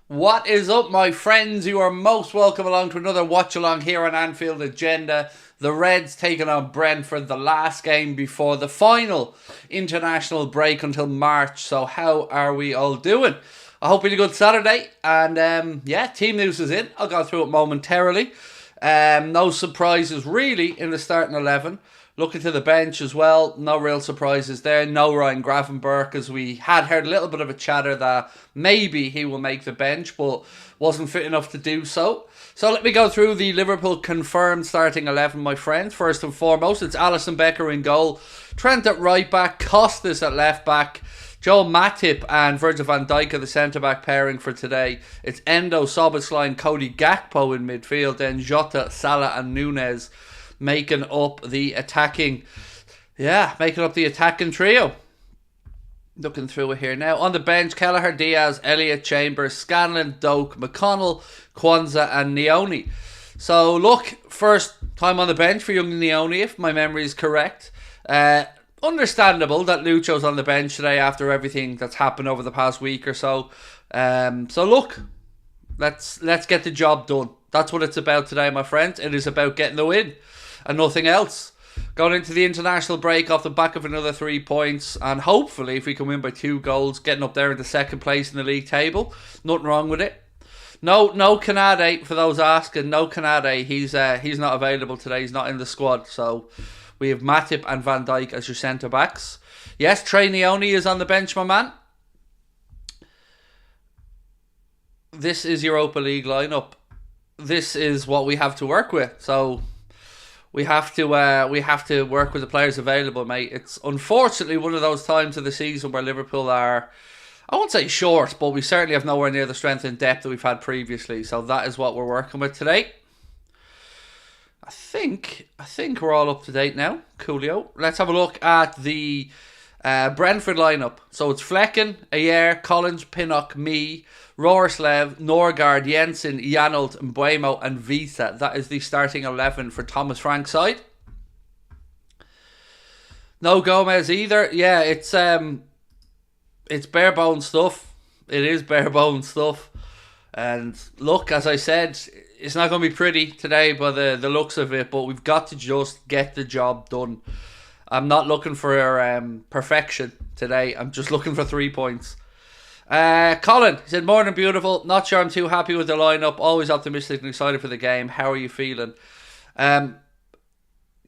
What is up, my friends? You are most welcome along to another watch-along here on Anfield Agenda. The Reds taking on Brentford, the last game before the final international break until March. So how are we all doing? I hope you had a good Saturday. And team news is in. I'll go through it momentarily. No surprises really in the starting 11. Looking to the bench as well, no real surprises there. No Ryan Gravenberch, as we had heard a little bit of a chatter that maybe he will make the bench, but wasn't fit enough to do so. So let me go through the Liverpool confirmed starting 11, my friends. First and foremost, it's Alisson Becker in goal, Trent at right back, Costas at left back, Joel Matip and Virgil van Dijk are the centre-back pairing for today. It's Endo, Szoboszlai and Cody Gakpo in midfield, then Jota, Salah and Nunez making up the attacking trio. Looking through it here now. On the bench, Kelleher, Diaz, Elliott, Chambers, Scanlon, Doak, McConnell, Kwanzaa and Nioni. So look, first time on the bench for young Nioni, if my memory is correct. Understandable that Lucho's on the bench today after everything that's happened over the past week or so. So look, let's get the job done. That's what it's about today, my friends. It is about getting the win and nothing else. Going into the international break off the back of another 3 points, and hopefully if we can win by 2 goals, getting up there in the second place in the league table. Nothing wrong with it. No Kanade, for those asking. No Kanade. He's not available today. He's not in the squad. So we have Matip and Van Dijk as your centre backs. Yes, Trey Nioni is on the bench, my man. This is Europa League lineup. This is what we have to work with. So we have to work with the players available, mate. It's unfortunately one of those times of the season where Liverpool are, I won't say short, but we certainly have nowhere near the strength and depth that we've had previously. So that is what we're working with today. I think we're all up to date now. Coolio. Let's have a look at the Brentford lineup. So it's Flecken, Ayer, Collins, Pinnock, me, Roerslev, Norgard, Jensen, Janolt, Mbuemo and Visa. That is the starting 11 for Thomas Frank's side. No Gomez either. Yeah, it's bare bones stuff. It is bare bones stuff. And look, as I said, it's not going to be pretty today by the looks of it, but we've got to just get the job done. I'm not looking for perfection today. I'm just looking for 3 points. Colin, he said, morning beautiful. Not sure I'm too happy with the lineup. Always optimistic and excited for the game. How are you feeling?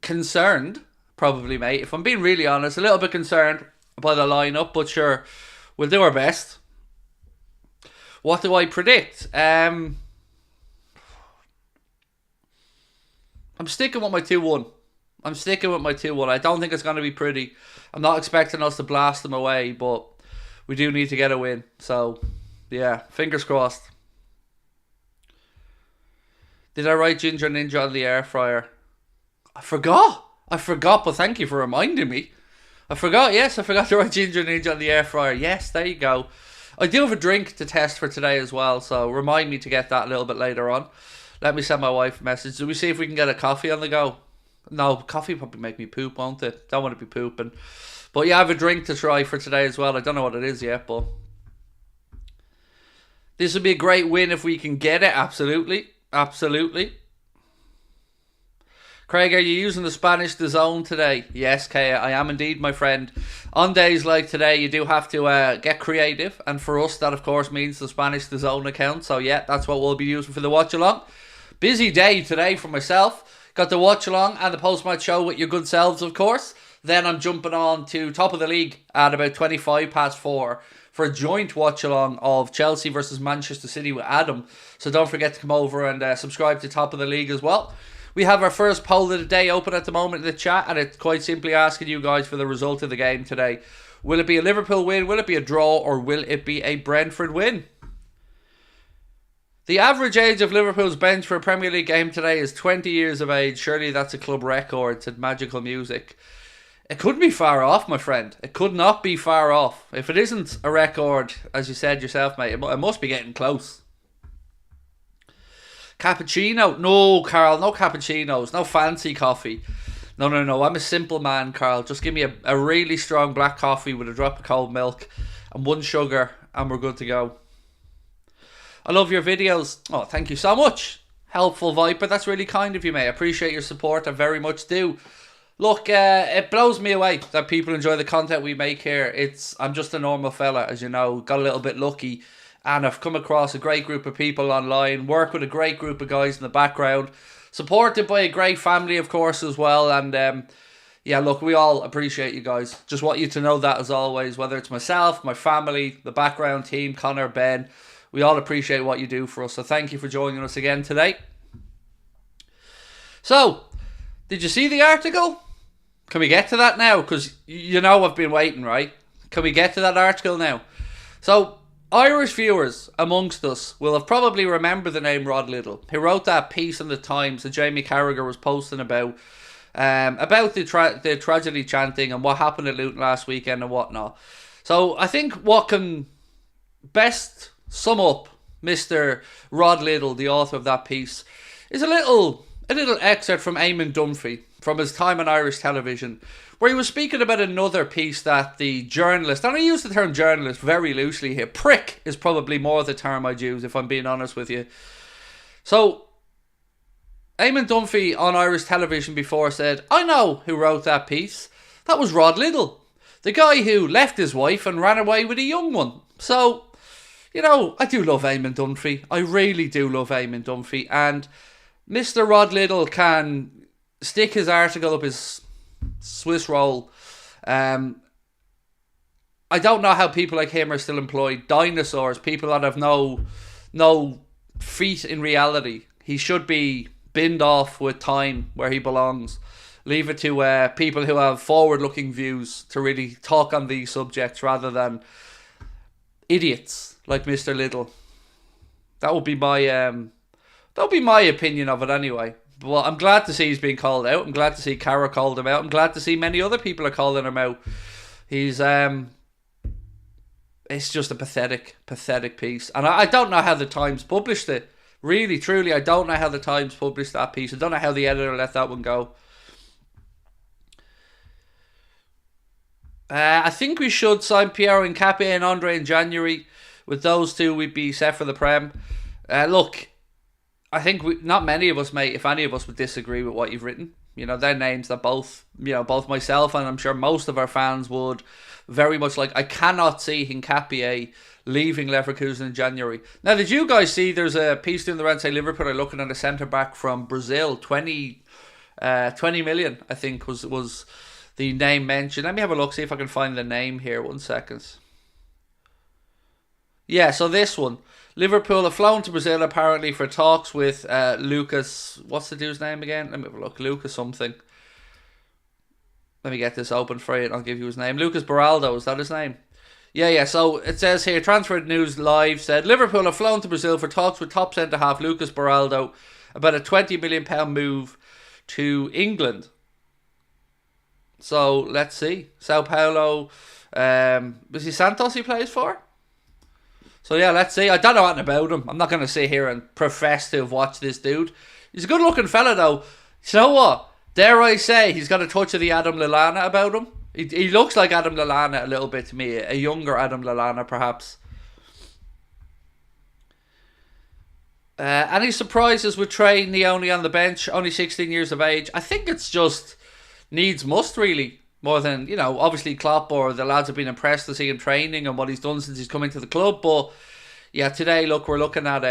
Concerned, probably, mate. If I'm being really honest, a little bit concerned by the lineup, but sure, we'll do our best. What do I predict? I'm sticking with my 2-1. I don't think it's going to be pretty. I'm not expecting us to blast them away, but we do need to get a win. So, yeah, fingers crossed. Did I write Ginger Ninja on the air fryer? I forgot, but thank you for reminding me. I forgot to write Ginger Ninja on the air fryer. Yes, there you go. I do have a drink to test for today as well, so remind me to get that a little bit later on. Let me send my wife a message. Do we see if we can get a coffee on the go? No, coffee will probably make me poop, won't it? Don't want to be pooping. But yeah, I have a drink to try for today as well. I don't know what it is yet, but this would be a great win if we can get it. Absolutely. Craig, are you using the Spanish DAZN today? Yes, Kaya, I am indeed, my friend. On days like today, you do have to get creative. And for us, that of course means the Spanish DAZN account. So yeah, that's what we'll be using for the watch-along. Busy day today for myself. Got the watch-along and the post-match show with your good selves, of course. Then I'm jumping on to top of the league at about 4:25 for a joint watch-along of Chelsea versus Manchester City with Adam. So don't forget to come over and subscribe to top of the league as well. We have our first poll of the day open at the moment in the chat, and it's quite simply asking you guys for the result of the game today. Will it be a Liverpool win, will it be a draw, or will it be a Brentford win? The average age of Liverpool's bench for a Premier League game today is 20 years of age. Surely that's a club record, said Magical Music. It couldn't be far off, my friend. It could not be far off. If it isn't a record, as you said yourself, mate, it must be getting close. Cappuccino? No, Carl, no cappuccinos. No fancy coffee. No. I'm a simple man, Carl. Just give me a really strong black coffee with a drop of cold milk and 1 sugar and we're good to go. I love your videos. Oh, thank you so much. Helpful Viper, that's really kind of you, mate. I appreciate your support, I very much do. Look, it blows me away that people enjoy the content we make here. I'm just a normal fella, as you know. Got a little bit lucky, and I've come across a great group of people online, work with a great group of guys in the background, supported by a great family, of course, as well. And yeah, look, we all appreciate you guys. Just want you to know that, as always, whether it's myself, my family, the background team, Connor, Ben, we all appreciate what you do for us. So thank you for joining us again today. So, did you see the article? Can we get to that now? Because you know I've been waiting, right? Can we get to that article now? So, Irish viewers amongst us will have probably remembered the name Rod Liddle. He wrote that piece in the Times that Jamie Carragher was posting about the tragedy chanting and what happened at Luton last weekend and whatnot. So, I think what can best sum up Mr. Rod Liddle, the author of that piece, is a little excerpt from Eamon Dunphy from his time on Irish television, where he was speaking about another piece that the journalist, and I use the term journalist very loosely here, prick is probably more the term I'd use if I'm being honest with you. So, Eamon Dunphy on Irish television before said, I know who wrote that piece. That was Rod Liddle, the guy who left his wife and ran away with a young one. So, you know, I do love Eamon Dunphy. I really do love Eamon Dunphy. And Mr. Rod Liddle can stick his article up his Swiss roll. I don't know how people like him are still employed. Dinosaurs, people that have no feet in reality. He should be binned off with time where he belongs. Leave it to people who have forward-looking views to really talk on these subjects rather than idiots like Mr. Liddle. That would be my opinion of it anyway. Well, I'm glad to see he's being called out. I'm glad to see Cara called him out. I'm glad to see many other people are calling him out. He's it's just a pathetic piece. And I don't know how the Times published it. Really, truly, I don't know how the Times published that piece. I don't know how the editor let that one go. I think we should sign Piero Hincapié and Andre in January. With those two, we'd be set for the Prem. Look, I think not many of us, mate, if any of us would disagree with what you've written. You know, they're names that both myself and I'm sure most of our fans would very much like. I cannot see Hincapié leaving Leverkusen in January. Now, did you guys see there's a piece doing the Red Say Liverpool are looking at a centre-back from Brazil, 20 million, I think, was the name mentioned. Let me have a look, see if I can find the name here. 1 second. Yeah, so this one. Liverpool have flown to Brazil apparently for talks with Lucas. What's the dude's name again? Let me have a look. Lucas something. Let me get this open for you and I'll give you his name. Lucas Beraldo, is that his name? Yeah. So it says here, Transfer News Live said Liverpool have flown to Brazil for talks with top centre half Lucas Beraldo about a £20 million move to England. So let's see. Sao Paulo. Was he Santos he plays for? So yeah, let's see. I don't know anything about him. I'm not going to sit here and profess to have watched this dude. He's a good looking fella though. You know what? Dare I say he's got a touch of the Adam Lallana about him. He looks like Adam Lallana a little bit to me. A younger Adam Lallana perhaps. Any surprises with Trey Neone on the bench? Only 16 years of age. I think it's just needs must really. More than, you know, obviously Klopp or the lads have been impressed to see him training and what he's done since he's come into the club. But yeah, today, look, we're looking at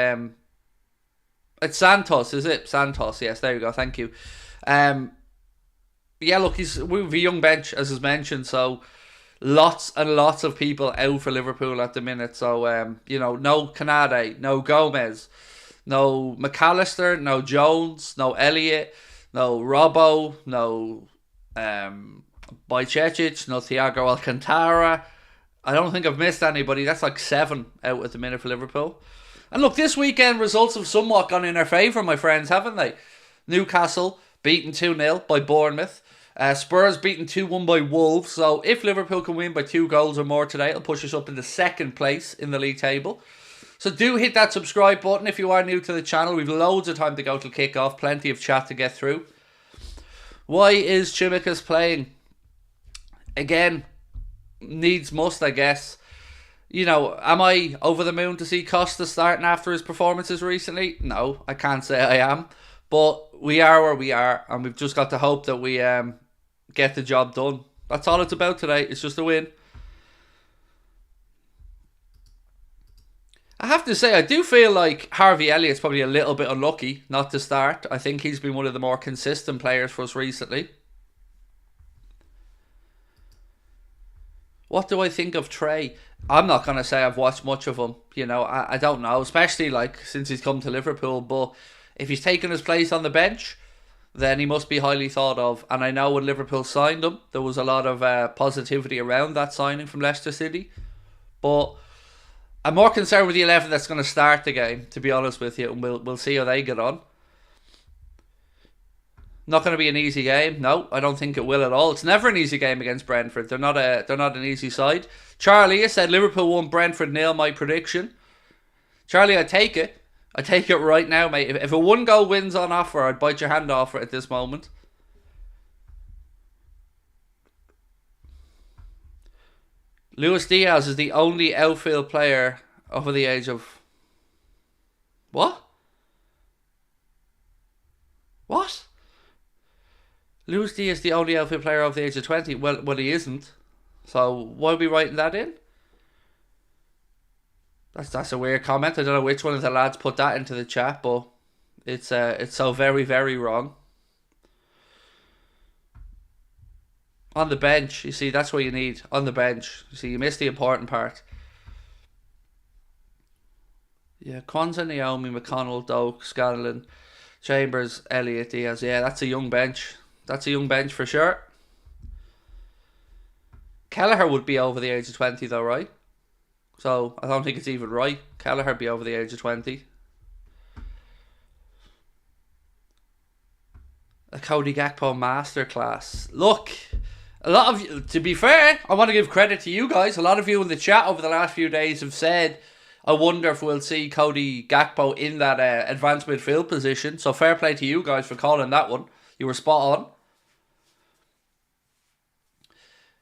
it's Santos, is it? Santos, yes, there you go, thank you. Yeah, look, we have a young bench, as is mentioned, so lots and lots of people out for Liverpool at the minute. So, you know, no Canade, no Gomez, no McAllister, no Jones, no Elliott, no Robbo, no Bajcetic, no Thiago Alcantara. I don't think I've missed anybody. That's like 7 out at the minute for Liverpool. And look, this weekend results have somewhat gone in our favour, my friends, haven't they? Newcastle beaten 2-0 by Bournemouth. Spurs beaten 2-1 by Wolves. So if Liverpool can win by 2 goals or more today, it'll push us up into 2nd place in the league table. So do hit that subscribe button if you are new to the channel. We've loads of time to go till kick-off. Plenty of chat to get through. Why is Tsimikas playing? Again, needs must, I guess. You know, am I over the moon to see Costa starting after his performances recently? No, I can't say I am. But we are where we are, and we've just got to hope that we get the job done. That's all it's about today. It's just a win. I have to say, I do feel like Harvey Elliott's probably a little bit unlucky not to start. I think he's been one of the more consistent players for us recently. What do I think of Trey? I'm not going to say I've watched much of him. You know, I don't know, especially like since he's come to Liverpool. But if he's taken his place on the bench, then he must be highly thought of. And I know when Liverpool signed him, there was a lot of positivity around that signing from Leicester City. But I'm more concerned with the 11 that's going to start the game, to be honest with you. And we'll see how they get on. Not going to be an easy game. No, I don't think it will at all. It's never an easy game against Brentford. They're not an easy side. Charlie has said Liverpool won, Brentford nil. My prediction. Charlie, I take it. I take it right now, mate. If a 1-goal win's on offer, I'd bite your hand off it at this moment. Luis Diaz is the only outfield player over the age of... What? What? Luis Diaz is the only outfield player over the age of 20. Well, he isn't. So why are we writing that in? That's a weird comment. I don't know which one of the lads put that into the chat, but it's so very, very wrong. On the bench, you see, that's what you need. On the bench. You see, you missed the important part. Yeah, Kwanzaa, Naomi, McConnell, Doak, Scanlon, Chambers, Elliott, Diaz. Yeah, that's a young bench. That's a young bench for sure. Kelleher would be over the age of 20 though, right? So I don't think it's even right. Kelleher be over the age of 20. A Cody Gakpo masterclass. Look, a lot of you, to be fair, I want to give credit to you guys. A lot of you in the chat over the last few days have said, I wonder if we'll see Cody Gakpo in that advanced midfield position. So fair play to you guys for calling that one. You were spot on.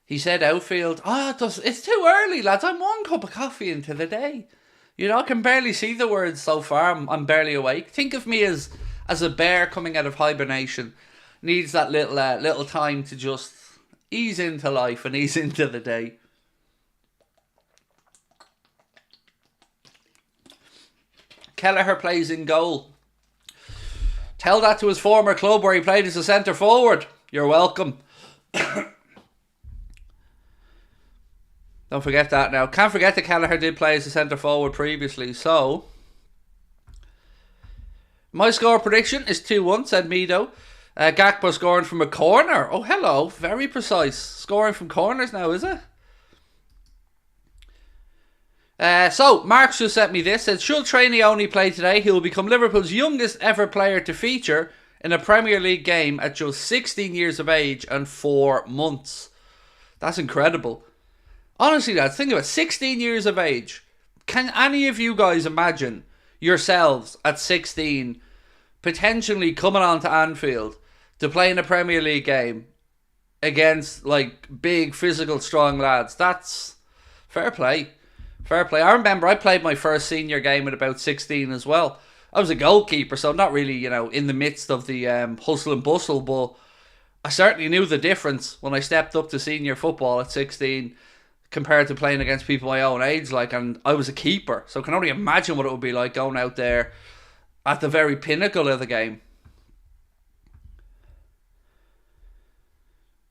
He said outfield. It's too early, lads. I'm 1 cup of coffee into the day. You know, I can barely see the words so far. I'm barely awake. Think of me as a bear coming out of hibernation. Needs that little time to just ease into life and ease into the day. Kelleher plays in goal. Tell that to his former club where he played as a centre forward. You're welcome. Don't forget that now. Can't forget that Kelleher did play as a centre forward previously. So, my score prediction is 2-1, said Mido. Gakpo scoring from a corner. Oh, hello. Very precise. Scoring from corners now, is it? So, Mark's just sent me this. Said, should Trainee only play today, he will become Liverpool's youngest ever player to feature in a Premier League game at just 16 years of age and 4 months. That's incredible. Honestly, lads, think about it. 16 years of age. Can any of you guys imagine yourselves at 16 potentially coming onto Anfield to play in a Premier League game against like big, physical, strong lads? That's fair play. Fair play. I remember I played my first senior game at about 16 as well. I was a goalkeeper, so not really, you know, in the midst of the hustle and bustle, but I certainly knew the difference when I stepped up to senior football at 16 compared to playing against people my own age, and I was a keeper, so I can only imagine what it would be like going out there at the very pinnacle of the game.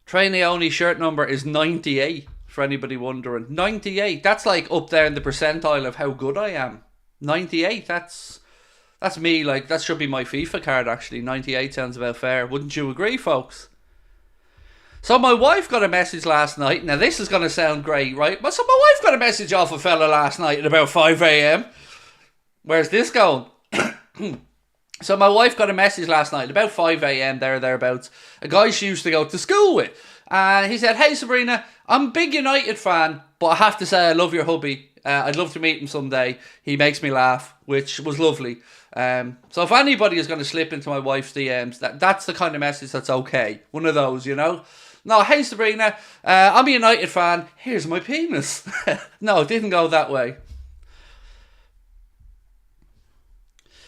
Trainee only shirt number is 98, for anybody wondering. 98, that's like up there in the percentile of how good I am. 98, that's me, like that should be my FIFA card actually. 98 sounds about fair, wouldn't you agree, folks? So my wife got a message last night. Now this is going to sound great, right? So my wife got a message off a fella last night at about 5 a.m. Where's this going? So my wife got a message last night at about 5 a.m. thereabouts. A guy she used to go to school with. And he said, hey Sabrina, I'm a big United fan, but I have to say I love your hubby. I'd love to meet him someday. He makes me laugh, which was lovely. So if anybody is going to slip into my wife's DMs, that's the kind of message that's okay. One of those, you know. No, hey Sabrina, I'm a United fan. Here's my penis. No, it didn't go that way.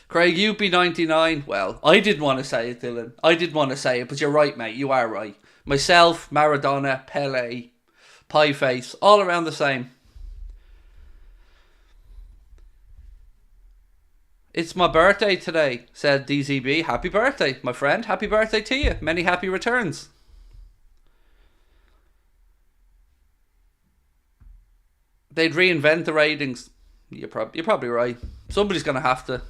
Craig, you'd be 99. Well, I didn't want to say it, Dylan. I didn't want to say it, but you're right, mate. You are right. Myself, Maradona, Pele, Pie Face, all around the same. It's my birthday today, said DZB. Happy birthday, my friend. Happy birthday to you. Many happy returns. They'd reinvent the ratings. You're probably right. Somebody's going to have to.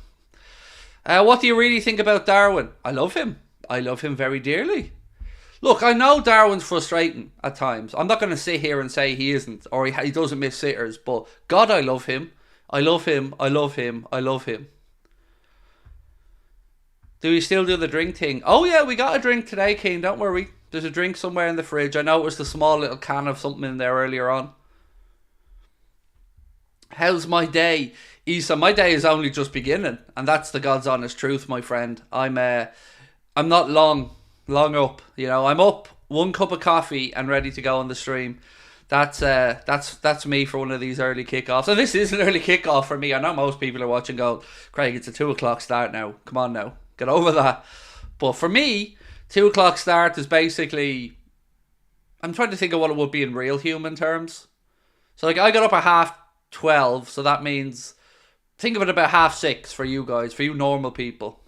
What do you really think about Darwin? I love him. I love him very dearly. Look, I know Darwin's frustrating at times. I'm not going to sit here and say he isn't, or he doesn't miss sitters, but God, I love him. I love him. I love him. I love him. Do we still do the drink thing? Oh yeah, we got a drink today, Keane. Don't worry. There's a drink somewhere in the fridge. I know it was the small little can of something in there earlier on. How's my day? Isa, my day is only just beginning, and that's the God's honest truth, my friend. I'm not long up. You know, I'm up, one cup of coffee, and ready to go on the stream. That's me for one of these early kickoffs. And this is an early kickoff for me. I know most people are watching going, Craig, it's a 2 o'clock start now. Come on now, get over that. But for me, 2 o'clock start is basically, I'm trying to think of what it would be in real human terms. So like I got up at 12:30, so that means, think of it about 6:30 for you guys, for you normal people.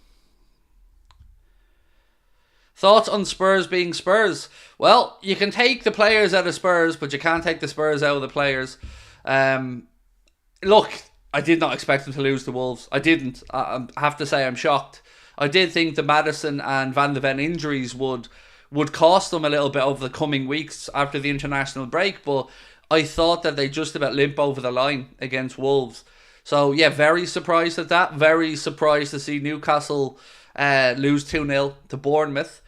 Thoughts on Spurs being Spurs? Well, you can take the players out of Spurs, but you can't take the Spurs out of the players. Look, I did not expect them to lose to Wolves. I didn't. I have to say I'm shocked. I did think the Maddison and Van de Ven injuries would cost them a little bit over the coming weeks after the international break, but I thought that they just about limp over the line against Wolves. So yeah, very surprised at that. Very surprised to see Newcastle lose 2-0 to Bournemouth.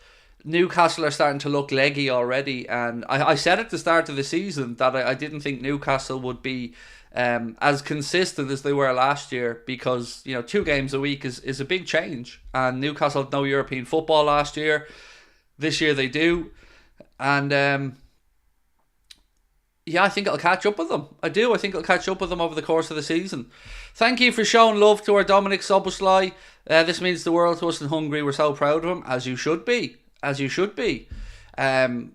Newcastle are starting to look leggy already, and I said at the start of the season that I didn't think Newcastle would be as consistent as they were last year, because 2 games a week is a big change, and Newcastle had no European football last year. This year they do, and yeah, I think it'll catch up with them. I do. I think it'll catch up with them over the course of the season. Thank you for showing love to our Dominic Soboslai. This means the world to us in Hungary. We're so proud of him, as you should be. As you should be. To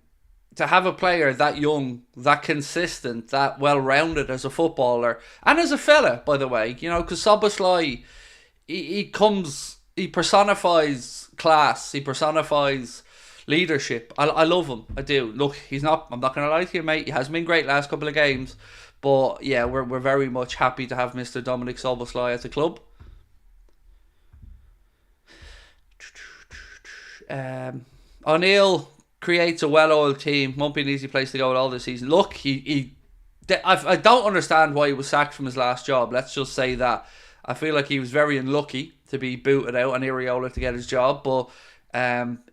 have a player that young, that consistent, that well-rounded as a footballer, and as a fella, by the way, because Soboslai, he personifies class, he personifies leadership. I love him. I do. Look, I'm not going to lie to you, mate. He hasn't been great last couple of games. But yeah, we're very much happy to have Mr. Dominic Soboslai at the club. O'Neill creates a well-oiled team. Won't be an easy place to go at all this season. Look, I don't understand why he was sacked from his last job. Let's just say that. I feel like he was very unlucky to be booted out on Iriola to get his job. But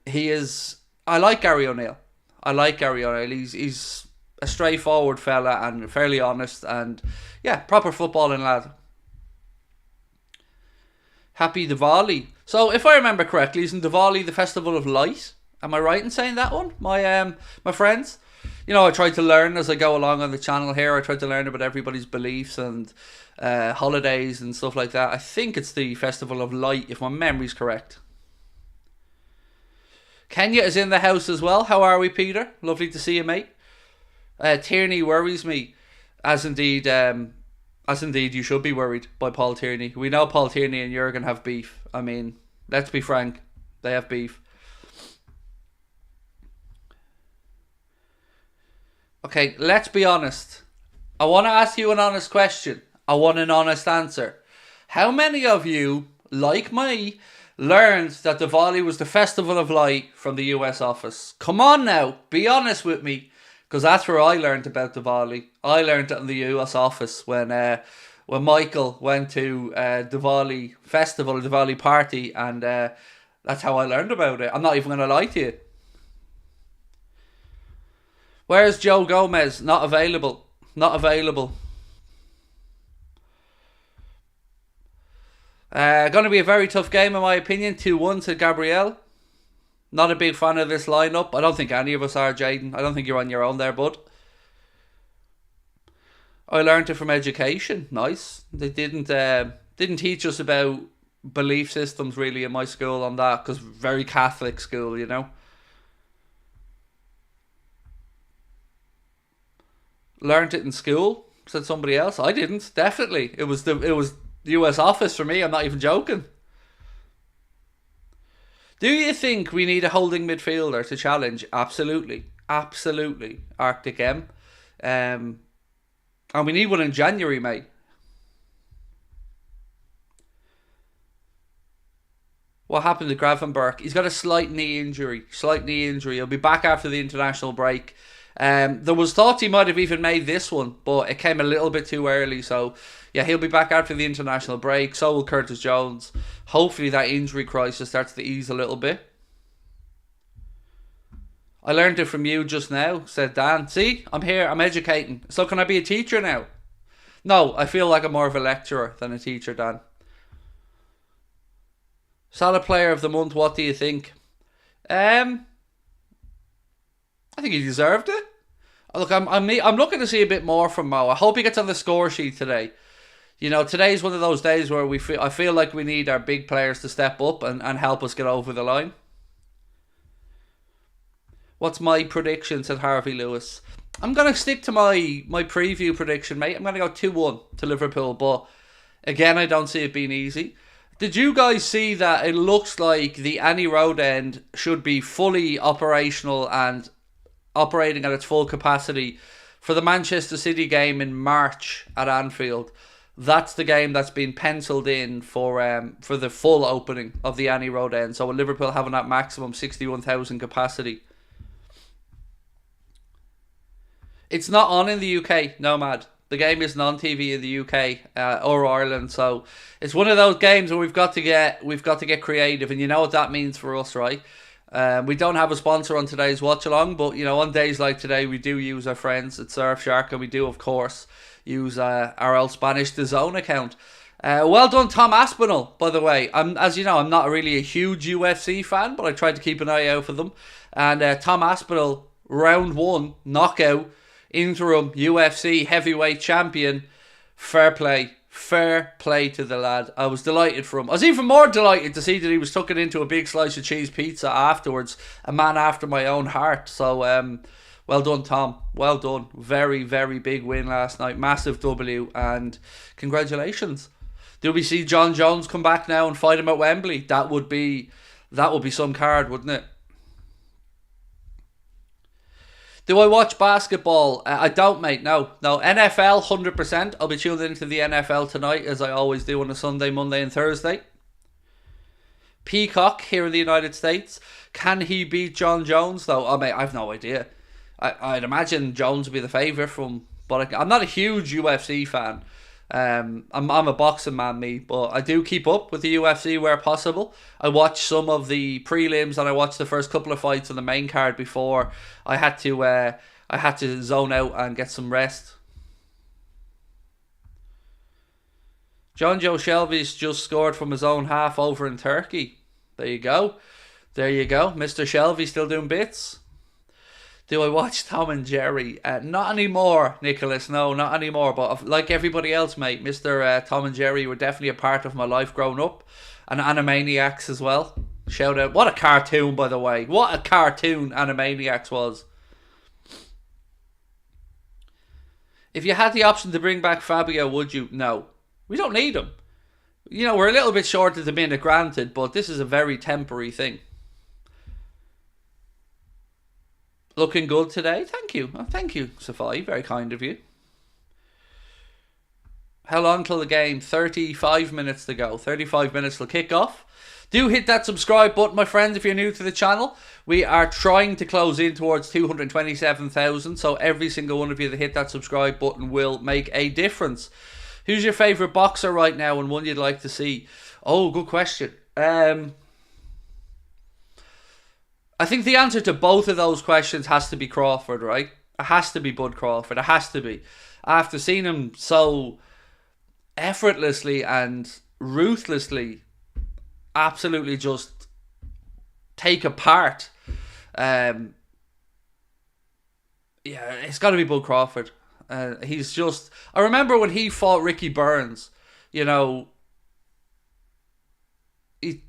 he is... I like Gary O'Neill. He's a straightforward fella and fairly honest, and yeah, proper footballing lad. Happy Diwali. So if I remember correctly, isn't Diwali the festival of light? Am I right in saying that one? My friends? I try to learn as I go along on the channel here. I try to learn about everybody's beliefs and holidays and stuff like that. I think it's the festival of light, if my memory's correct. Kenya is in the house as well. How are we, Peter? Lovely to see you, mate. Tierney worries me, as indeed you should be worried by Paul Tierney. We know Paul Tierney and Jurgen have beef. I mean, let's be frank, they have beef. Okay, let's be honest. I want to ask you an honest question. I want an honest answer. How many of you, like me, learned that Diwali was the festival of light from the US office? Come on now, be honest with me, because that's where I learned about Diwali. I learned it in the US office when Michael went to Diwali festival, Diwali party, and that's how I learned about it. I'm not even going to lie to you. Where's Joe Gomez? Not available. Not available. Going to be a very tough game in my opinion. 2-1 to Gabriel. Not a big fan of this lineup. I don't think any of us are, Jaden. I don't think you're on your own there, bud. I learned it from education. Nice. They didn't teach us about belief systems really in my school on that, because very Catholic school, you know. Learned it in school, said somebody else. I didn't. Definitely, it was the US office for me. I'm not even joking. Do you think we need a holding midfielder to challenge? Absolutely, absolutely. Arctic M, and we need one in January, mate. What happened to Gravenberg? He's got a slight knee injury. Slight knee injury. He'll be back after the international break. There was thoughts he might have even made this one, but it came a little bit too early. So, yeah, he'll be back after the international break. So will Curtis Jones. Hopefully that injury crisis starts to ease a little bit. I learned it from you just now, said Dan. See, I'm here, I'm educating. So can I be a teacher now? No, I feel like I'm more of a lecturer than a teacher, Dan. Salah Player of the Month, what do you think? I think he deserved it. Look, I'm looking to see a bit more from Mo. I hope he gets on the score sheet today. You know, today's one of those days where I feel like we need our big players to step up and help us get over the line. What's my prediction, said Harvey Lewis. I'm going to stick to my preview prediction, mate. I'm going to go 2-1 to Liverpool, but again, I don't see it being easy. Did you guys see that it looks like the Annie Road end should be fully operational and operating at its full capacity for the Manchester City game in March at Anfield? That's the game that's been penciled in for the full opening of the Annie Road end. So with Liverpool having that maximum 61,000 capacity. It's not on in the UK, Nomad. The game isn't on TV in the UK or Ireland, so it's one of those games where we've got to get creative, and you know what that means for us, right? We don't have a sponsor on today's Watchalong, but you know, on days like today, we do use our friends at Surfshark, and we do, of course, use our old Spanish DAZN account. Well done, Tom Aspinall, by the way. As you know, I'm not really a huge UFC fan, but I tried to keep an eye out for them. And Tom Aspinall, round 1, knockout, interim UFC heavyweight champion. Fair play to the lad. I was delighted for him. I was even more delighted to see that he was tucking into a big slice of cheese pizza afterwards. A man after my own heart. So well done, Tom. Well done. Very, very big win last night. Massive W, and congratulations. Do we see John Jones come back now and fight him at Wembley? That would be some card, wouldn't it? Do I watch basketball? I don't, mate. No. NFL, 100%. I'll be tuned into the NFL tonight, as I always do on a Sunday, Monday and Thursday. Peacock here in the United States. Can he beat John Jones, though? Oh, mate, I've no idea. I'd imagine Jones would be the favourite but I'm not a huge UFC fan. I'm a boxing man, me, but I do keep up with the UFC where possible. I watch some of the prelims and I watched the first couple of fights on the main card before I had to zone out and get some rest. John Joe Shelby's just scored from his own half over in Turkey. There you go. Mr. Shelby still doing bits. Do I watch Tom and Jerry? Not anymore, Nicholas. No, not anymore. But like everybody else, mate, Mr. Tom and Jerry were definitely a part of my life growing up. And Animaniacs as well. Shout out. What a cartoon, by the way. What a cartoon Animaniacs was. If you had the option to bring back Fabio, would you? No. We don't need him. You know, we're a little bit short of the minute, granted, but this is a very temporary thing. Looking good today. Thank you. Oh, thank you, Safai. Very kind of you. How long till the game? 35 minutes to go. 35 minutes till kick-off. Do hit that subscribe button, my friends, if you're new to the channel. We are trying to close in towards 227,000, so every single one of you that hit that subscribe button will make a difference. Who's your favourite boxer right now and one you'd like to see? Oh, good question. I think the answer to both of those questions has to be Crawford, right? It has to be Bud Crawford. It has to be. After seeing him so effortlessly and ruthlessly absolutely just take apart. Yeah, it's got to be Bud Crawford. He's just... I remember when he fought Ricky Burns, you know...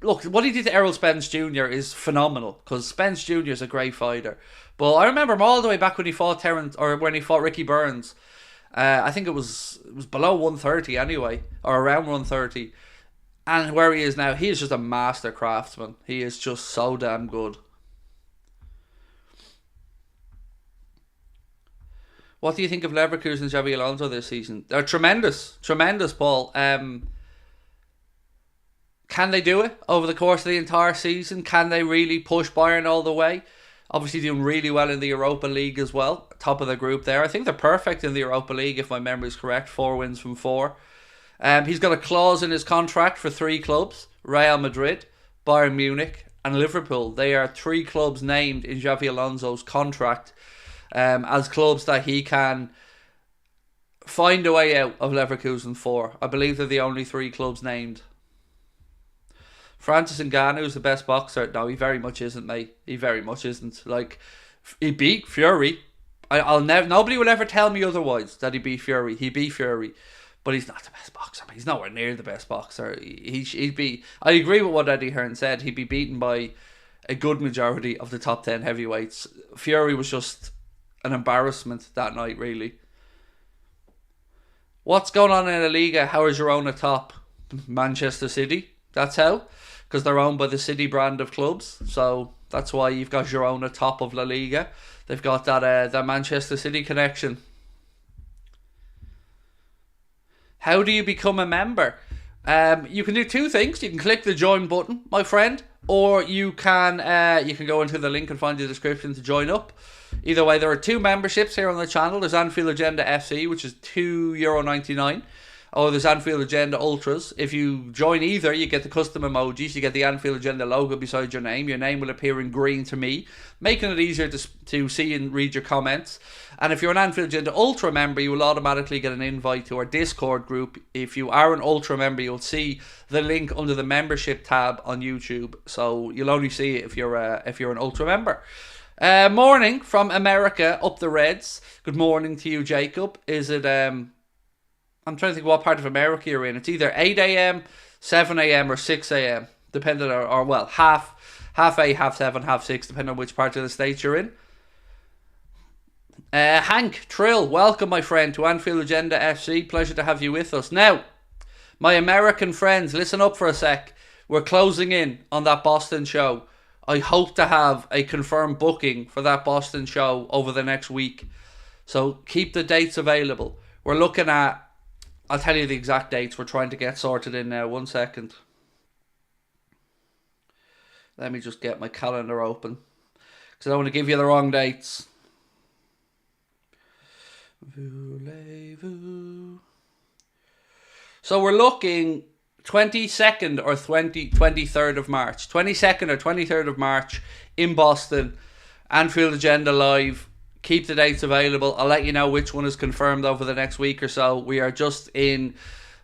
Look, what he did to Errol Spence Jr. is phenomenal, because Spence Jr. is a great fighter. But I remember him all the way back when he fought when he fought Ricky Burns. I think it was below 130 anyway, or around 130. And where he is now, he is just a master craftsman. He is just so damn good. What do you think of Leverkusen and Xabi Alonso this season? They're tremendous. Tremendous, Paul. Can they do it over the course of the entire season? Can they really push Bayern all the way? Obviously doing really well in the Europa League as well. Top of the group there. I think they're perfect in the Europa League, if my memory is correct. 4 wins from 4. He's got a clause in his contract for 3 clubs. Real Madrid, Bayern Munich and Liverpool. They are 3 clubs named in Xabi Alonso's contract as clubs that he can find a way out of Leverkusen for. I believe they're the only 3 clubs named. Francis Ngannou is the best boxer. No, he very much isn't, mate. He very much isn't. Like, he beat Fury. Nobody will ever tell me otherwise that he beat Fury. He beat Fury. But he's not the best boxer. He's nowhere near the best boxer. He'd be... I agree with what Eddie Hearn said. He'd be beaten by a good majority of the top 10 heavyweights. Fury was just an embarrassment that night, really. What's going on in La Liga? How is Girona top? Manchester City. That's how. Because they're owned by the City brand of clubs. So that's why you've got Girona top of La Liga. They've got that Manchester City connection. How do you become a member? You can do 2 things. You can click the join button, my friend, or you can go into the link and find the description to join up. Either way, there are 2 memberships here on the channel. There's Anfield Agenda FC, which is €2.99. Or there's Anfield Agenda Ultras. If you join either, you get the custom emojis. You get the Anfield Agenda logo beside your name. Your name will appear in green to me, making it easier to see and read your comments. And if you're an Anfield Agenda Ultra member, you will automatically get an invite to our Discord group. If you are an Ultra member, you'll see the link under the membership tab on YouTube. So you'll only see it if you're an Ultra member. Morning from America, up the Reds. Good morning to you, Jacob. Is it... I'm trying to think what part of America you're in. It's either 8 a.m, 7 a.m, or 6 a.m, depending on, or well, half 8, half 7, half 6, depending on which part of the States you're in. Hank Trill, welcome, my friend, to Anfield Agenda FC. Pleasure to have you with us. Now, my American friends, listen up for a sec. We're closing in on that Boston show. I hope to have a confirmed booking for that Boston show over the next week. So keep the dates available. We're looking at... I'll tell you the exact dates we're trying to get sorted in now. 1 second. Let me just get my calendar open, because I don't want to give you the wrong dates. Voulez-vous. So we're looking 22nd or 23rd of March. 22nd or 23rd of March in Boston. Anfield Agenda Live. Keep the dates available. I'll let you know which one is confirmed over the next week or so. We are just in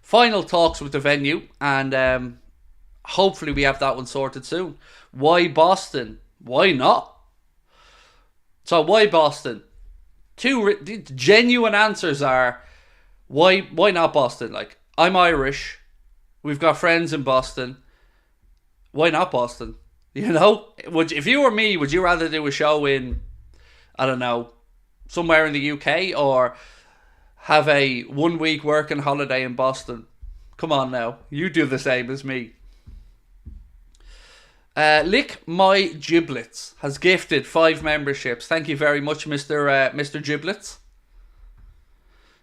final talks with the venue, and hopefully we have that one sorted soon. Why Boston? Why not? So why Boston? 2 genuine answers are, why not Boston? Like, I'm Irish. We've got friends in Boston. Why not Boston? You know? If you were me, would you rather do a show in... I don't know, somewhere in the UK, or have a 1 week working holiday in Boston? Come on now, you do the same as me. Lick My Giblets has gifted 5 memberships. Thank you very much, Mr. Giblets.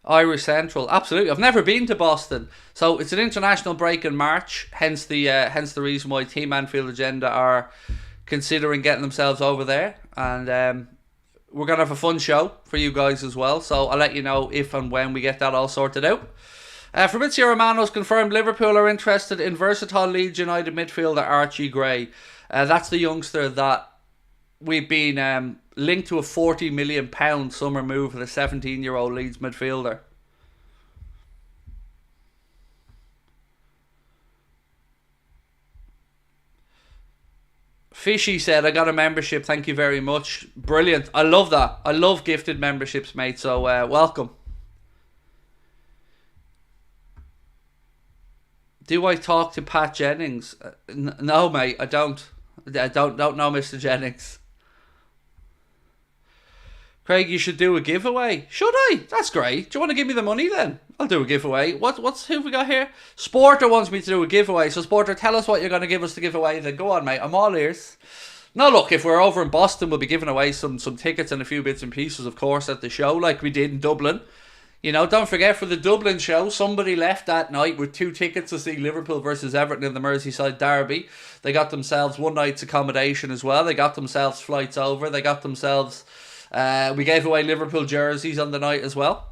Irish Central, absolutely. I've never been to Boston, so it's an international break in March. Hence the reason why Team Anfield Agenda are considering getting themselves over there, and we're going to have a fun show for you guys as well. So I'll let you know if and when we get that all sorted out. Fabrizio Romano's confirmed Liverpool are interested in versatile Leeds United midfielder Archie Gray. That's the youngster that we've been linked to a £40 million summer move for the 17-year-old Leeds midfielder. Fishy said, I got a membership. Thank you very much. Brilliant. I love that. I love gifted memberships, mate. So welcome. Do I talk to Pat Jennings? No, mate. I don't. I don't know Mr. Jennings. Craig, you should do a giveaway. Should I? That's great. Do you want to give me the money then? I'll do a giveaway. Who have we got here? Sporter wants me to do a giveaway. So Sporter, tell us what you're going to give us to give away. Then go on, mate. I'm all ears. Now look, if we're over in Boston, we'll be giving away some tickets and a few bits and pieces, of course, at the show, like we did in Dublin. You know, don't forget, for the Dublin show, somebody left that night with 2 tickets to see Liverpool versus Everton in the Merseyside derby. They got themselves one night's accommodation as well. They got themselves flights over. They got themselves... we gave away Liverpool jerseys on the night as well.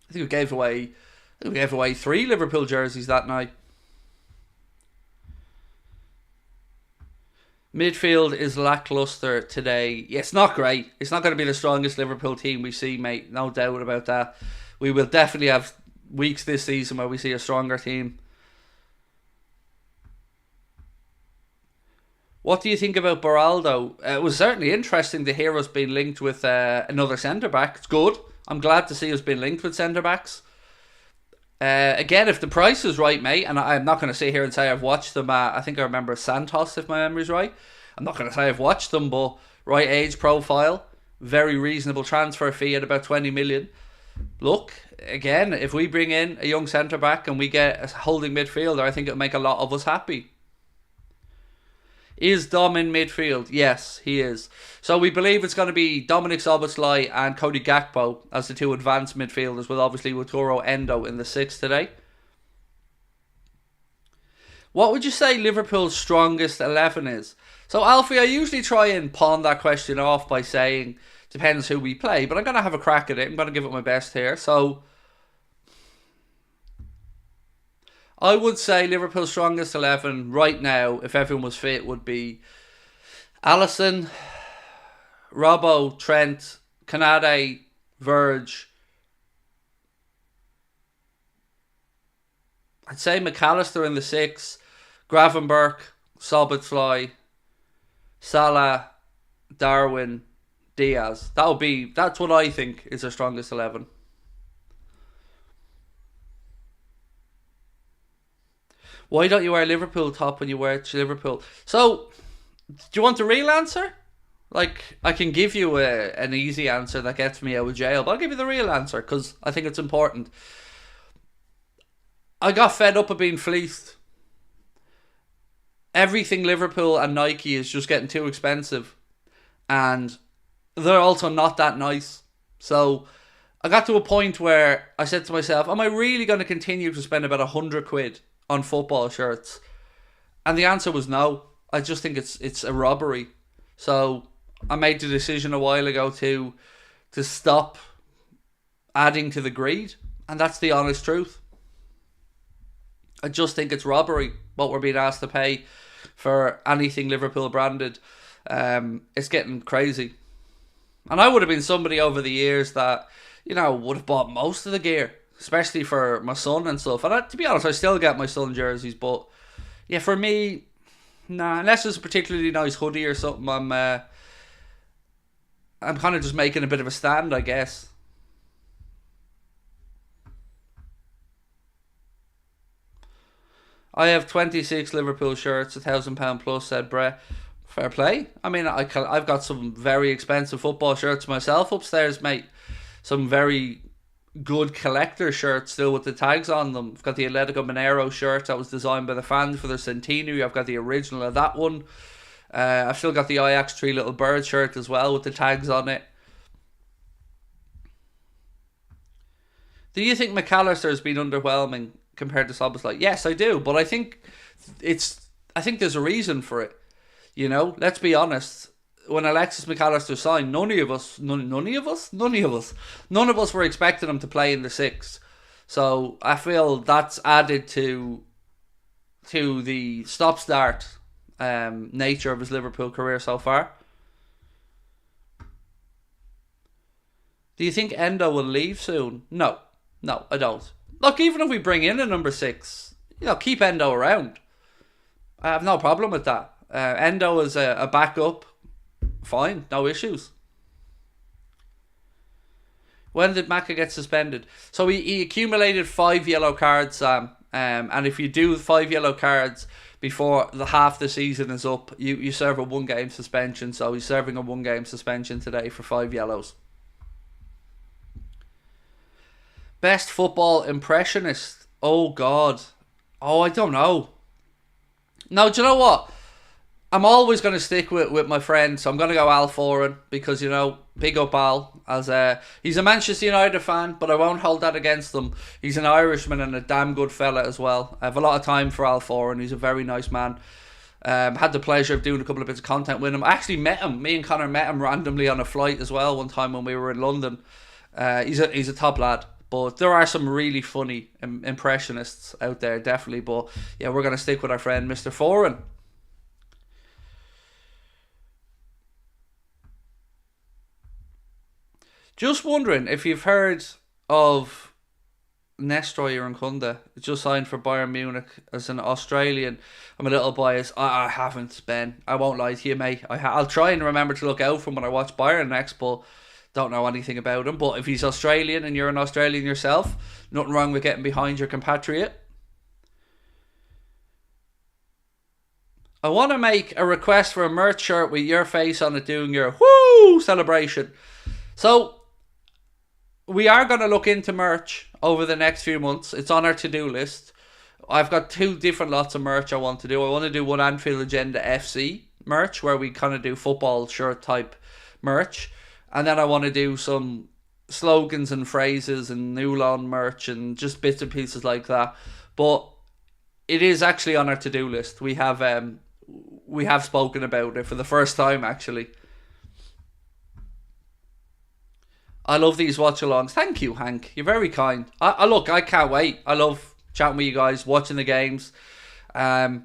I think we gave away 3 Liverpool jerseys that night. Midfield is lackluster today. Yeah, it's not great. It's not going to be the strongest Liverpool team we see, mate. No doubt about that. We will definitely have weeks this season where we see a stronger team. What do you think about Beraldo? It was certainly interesting to hear us being linked with another centre-back. It's good. I'm glad to see us being linked with centre-backs. Again, if the price is right, mate, and I'm not going to sit here and say I've watched them. I think I remember Santos, if my memory's right. I'm not going to say I've watched them, but right age profile, very reasonable transfer fee at about 20 million. Look, again, if we bring in a young centre-back and we get a holding midfielder, I think it'll make a lot of us happy. Is Dom in midfield? Yes, he is. So we believe it's going to be Dominic Szoboszlai and Cody Gakpo as the 2 advanced midfielders, with obviously Wataru Endo in the 6 today. What would you say Liverpool's strongest 11 is? So Alfie, I usually try and pawn that question off by saying depends who we play, but I'm going to have a crack at it. I'm going to give it my best here. So I would say Liverpool's strongest 11 right now, if everyone was fit, would be Alisson, Robbo, Trent, Kanade, Verge. I'd say McAllister in the 6, Gravenberch, Szoboszlai, Salah, Darwin, Diaz. That's what I think is our strongest 11. Why don't you wear Liverpool top when you wear Liverpool? So, do you want the real answer? Like, I can give you an easy answer that gets me out of jail, but I'll give you the real answer because I think it's important. I got fed up of being fleeced. Everything Liverpool and Nike is just getting too expensive, and they're also not that nice. So I got to a point where I said to myself, am I really going to continue to spend about 100 quid on football shirts? And the answer was no. I just think it's a robbery. So I made the decision a while ago to stop adding to the greed, and that's the honest truth. I just think it's robbery what we're being asked to pay for anything Liverpool branded. It's getting crazy. And I would have been somebody over the years that, you know, would have bought most of the gear, especially for my son and stuff. And to be honest, I still get my son jerseys, but yeah, for me, nah, unless it's a particularly nice hoodie or something, I'm kind of just making a bit of a stand, I guess. I have 26 Liverpool shirts, £1,000 plus, said Brett. Fair play. I mean, I've got some very expensive football shirts myself upstairs, mate. Some very good collector shirts still with the tags on them. I've got the Atletico Mineiro shirt that was designed by the fans for their centenary. I've got the original of that one. I've still got the Ajax 3 Little Bird shirt as well with the tags on it. Do you think McAllister has been underwhelming compared to Szoboszlai? Yes, I do, but I think there's a reason for it. You know, let's be honest. When Alexis McAllister signed, none of us were expecting him to play in the 6. So I feel that's added to the stop-start nature of his Liverpool career so far. Do you think Endo will leave soon? No, I don't. Look, even if we bring in a number 6, you know, keep Endo around. I have no problem with that. Endo is a backup. Fine, no issues. When did Maka get suspended? So he accumulated 5 yellow cards, Sam. And if you do 5 yellow cards before the half the season is up, you serve a 1-game suspension. So he's serving a 1-game suspension today for 5 yellows. Best football impressionist? Oh, God. Oh, I don't know. No, do you know what? I'm always going to stick with my friend, so I'm going to go Al Foran because, you know, big up Al. He's a Manchester United fan, but I won't hold that against him. He's an Irishman and a damn good fella as well. I have a lot of time for Al Foran. He's a very nice man. Had the pleasure of doing a couple of bits of content with him. I actually met him. Me and Connor met him randomly on a flight as well one time when we were in London. He's a top lad. But there are some really funny impressionists out there, definitely. But yeah, we're going to stick with our friend Mr. Foran. Just wondering if you've heard of Nestor Irankunda, just signed for Bayern Munich as an Australian. I'm a little biased. I haven't, Ben. I won't lie to you, mate. I'll try and remember to look out for him when I watch Bayern next, but don't know anything about him. But if he's Australian and you're an Australian yourself, nothing wrong with getting behind your compatriot. I want to make a request for a merch shirt with your face on it doing your whoo celebration. So we are going to look into merch over the next few months. It's on our to-do list. I've got 2 different lots of merch I want to do. I want to do one Anfield Agenda FC merch where we kind of do football shirt type merch. And then I want to do some slogans and phrases and Newlawn merch and just bits and pieces like that. But it is actually on our to-do list. We have spoken about it for the first time, actually. I love these watch-alongs. Thank you, Hank. You're very kind. I can't wait. I love chatting with you guys, watching the games. I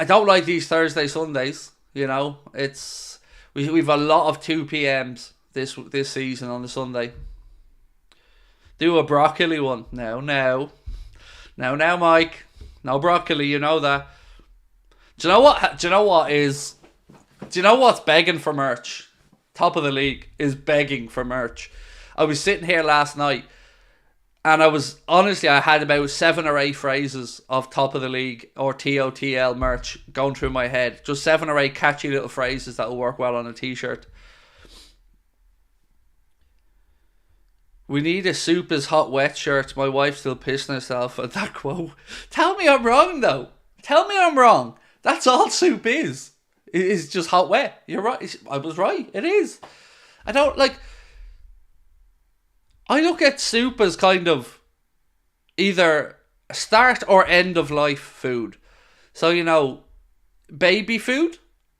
don't like these Thursday, Sundays. You know, we've a lot of 2 p.m.s this season on the Sunday. Do a broccoli one. No, Mike. No broccoli, you know that. Do you know what's begging for merch? Top of the league is begging for merch. I was sitting here last night and I had about 7 or 8 phrases of top of the league or TOTL merch going through my head. Just 7 or 8 catchy little phrases that will work well on a t-shirt. We need a soup is hot wet shirt. My wife's still pissing herself at that quote. Tell me I'm wrong though. Tell me I'm wrong. That's all soup is. It's just hot wet. You're right. I was right. It is. I look at soup as kind of either start or end of life food. So, you know, baby food,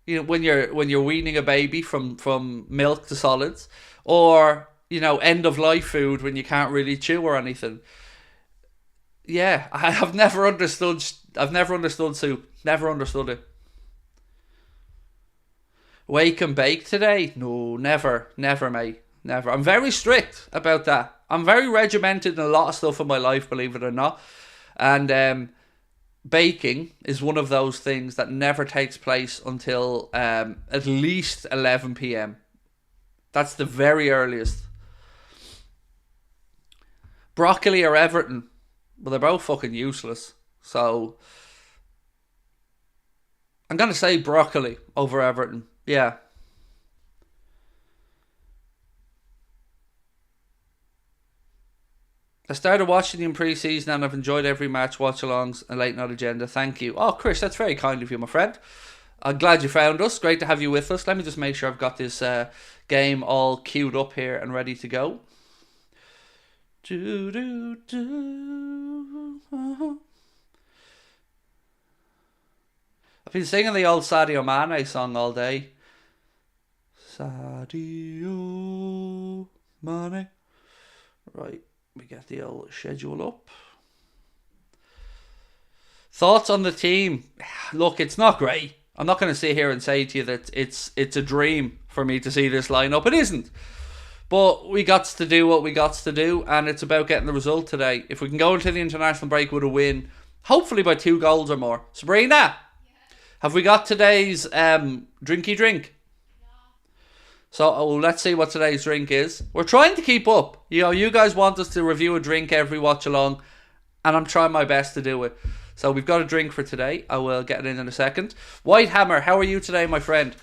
you know, when you're weaning a baby from milk to solids, or, you know, end of life food when you can't really chew or anything. Yeah, I've never understood soup. Never understood it. Wake and bake today? No, never, mate. Never. I'm very strict about that. I'm very regimented in a lot of stuff in my life, believe it or not. And baking is one of those things that never takes place until at least 11 p.m. That's the very earliest. Broccoli or Everton? Well, they're both fucking useless. So I'm going to say broccoli over Everton. Yeah. I started watching you in pre-season and I've enjoyed every match, watch-alongs and late night agenda. Thank you. Oh, Chris, that's very kind of you, my friend. I'm glad you found us. Great to have you with us. Let me just make sure I've got this game all queued up here and ready to go. I've been singing the old Sadio Mane song all day. Sadio Mane. Right, we get the old schedule up. Thoughts on the team? Look, it's not great. I'm not going to sit here and say to you that it's a dream for me to see this lineup. It isn't. But we got to do what we got to do, and it's about getting the result today. If we can go into the international break with a win, hopefully by 2 goals or more. Sabrina, Have we got today's drinky drink? So let's see what today's drink is. We're trying to keep up. You guys want us to review a drink every watch along, and I'm trying my best to do it. So we've got a drink for today. I will get it in a second. White Hammer, how are you today, my friend?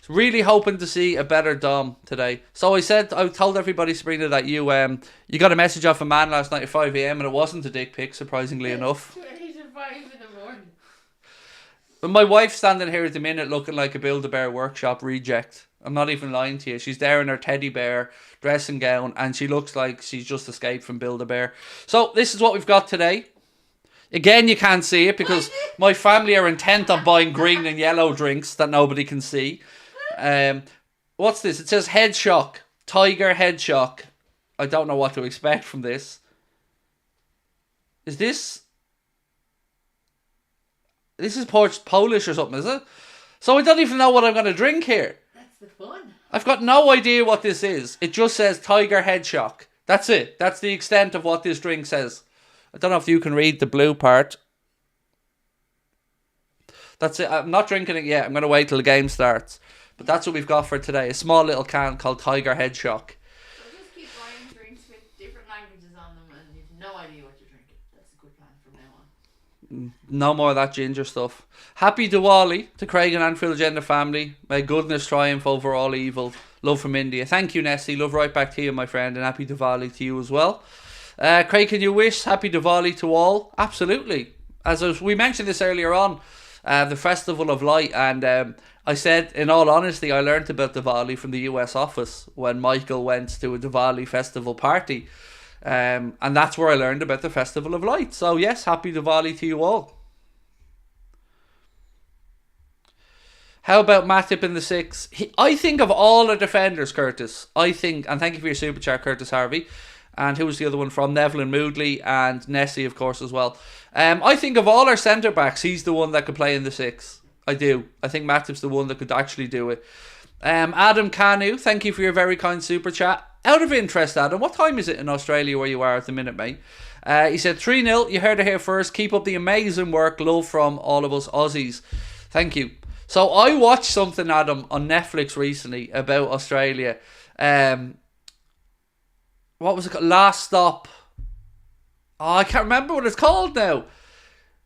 Really hoping to see a better Dom today. So I told everybody, Sabrina, that you got a message off a man last night at 5 a.m. and it wasn't a dick pic, surprisingly enough. 5 in the morning. But my wife's standing here at the minute looking like a Build-A-Bear workshop reject. I'm not even lying to you. She's there in her teddy bear dressing gown and she looks like she's just escaped from Build-A-Bear. So this is what we've got today. Again, you can't see it because my family are intent on buying green and yellow drinks that nobody can see. What's this? It says head shock. Tiger head shock. I don't know what to expect from this. Is this... This is Polish or something, is it? So I don't even know what I'm going to drink here. That's the fun. I've got no idea what this is. It just says Tiger Head Shock. That's it. That's the extent of what this drink says. I don't know if you can read the blue part. That's it. I'm not drinking it yet. I'm going to wait till the game starts. But that's what we've got for today. A small little can called Tiger Head Shock. So just keep buying drinks with different languages on them and you've no idea what you're drinking. That's a good plan from now on. No more of that ginger stuff. Happy Diwali to Craig and Anfield Agenda family. May goodness triumph over all evil. Love from India. Thank you, Nessie. Love right back to you, my friend. And happy Diwali to you as well. Craig, can you wish happy Diwali to all? Absolutely. We mentioned this earlier on, the Festival of Light. And I said, in all honesty, I learnt about Diwali from the US office when Michael went to a Diwali festival party. And that's where I learned about the Festival of Light. So yes, happy Diwali to you all. How about Matip in the 6? I think of all the defenders, Curtis. And thank you for your super chat, Curtis Harvey. And who was the other one from? Neville and Moodley and Nessie, of course, as well. I think of all our centre-backs, he's the one that could play in the 6. I do. I think Matip's the one that could actually do it. Adam Kanu, thank you for your very kind super chat. Out of interest, Adam, what time is it in Australia where you are at the minute, mate? He said 3-0. You heard it here first. Keep up the amazing work. Love from all of us Aussies. Thank you. So I watched something, Adam, on Netflix recently about Australia. What was it called? Last Stop. Oh, I can't remember what it's called now.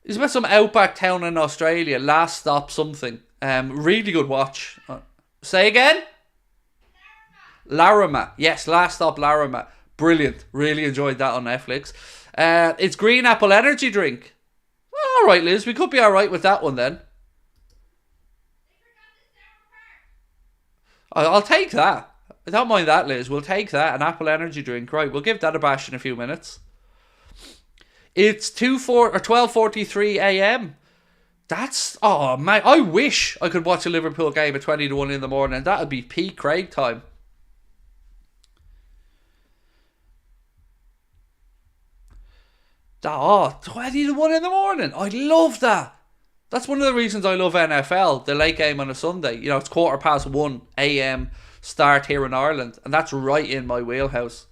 It's about some outback town in Australia. Last Stop something. Really good watch. Say again? Larrimah. Yes, Last Stop Larrimah. Brilliant. Really enjoyed that on Netflix. It's green apple energy drink. Alright, Liz. We could be alright with that one then. I'll take that. I don't mind that, Liz. We'll take that. An apple energy drink. Right, we'll give that a bash in a few minutes. It's 12:43 a.m. That's... Oh, man. I wish I could watch a Liverpool game at 20 to 1 in the morning. That would be peak Craig time. Oh, 20 to 1 in the morning. I love that. That's one of the reasons I love NFL. The late game on a Sunday. You know, it's 1:15 a.m. start here in Ireland. And that's right in my wheelhouse.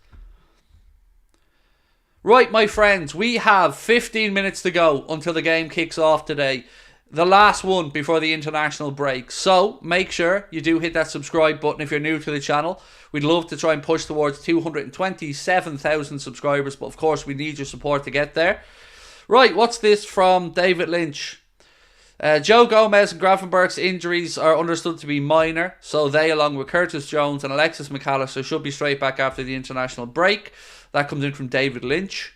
Right, my friends, we have 15 minutes to go until the game kicks off today. The last one before the international break. So, make sure you do hit that subscribe button if you're new to the channel. We'd love to try and push towards 227,000 subscribers, but of course we need your support to get there. Right, what's this from David Lynch? Joe Gomez and Gravenberch's injuries are understood to be minor, so they, along with Curtis Jones and Alexis McAllister, should be straight back after the international break. That comes in from David Lynch.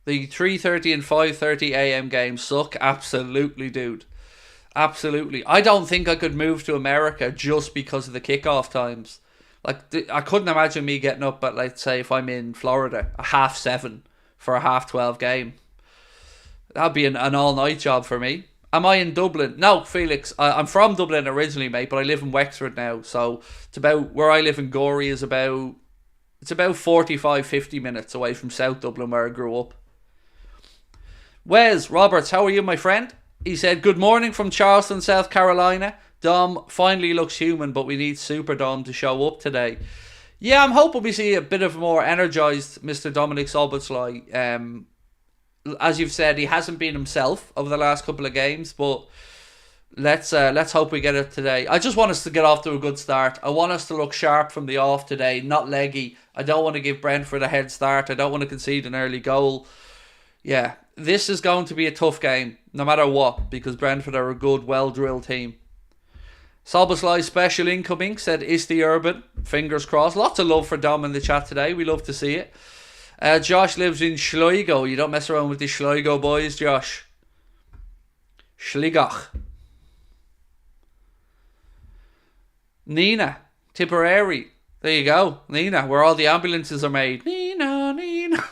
The 3:30 and 5:30 a.m. games suck. Absolutely, dude. Absolutely. I don't think I could move to America just because of the kickoff times. Like, I couldn't imagine me getting up at, let's say, if I'm in Florida, 7:30 for a 12:30 game. That'd be an all-night job for me. Am I in Dublin? No, Felix. I'm from Dublin originally, mate, but I live in Wexford now. So it's about where I live in Gorey is about 45-50 minutes away from South Dublin where I grew up. Wes Roberts, how are you, my friend? He said, good morning from Charleston, South Carolina. Dom finally looks human, but we need Super Dom to show up today. Yeah, I'm hoping we see a bit of more energised Mr. Dominic Szoboszlai. As you've said, he hasn't been himself over the last couple of games, but let's hope we get it today. I just want us to get off to a good start. I want us to look sharp from the off today, not leggy. I don't want to give Brentford a head start. I don't want to concede an early goal. Yeah, this is going to be a tough game, no matter what, because Brentford are a good, well-drilled team. Szoboszlai special incoming, said Isti Urban. Fingers crossed. Lots of love for Dom in the chat today. We love to see it. Josh lives in Sligo. You don't mess around with the Sligo boys, Josh. Schligach. Nina. Tipperary. There you go. Nina, where all the ambulances are made. Nina, Nina.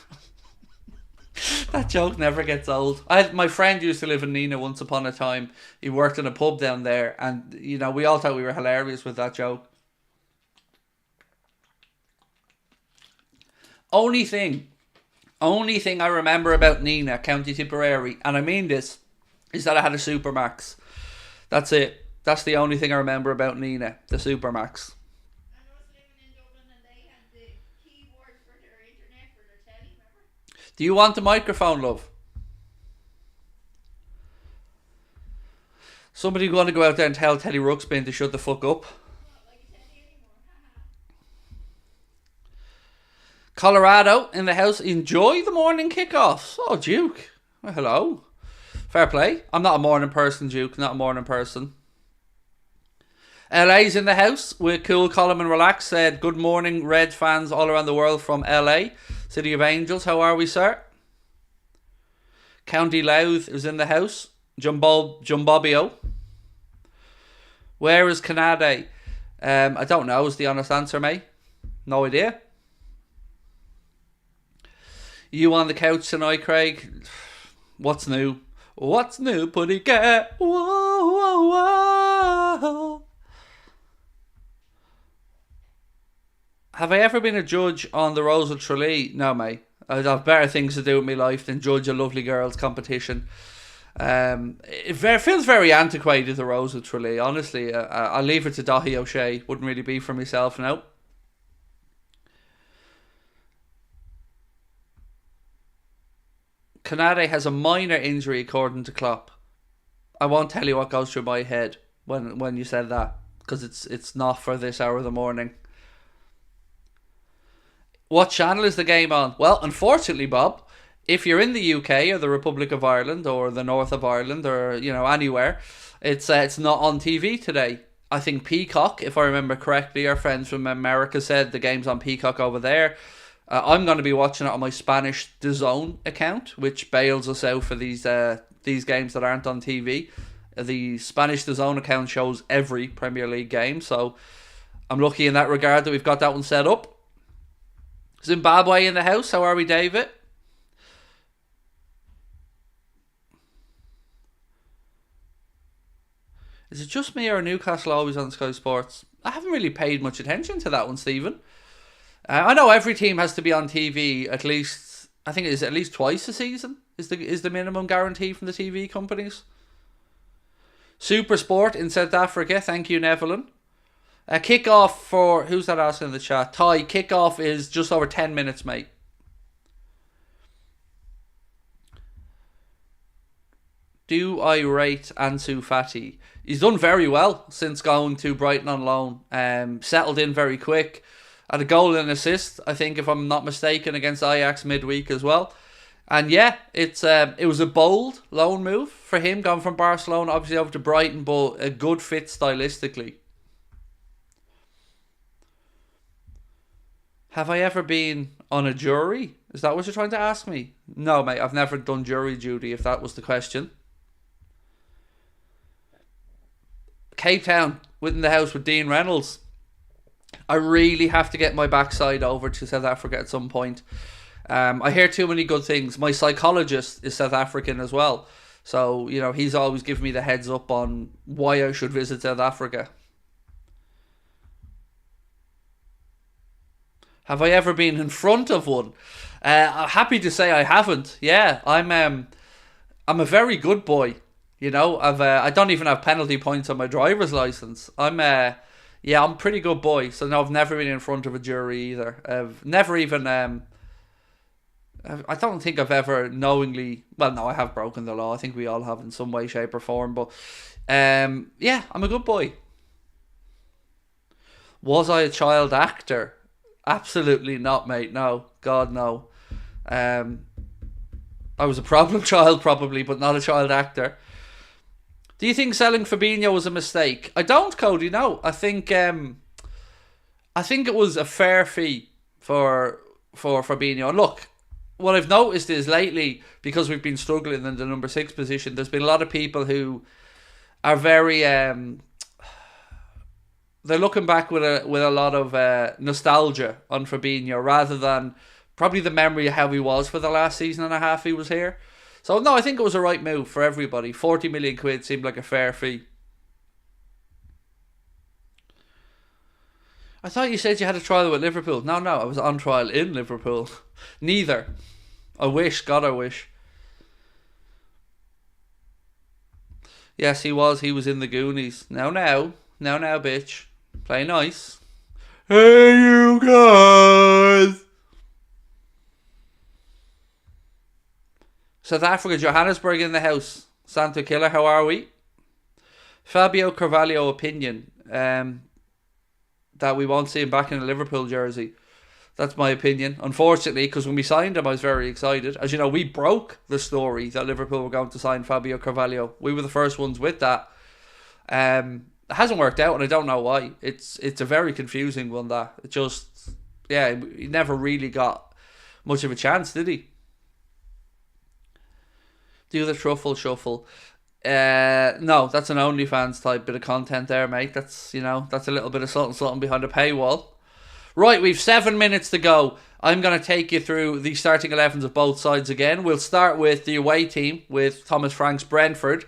That joke never gets old. My friend used to live in Nina once upon a time. He worked in a pub down there, and we all thought we were hilarious with that joke. Only thing I remember about Nina, County Tipperary, and I mean this, is that I had a Supermax. That's it. That's the only thing I remember about Nina, the Supermax. Do you want the microphone, love? Somebody going to go out there and tell Teddy Ruxpin to shut the fuck up. Colorado in the house. Enjoy the morning kickoffs. Oh, Duke. Well, hello. Fair play. I'm not a morning person, Duke. Not a morning person. LA's in the house with Cool, Column and Relax. Said, good morning, Red fans all around the world from LA. City of Angels. How are we, sir? County Louth is in the house. Jumbobio. Where is Canada? I don't know is the honest answer, mate. No idea. You on the couch tonight, Craig? What's new? What's new, putty cat? Whoa, whoa, whoa. Have I ever been a judge on the Rose of Tralee? No, mate. I'd have better things to do with my life than judge a lovely girls competition. It feels very antiquated, the Rose of Tralee. Honestly, I'll leave it to Dahi O'Shea. Wouldn't really be for myself, no. Canada has a minor injury according to Klopp. I won't tell you what goes through my head when you said that, because it's not for this hour of the morning. What channel is the game on? Well, unfortunately, Bob, if you're in the UK or the Republic of Ireland or the North of Ireland or anywhere, it's not on TV today. I think Peacock, if I remember correctly, our friends from America said the game's on Peacock over there. I'm going to be watching it on my Spanish DAZN account, which bails us out for these games that aren't on TV. The Spanish DAZN account shows every Premier League game, so I'm lucky in that regard that we've got that one set up. Zimbabwe in the house. How are we, David? Is it just me or Newcastle always on Sky Sports? I haven't really paid much attention to that one, Stephen. I know every team has to be on TV at least. I think it is at least twice a season. Is the minimum guarantee from the TV companies? Super Sport in South Africa. Thank you, Nevelyn. Kickoff for who's that asking in the chat? Ty. Kickoff is just over 10 minutes, mate. Do I rate Ansu Fati? He's done very well since going to Brighton on loan. Settled in very quick. Had a goal and assist, I think, if I'm not mistaken, against Ajax midweek as well. And yeah, it was a bold loan move for him, going from Barcelona obviously over to Brighton, but a good fit stylistically. Have I ever been on a jury? Is that what you're trying to ask me? No, mate, I've never done jury duty, if that was the question. Cape Town, within the house with Dean Reynolds. I really have to get my backside over to South Africa at some point. I hear too many good things. My psychologist is South African as well. So, he's always giving me the heads up on why I should visit South Africa. Have I ever been in front of one? I'm happy to say I haven't. Yeah, I'm a very good boy. I don't even have penalty points on my driver's license. Yeah, I'm a pretty good boy, so no, I've never been in front of a jury either. I've never even I don't think I've ever knowingly. Well, no, I have broken the law. I think we all have in some way, shape, or form. But yeah, I'm a good boy. Was I a child actor? Absolutely not, mate. No, God, no. Um, I was a problem child, probably, but not a child actor. Do you think selling Fabinho was a mistake? I don't, Cody. No, I think it was a fair fee for Fabinho. And look, what I've noticed is lately, because we've been struggling in the number 6 position, there's been a lot of people who are very they're looking back with a lot of nostalgia on Fabinho, rather than probably the memory of how he was for the last season and a half he was here. So no, I think it was a right move for everybody. 40 million quid seemed like a fair fee. I thought you said you had a trial with Liverpool. No, I was on trial in Liverpool. Neither. I wish, God, I wish. Yes, he was. He was in the Goonies. Now, bitch. Play nice. Hey, you guys. South Africa, Johannesburg in the house. Santa Killer, how are we? Fabio Carvalho opinion. That we won't see him back in a Liverpool jersey. That's my opinion. Unfortunately, because when we signed him, I was very excited. As you know, we broke the story that Liverpool were going to sign Fabio Carvalho. We were the first ones with that. It hasn't worked out, and I don't know why. It's a very confusing one, that. It just, yeah, he never really got much of a chance, did he? Do the truffle shuffle. No, that's an OnlyFans type bit of content there, mate. That's a little bit of something behind a paywall. Right, we've 7 minutes to go. I'm going to take you through the starting 11s of both sides again. We'll start with the away team with Thomas Frank's Brentford.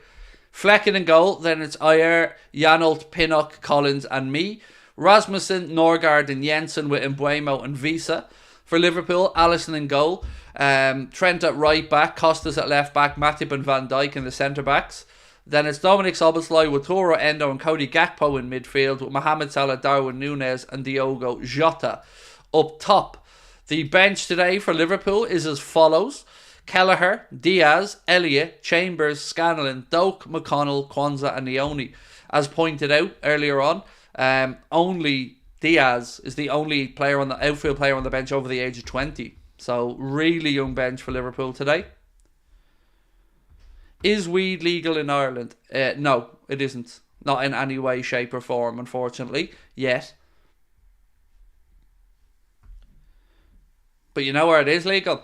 Flecken in goal, then it's Ayer, Janelt, Pinnock, Collins and me. Rasmussen, Norgard and Jensen with Mbuemo and Visa. For Liverpool, Alisson in goal. Trent at right back, Costas at left back, Matip and Van Dijk in the centre backs. Then it's Dominic Szoboszlai with Toro, Endo and Cody Gakpo in midfield, with Mohamed Salah, Darwin Núñez and Diogo Jota up top. The bench today for Liverpool is as follows: Kelleher, Diaz, Elliott, Chambers, Scanlon, Doak, McConnell, Kwanzaa and Leone. As pointed out earlier on, only Diaz is the only outfield player on the bench over the age of 20. So really young bench for Liverpool today. Is weed legal in Ireland? No, it isn't. Not in any way, shape or form, unfortunately, yet. But you know where it is legal?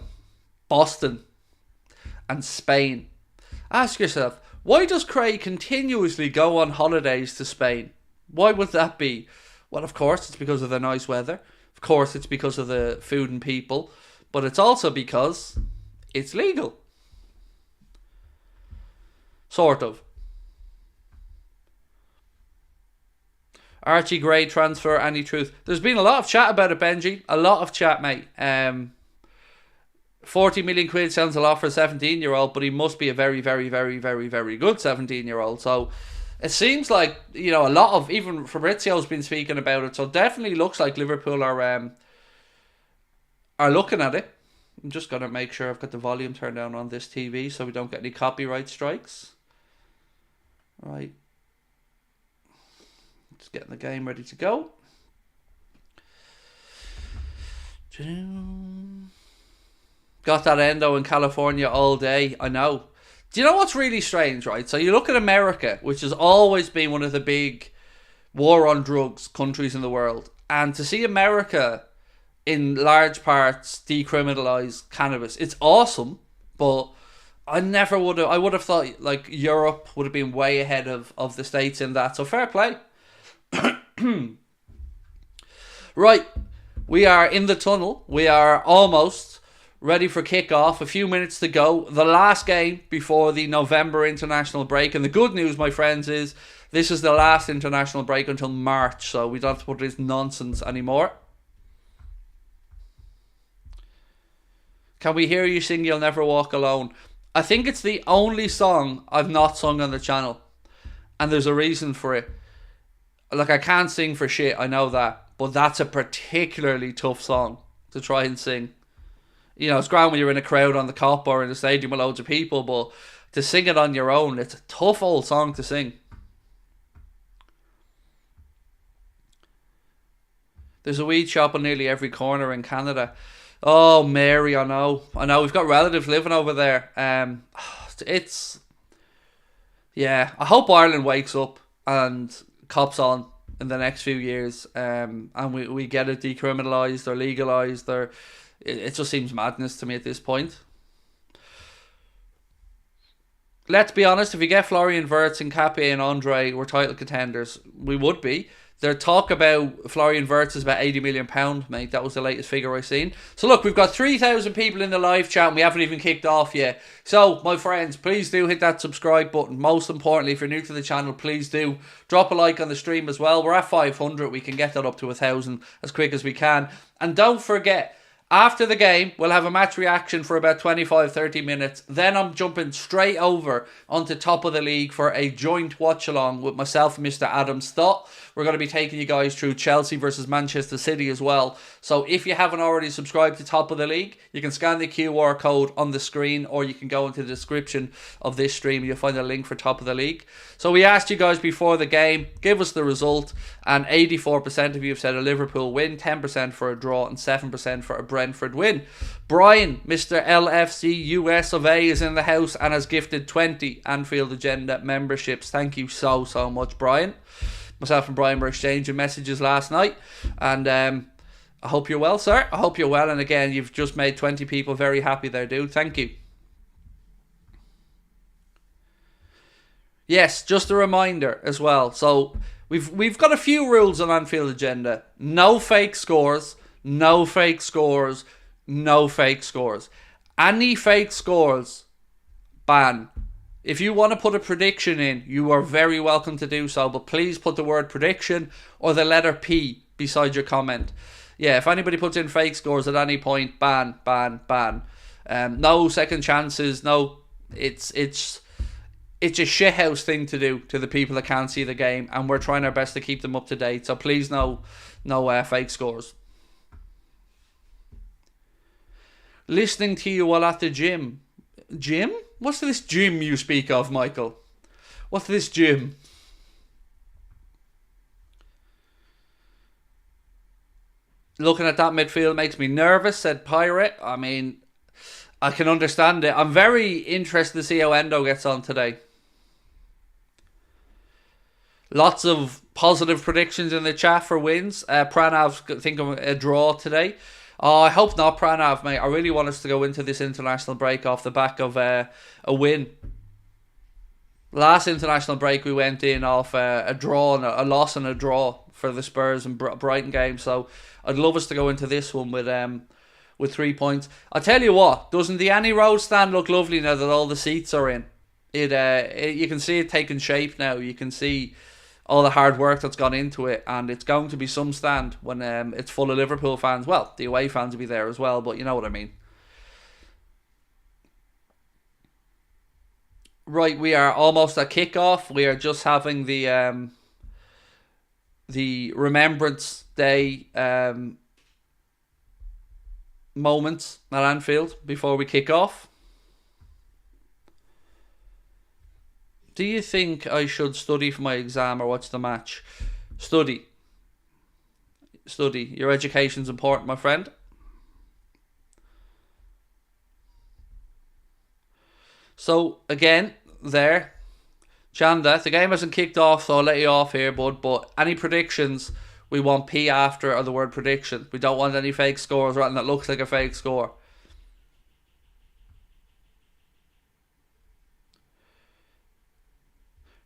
Boston and Spain. Ask yourself, why does Craig continuously go on holidays to Spain? Why would that be? Well, of course, it's because of the nice weather. Of course, it's because of the food and people. But it's also because it's legal. Sort of. Archie Gray transfer, any truth? There's been a lot of chat about it, Benji. A lot of chat, mate. 40 million quid sounds a lot for a 17-year-old, but he must be a very, very, very, very, very good 17-year-old. So it seems like, a lot of, even Fabrizio's been speaking about it. So it definitely looks like Liverpool are looking at it. I'm just going to make sure I've got the volume turned down on this TV so we don't get any copyright strikes. Right. Just getting the game ready to go. Got that Endo in California all day. I know. Do you know what's really strange, right? So you look at America, which has always been one of the big war on drugs countries in the world. And to see America in large parts decriminalize cannabis, it's awesome, but I would have thought like Europe would have been way ahead of the States in that. So fair play. Right, we are in the tunnel. We are almost ready for kick-off. A few minutes to go. The last game before the November international break. And the good news, my friends, is this is the last international break until March. So we don't have to put this nonsense anymore. Can we hear you sing You'll Never Walk Alone? I think it's the only song I've not sung on the channel. And there's a reason for it. Look, I can't sing for shit, I know that. But that's a particularly tough song to try and sing. You know, it's grand when you're in a crowd on the cop or in a stadium with loads of people, but to sing it on your own, it's a tough old song to sing. There's a weed shop on nearly every corner in Canada. Oh, Mary, I know. We've got relatives living over there. It's... Yeah, I hope Ireland wakes up and cops on in the next few years, and we get it decriminalised or legalised. Or it just seems madness to me at this point. Let's be honest, if we get Florian Wirtz and Capie and Andre, we're title contenders. We would be. Their talk about Florian Wirtz is about £80 million, mate. That was the latest figure I seen. So look, we've got 3,000 people in the live chat and we haven't even kicked off yet. So, my friends, please do hit that subscribe button. Most importantly, if you're new to the channel, please do drop a like on the stream as well. We're at 500. We can get that up to 1,000 as quick as we can. And don't forget, after the game, we'll have a match reaction for about 25-30 minutes. Then I'm jumping straight over onto Top of the League for a joint watch-along with myself and Mr. Adam Stott. We're going to be taking you guys through Chelsea versus Manchester City as well. So if you haven't already subscribed to Top of the League, you can scan the QR code on the screen, or you can go into the description of this stream. You'll find a link for Top of the League. So we asked you guys before the game, give us the result, and 84% of you have said a Liverpool win, 10% for a draw, and 7% for a Brentford win. Brian, Mr. LFC US of A, is in the house and has gifted 20 Anfield Agenda memberships. Thank you so much, Brian. Myself and Brian were exchanging messages last night, and I hope you're well, sir. I hope you're well, and again, you've just made 20 people very happy there, dude. Thank you. Yes, just a reminder as well. So we've got a few rules on Anfield Agenda. No fake scores, no fake scores, no fake scores. Any fake scores, ban. If you want to put a prediction in, you are very welcome to do so, but please put the word prediction or the letter P beside your comment. Yeah, if anybody puts in fake scores at any point, ban. No second chances, no. It's a shithouse thing to do to the people that can't see the game, and we're trying our best to keep them up to date. So please, no fake scores. Listening to you while at the gym. Gym? What's this gym you speak of, Michael? What's this gym? Looking at that midfield makes me nervous, said Pirate. I mean, I can understand it. I'm very interested to see how Endo gets on today. Lots of positive predictions in the chat for wins. Pranav think of a draw today. Oh, I hope not, Pranav, mate. I really want us to go into this international break off the back of a win. Last international break, we went in off a draw and a loss and a draw for the Spurs and Brighton game. So I'd love us to go into this one with 3 points. I'll tell you what, doesn't the Annie Road stand look lovely now that all the seats are in? You can see it taking shape now. You can see all the hard work that's gone into it, and it's going to be some stand when it's full of Liverpool fans. Well, the away fans will be there as well, but you know what I mean. Right, we are almost at kickoff. We are just having the Remembrance Day moments at Anfield before we kick off. Do you think I should study for my exam or watch the match? Study. Your education's important, my friend. So, again, there. Chanda, the game hasn't kicked off, so I'll let you off here, bud. But any predictions, we want P after or the word prediction. We don't want any fake scores or anything that looks like a fake score.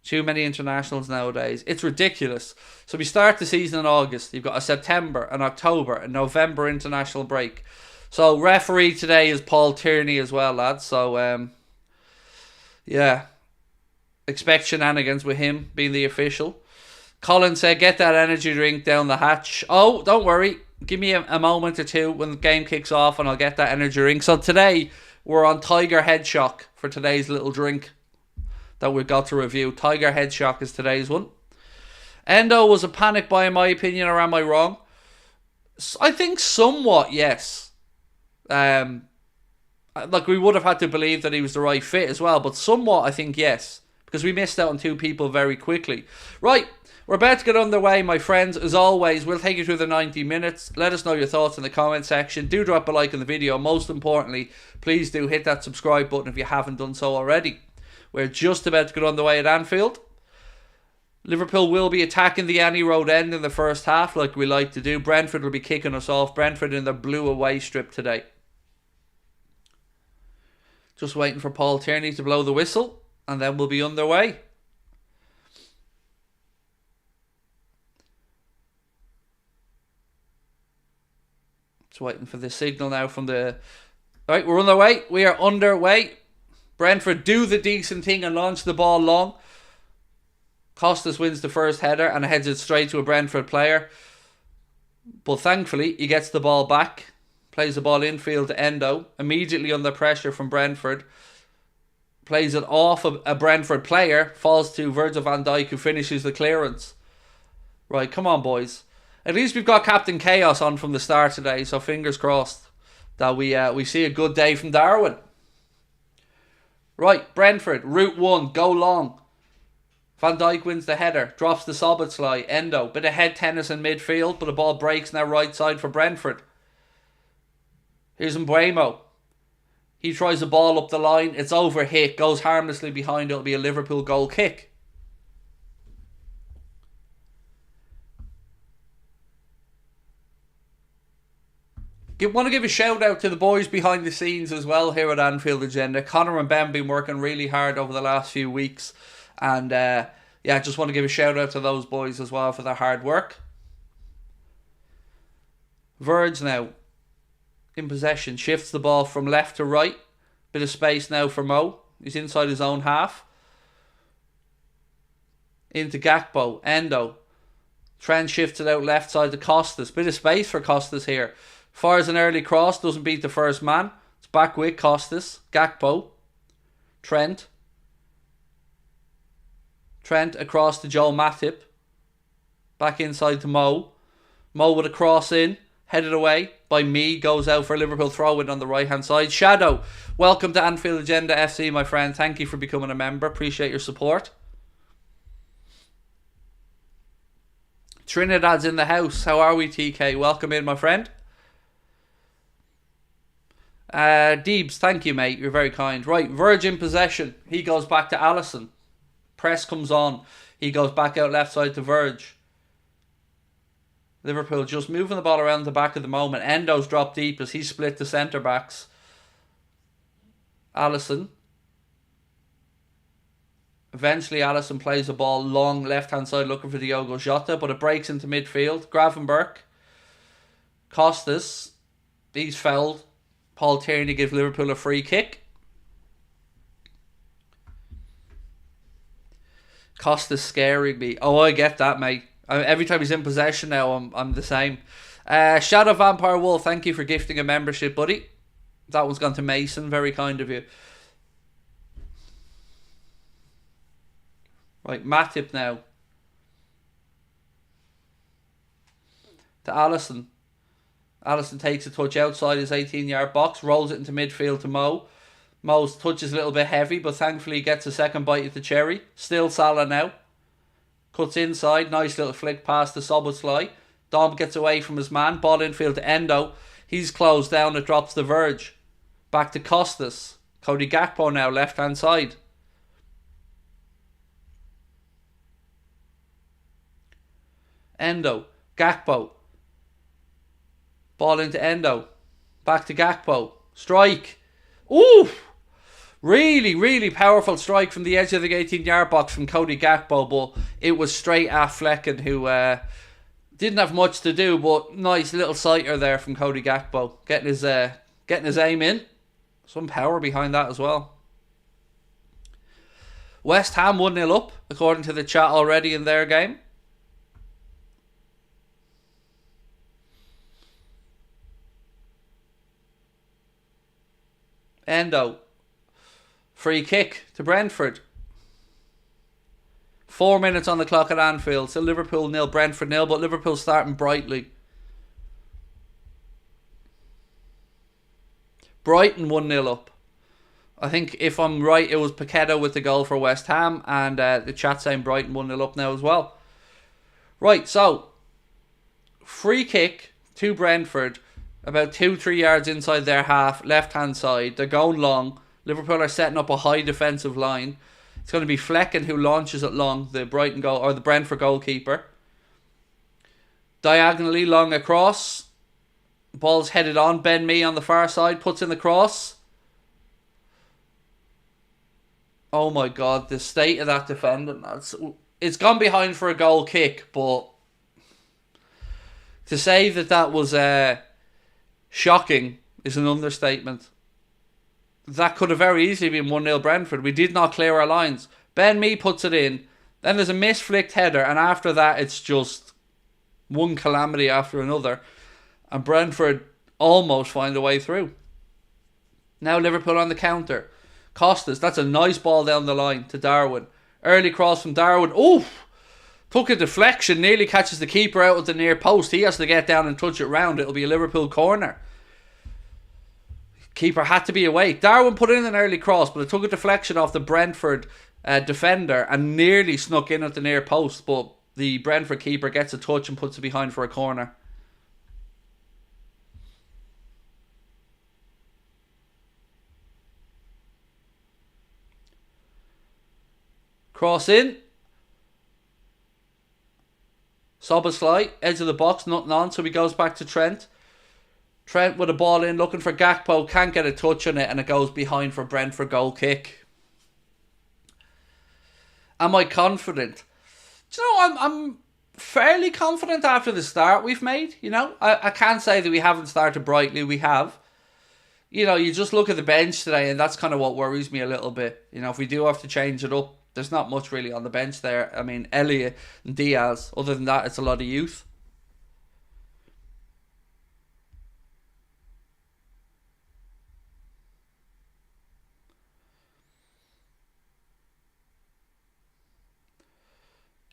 Too many internationals nowadays. It's ridiculous. So we start the season in August. You've got a September, an October, a November international break. So referee today is Paul Tierney as well, lads. So, yeah. Expect shenanigans with him being the official. Colin said, get that energy drink down the hatch. Oh, don't worry. Give me a moment or two when the game kicks off and I'll get that energy drink. So today, we're on Tiger Head Shock for today's little drink that we've got to review. Tiger Head Shock is today's one. Endo was a panic buy in my opinion, or am I wrong? I think somewhat, yes. Like we would have had to believe that he was the right fit as well, but somewhat I think yes, because we missed out on two people very quickly. Right, we're about to get underway, my friends. As always, we'll take you through the 90 minutes. Let us know your thoughts in the comment section. Do drop a like on the video. Most importantly, please do hit that subscribe button if you haven't done so already. We're just about to get underway at Anfield. Liverpool will be attacking the Annie Road end in the first half like we like to do. Brentford will be kicking us off. Brentford in their blue away strip today. Just waiting for Paul Tierney to blow the whistle, and then we'll be underway. Just waiting for the signal now from the... Alright, we're underway. We are underway. Brentford do the decent thing and launch the ball long. Costas wins the first header and heads it straight to a Brentford player. But thankfully, he gets the ball back. Plays the ball infield to Endo. Immediately under pressure from Brentford. Plays it off a Brentford player. Falls to Virgil van Dijk, who finishes the clearance. Right, come on, boys. At least we've got Captain Chaos on from the start today. So fingers crossed that we see a good day from Darwin. Right, Brentford. Route 1. Go long. Van Dijk wins the header, drops the Szoboszlai, Endo, bit of head tennis in midfield, but the ball breaks now right side for Brentford. Here's Mbuemo. He tries the ball up the line, it's over hit, goes harmlessly behind, it'll be a Liverpool goal kick. Want to give a shout out to the boys behind the scenes as well here at Anfield Agenda. Connor and Ben been working really hard over the last few weeks. And yeah, just want to give a shout out to those boys as well for their hard work. Verge now in possession, shifts the ball from left to right. Bit of space now for Mo. He's inside his own half. Into Gakpo, Endo. Trent shifts it out left side to Costas. Bit of space for Costas here. Fires an early cross, doesn't beat the first man. It's back with Costas, Gakpo, Trent across to Joel Matip. Back inside to Mo. Mo with a cross in. Headed away by me. Goes out for a Liverpool throw-in on the right-hand side. Shadow, welcome to Anfield Agenda FC, my friend. Thank you for becoming a member. Appreciate your support. Trinidad's in the house. How are we, TK? Welcome in, my friend. Deebs, thank you, mate. You're very kind. Right, Virgin possession. He goes back to Alisson. Press comes on. He goes back out left side to Verge. Liverpool just moving the ball around the back at the moment. Endo's dropped deep as he split the centre backs. Alisson. Eventually Alisson plays the ball long left hand side looking for Diogo Jota, but it breaks into midfield. Gravenberch. Costas. He's fouled. Paul Tierney gives Liverpool a free kick. Costa's scaring me. Oh, I get that, mate. Every time he's in possession now, I'm the same. Shadow Vampire Wolf, thank you for gifting a membership, buddy. That one's gone to Mason. Very kind of you. Right, Matip now. To Alisson. Alisson takes a touch outside his 18-yard box, rolls it into midfield to Mo. Mo's touch is a little bit heavy, but thankfully he gets a second bite at the cherry. Still Salah now. Cuts inside, nice little flick past the Szoboszlai. Dom gets away from his man, ball infield to Endo. He's closed down, it drops the Verge. Back to Costas. Cody Gakpo now, left hand side. Endo, Gakpo. Ball into Endo. Back to Gakpo. Strike. Ooh! Really, really powerful strike from the edge of the 18-yard box from Cody Gakpo, but it was straight at Flecken, who didn't have much to do, but nice little sighter there from Cody Gakpo. Getting his aim in. Some power behind that as well. West Ham 1-0 up, according to the chat already in their game. Endo. Free kick to Brentford. 4 minutes on the clock at Anfield. So Liverpool 0, Brentford 0, but Liverpool starting brightly. Brighton 1-0 up. I think if I'm right, it was Paqueta with the goal for West Ham, and the chat saying Brighton 1-0 up now as well. Right, so free kick to Brentford, about 2-3 yards inside their half, left hand side. They're going long. Liverpool are setting up a high defensive line. It's going to be Flecken who launches it long, the Brighton goal or the Brentford goalkeeper. Diagonally long across. Ball's headed on. Ben Mee on the far side puts in the cross. Oh my God, the state of that defending. It's gone behind for a goal kick, but to say that was shocking is an understatement. That could have very easily been 1-0 Brentford. We did not clear our lines. Ben Mee puts it in. Then there's a misflicked header, and after that it's just one calamity after another. And Brentford almost find a way through. Now Liverpool on the counter. Costas, that's a nice ball down the line to Darwin. Early cross from Darwin. Oof! Took a deflection, nearly catches the keeper out at the near post. He has to get down and touch it round. It'll be a Liverpool corner. Keeper had to be awake. Darwin put in an early cross, but it took a deflection off the Brentford defender and nearly snuck in at the near post. But the Brentford keeper gets a touch and puts it behind for a corner. Cross in. Szoboszlai, edge of the box, nothing on, so he goes back to Trent. Trent with a ball in, looking for Gakpo, can't get a touch on it, and it goes behind for Brentford goal kick. Am I confident? Do you know, I'm fairly confident after the start we've made. You know, I can't say that we haven't started brightly. We have. You know, you just look at the bench today, and that's kind of what worries me a little bit. You know, if we do have to change it up, there's not much really on the bench there. I mean, Elliott and Diaz. Other than that, it's a lot of youth.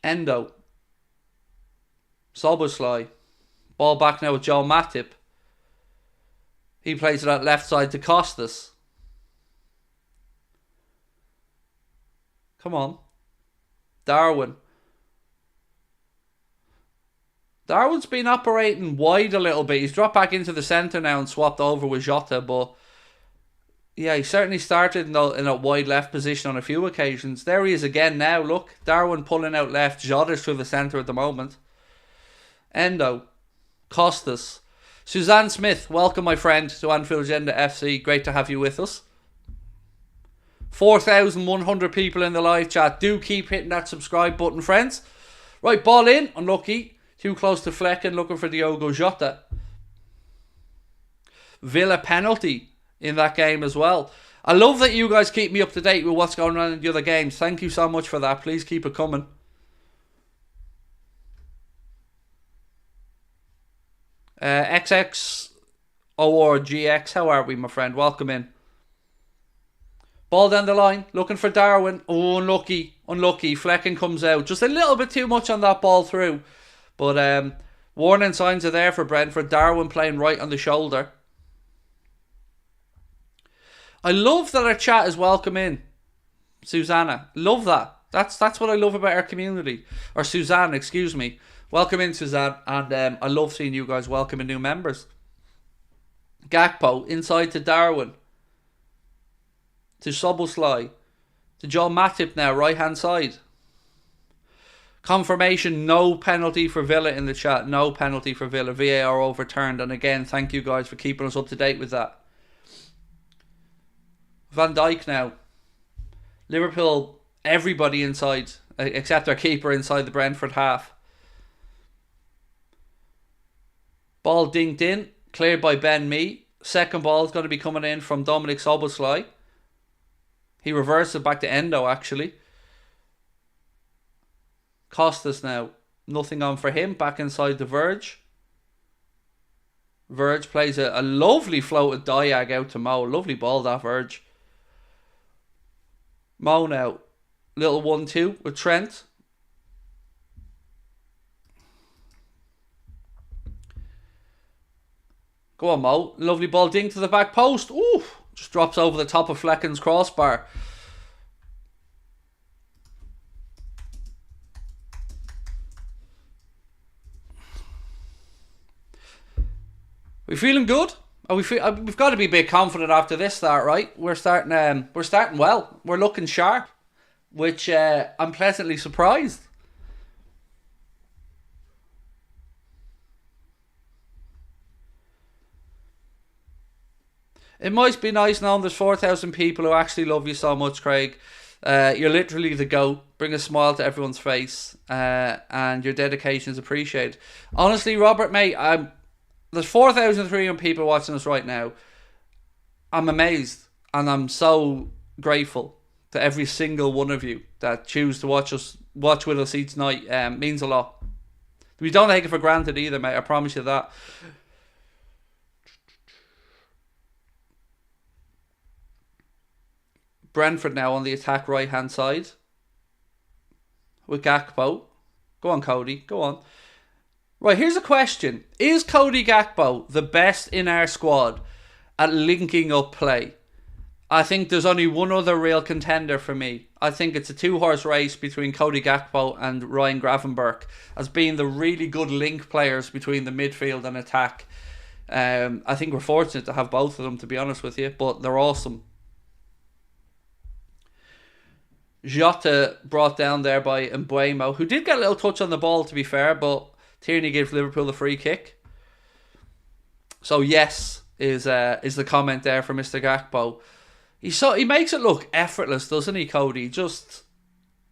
Endo. Szoboszlai. Ball back now with Joe Matip. He plays it out left side to Costas. Come on. Darwin. Darwin's been operating wide a little bit. He's dropped back into the centre now and swapped over with Jota, but yeah, he certainly started in a wide left position on a few occasions. There he is again now. Look, Darwin pulling out left. Jota's through the centre at the moment. Endo. Costas. Suzanne Smith, welcome my friend to Anfield Agenda FC. Great to have you with us. 4,100 people in the live chat. Do keep hitting that subscribe button, friends. Right, ball in. Unlucky. Too close to Flecken, looking for Diogo Jota. Villa penalty in that game as well. I love that you guys keep me up to date with what's going on in the other games. Thank you so much for that. Please keep it coming. XX or GX, how are we, my friend? Welcome in. Ball down the line, looking for Darwin. Oh, unlucky. Flecken comes out. Just a little bit too much on that ball through. But warning signs are there for Brentford. Darwin playing right on the shoulder. I love that our chat is welcome in. Susanna. Love that. That's what I love about our community. Or Suzanne, excuse me. Welcome in, Suzanne. And I love seeing you guys welcoming new members. Gakpo, inside to Darwin. To Szoboszlai. To Joe Matip now, right hand side. Confirmation, no penalty for Villa in the chat. No penalty for Villa. VAR overturned. And again, thank you guys for keeping us up to date with that. Van Dijk now. Liverpool, everybody inside, except our keeper inside the Brentford half. Ball dinked in, cleared by Ben Mee. Second ball is going to be coming in from Dominic Szoboszlai. He reversed it back to Endo, actually. Costas now. Nothing on for him. Back inside the Verge. Verge plays a lovely floated diag out to Mo. Lovely ball, that Verge. Mo now. Little 1-2 with Trent. Go on, Mo. Lovely ball ding to the back post. Ooh, just drops over the top of Flecken's crossbar. We feeling good? We've got to be a bit confident after this start, right? We're starting well. We're looking sharp, which I'm pleasantly surprised. It might be nice knowing there's 4,000 people who actually love you so much, Craig. You're literally the GOAT. Bring a smile to everyone's face, and your dedication is appreciated. Honestly, Robert, mate, there's 4,300 people watching us right now. I'm amazed, and I'm so grateful to every single one of you that choose to watch with us each night. Means a lot. We don't take it for granted either, mate. I promise you that. Brentford now on the attack right hand side with Gakpo. Go on, Cody. Go on. Right, here's a question. Is Cody Gakpo the best in our squad at linking up play? I think there's only one other real contender for me. I think it's a two-horse race between Cody Gakpo and Ryan Gravenberch as being the really good link players between the midfield and attack. I think we're fortunate to have both of them, to be honest with you, but they're awesome. Jota brought down there by Mbeumo, who did get a little touch on the ball, to be fair, but Tierney gives Liverpool the free kick. So yes, is the comment there for Mr. Gakpo. He makes it look effortless, doesn't he, Cody? Just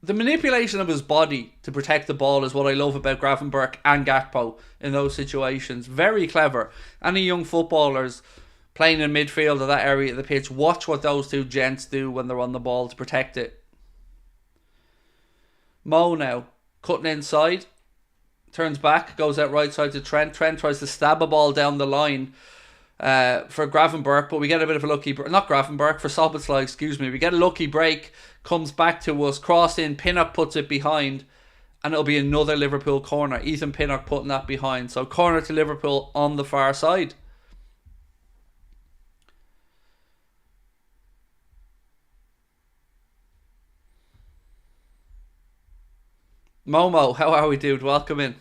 the manipulation of his body to protect the ball is what I love about Gravenberch and Gakpo in those situations. Very clever. Any young footballers playing in midfield or that area of the pitch, watch what those two gents do when they're on the ball to protect it. Mo now, cutting inside. Turns back, goes out right side to Trent. Trent tries to stab a ball down the line for Gravenberch, but we get a bit of a lucky... Not Gravenberch, for Szoboszlai, excuse me. We get a lucky break, comes back to us, cross in, Pinnock puts it behind, and it'll be another Liverpool corner. Ethan Pinnock putting that behind. So corner to Liverpool on the far side. Momo, how are we, dude? Welcome in.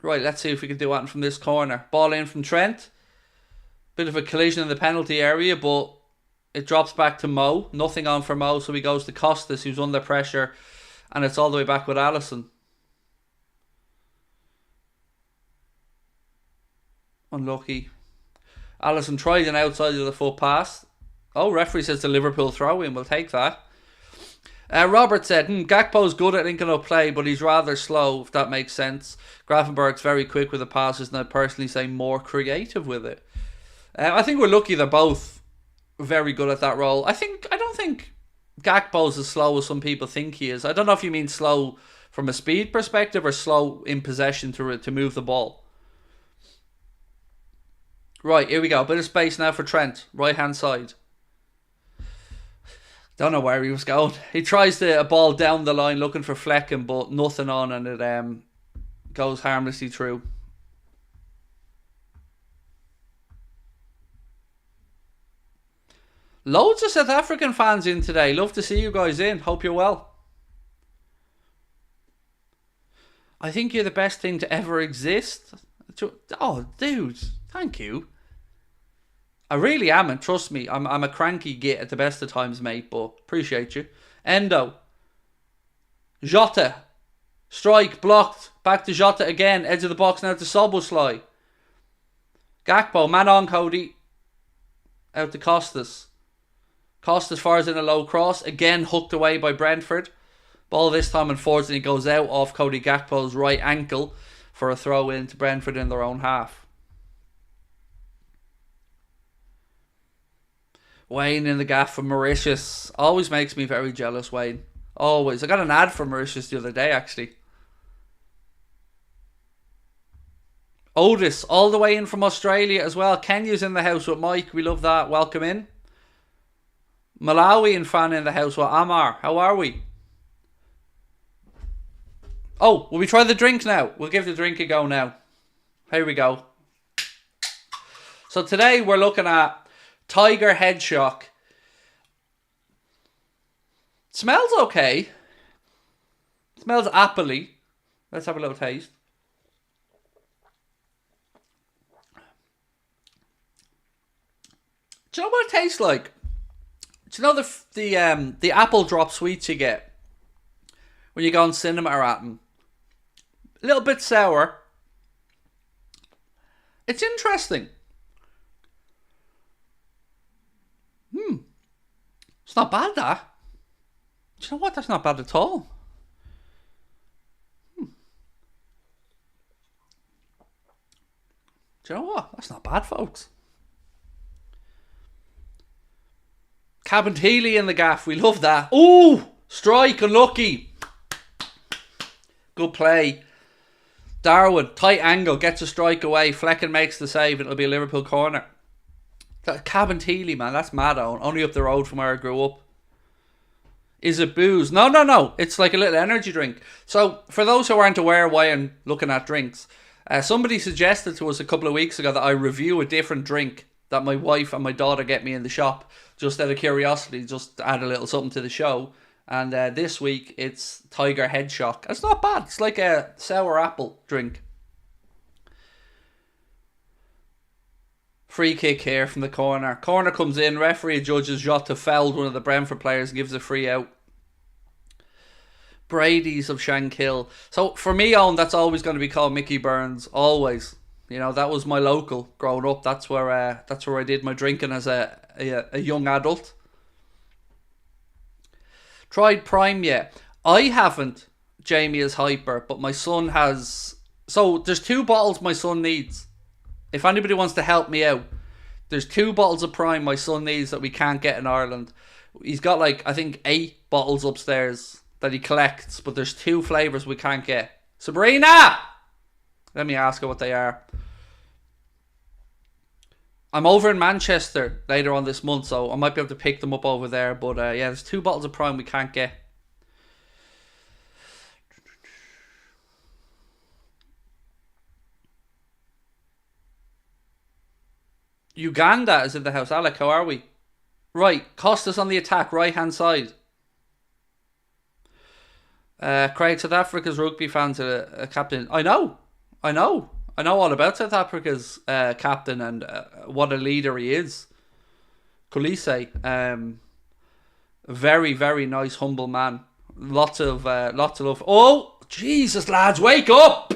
Right, let's see if we can do anything from this corner. Ball in from Trent. Bit of a collision in the penalty area, but it drops back to Mo. Nothing on for Mo, so he goes to Costas, who's under pressure, and it's all the way back with Alisson. Unlucky. Alisson tried an outside of the foot pass. Oh, referee says the Liverpool throw in. We'll take that. Robert said, Gakpo's good at linking up play, but he's rather slow, if that makes sense. Gravenberch's very quick with the passes, and I'd personally say more creative with it. I think we're lucky they're both very good at that role. I don't think Gakpo's as slow as some people think he is. I don't know if you mean slow from a speed perspective or slow in possession to move the ball. Right, here we go. Bit of space now for Trent, right hand side. Don't know where he was going. He tries a ball down the line looking for Flecken, but nothing on, and it goes harmlessly through. Loads of South African fans in today. Love to see you guys in. Hope you're well. I think you're the best thing to ever exist. Oh, dude. Thank you. I really am, and trust me, I'm a cranky git at the best of times, mate, but appreciate you. Endo. Jota. Strike, blocked. Back to Jota again. Edge of the box now to Szoboszlai. Gakpo, man on, Cody. Out to Costas. Costas fires in a low cross. Again hooked away by Brentford. Ball this time, unfortunately, goes out off Cody Gakpo's right ankle for a throw in to Brentford in their own half. Wayne in the gaff for Mauritius. Always makes me very jealous, Wayne. Always. I got an ad for Mauritius the other day, actually. Otis, all the way in from Australia as well. Kenya's in the house with Mike. We love that. Welcome in. Malawian fan in the house with Amar. How are we? Oh, will we try the drink now? We'll give the drink a go now. Here we go. So today we're looking at Tiger Head Shock. Smells okay. Smells appley. Let's have a little taste. Do you know what it tastes like? Do you know the apple drop sweets you get when you go on cinema or at them? A little bit sour. It's interesting. It's not bad, that. Do you know what? That's not bad at all. Do you know what? That's not bad, folks. Cabinteely in the gaff. We love that. Ooh! Strike. Unlucky. Good play. Darwin. Tight angle. Gets a strike away. Flecken makes the save. It'll be a Liverpool corner. Cabinteely, man. That's mad on. Only up the road from where I grew up. Is it booze? No. It's like a little energy drink. So, for those who aren't aware why I'm looking at drinks, somebody suggested to us a couple of weeks ago that I review a different drink that my wife and my daughter get me in the shop, just out of curiosity, just to add a little something to the show. And this week, it's Tiger Head Shock. It's not bad. It's like a sour apple drink. Free kick here from the corner. Corner comes in. Referee judges Jota fouled one of the Brentford players and gives a free out. Brady's of Shankill. So for me, Owen, that's always going to be called Mickey Burns. Always. You know, that was my local growing up. That's where I did my drinking as a young adult. Tried Prime yet? I haven't. Jamie is hyper, but my son has. So there's 2 bottles my son needs. If anybody wants to help me out, there's 2 bottles of Prime my son needs that we can't get in Ireland. He's got like, I think 8 bottles upstairs that he collects, but there's 2 flavours we can't get. Sabrina! Let me ask her what they are. I'm over in Manchester later on this month, so I might be able to pick them up over there. But yeah, there's 2 bottles of Prime we can't get. Uganda is in the house. Alec, how are we? Right, Costa's on the attack, right hand side. Craig, South Africa's rugby fans are a captain. I know all about South Africa's captain and what a leader he is. Kolisi, very, very nice, humble man. Lots of love. Oh, Jesus, lads, wake up!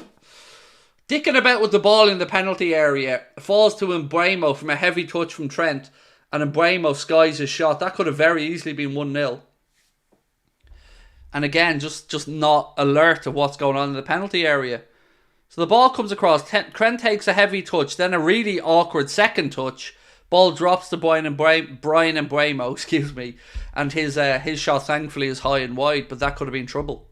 Dicking about with the ball in the penalty area. Falls to Mbeumo from a heavy touch from Trent. And Mbeumo skies his shot. That could have very easily been 1-0. And again, just not alert to what's going on in the penalty area. So the ball comes across. Trent takes a heavy touch. Then a really awkward second touch. Ball drops to Brian Mbeumo, excuse me. And his shot thankfully is high and wide. But that could have been trouble.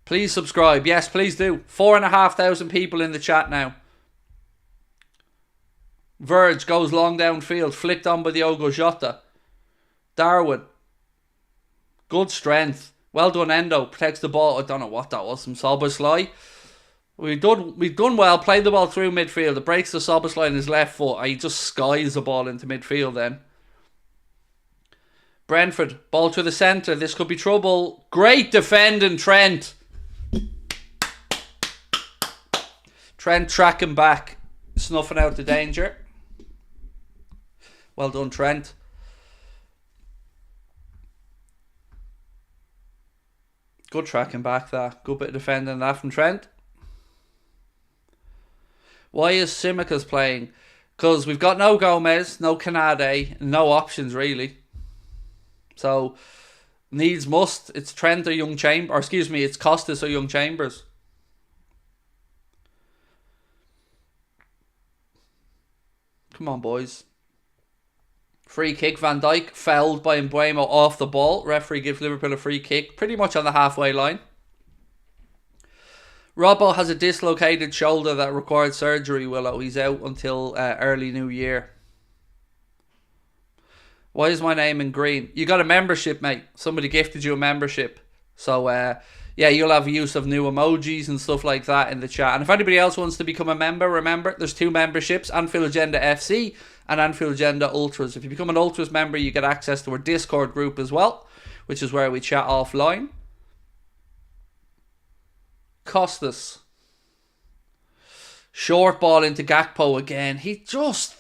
Please subscribe. Yes, please do. 4,500 people in the chat now. Verge goes long downfield. Flicked on by Diogo Jota. Darwin. Good strength. Well done, Endo. Protects the ball. I don't know what that was. Some Szoboszlai. We've done well. Played the ball through midfield. It breaks the Szoboszlai in his left foot. He just skies the ball into midfield then. Brentford. Ball to the centre. This could be trouble. Great defending, Trent. Trent tracking back, snuffing out the danger. Well done, Trent. Good tracking back, that. Good bit of defending that from Trent. Why is Tsimikas playing? Because we've got no Gomez, no Canade, no options really. So, needs must. It's Trent or Young Chambers. Or excuse me, it's Costas or Young Chambers. Come on, boys. Free kick. Van Dijk fouled by Mbeumo off the ball. Referee gives Liverpool a free kick. Pretty much on the halfway line. Robbo has a dislocated shoulder that required surgery, Willow. He's out until early New Year. Why is my name in green? You got a membership, mate. Somebody gifted you a membership. So, yeah, you'll have use of new emojis and stuff like that in the chat. And if anybody else wants to become a member, remember, there's 2 memberships, Anfield Agenda FC and Anfield Agenda Ultras. If you become an Ultras member, you get access to our Discord group as well, which is where we chat offline. Costas. Short ball into Gakpo again. He just...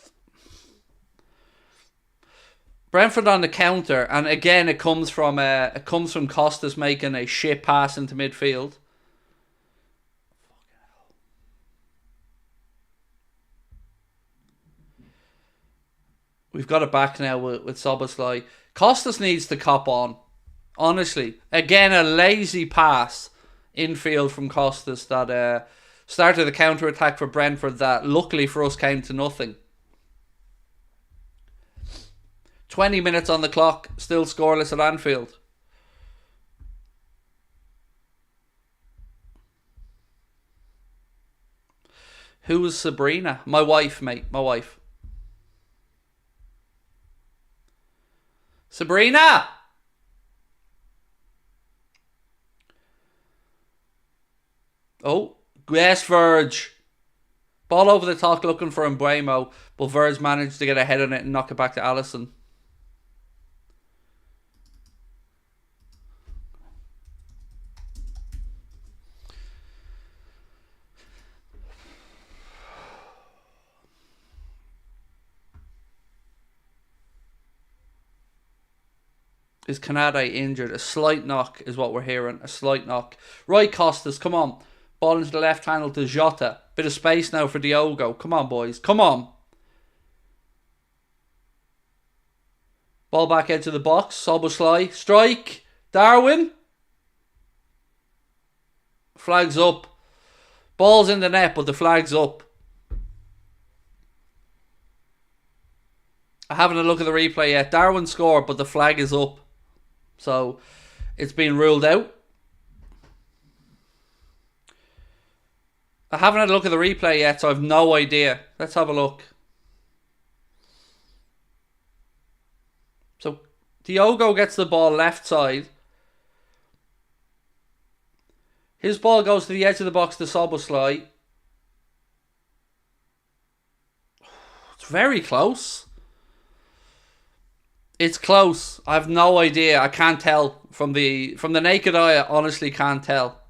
Brentford on the counter, and again it comes from Costas making a shit pass into midfield. We've got it back now with Szoboszlai. Costas needs to cop on. Honestly, again a lazy pass infield from Costas that started the counter attack for Brentford that luckily for us came to nothing. 20 minutes on the clock, still scoreless at Anfield. Who was Sabrina? My wife, mate. My wife. Sabrina! Oh, yes, Verge. Ball over the top looking for Mbuemo, but Verge managed to get ahead on it and knock it back to Alisson. Is Kanade injured? A slight knock is what we're hearing. A slight knock. Right, Costas, come on. Ball into the left handle to Jota. Bit of space now for Diogo. Come on, boys. Come on. Ball back into the box. Szoboszlai. Strike. Darwin. Flag's up. Ball's in the net, but the flag's up. I haven't a look at the replay yet. Darwin scored, but the flag is up. So, it's been ruled out. I haven't had a look at the replay yet, so I've no idea. Let's have a look. So, Diogo gets the ball left side. His ball goes to the edge of the box to Szoboszlai. It's very close. It's close. I have no idea. I can't tell. From the naked eye, I honestly can't tell.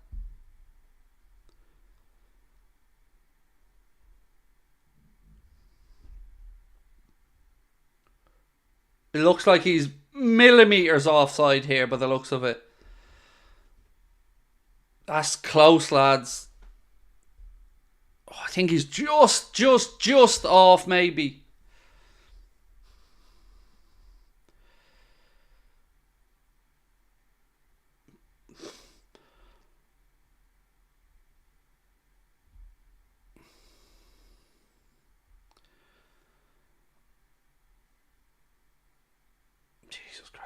It looks like he's millimeters offside here by the looks of it. That's close, lads. Oh, I think he's just off, maybe.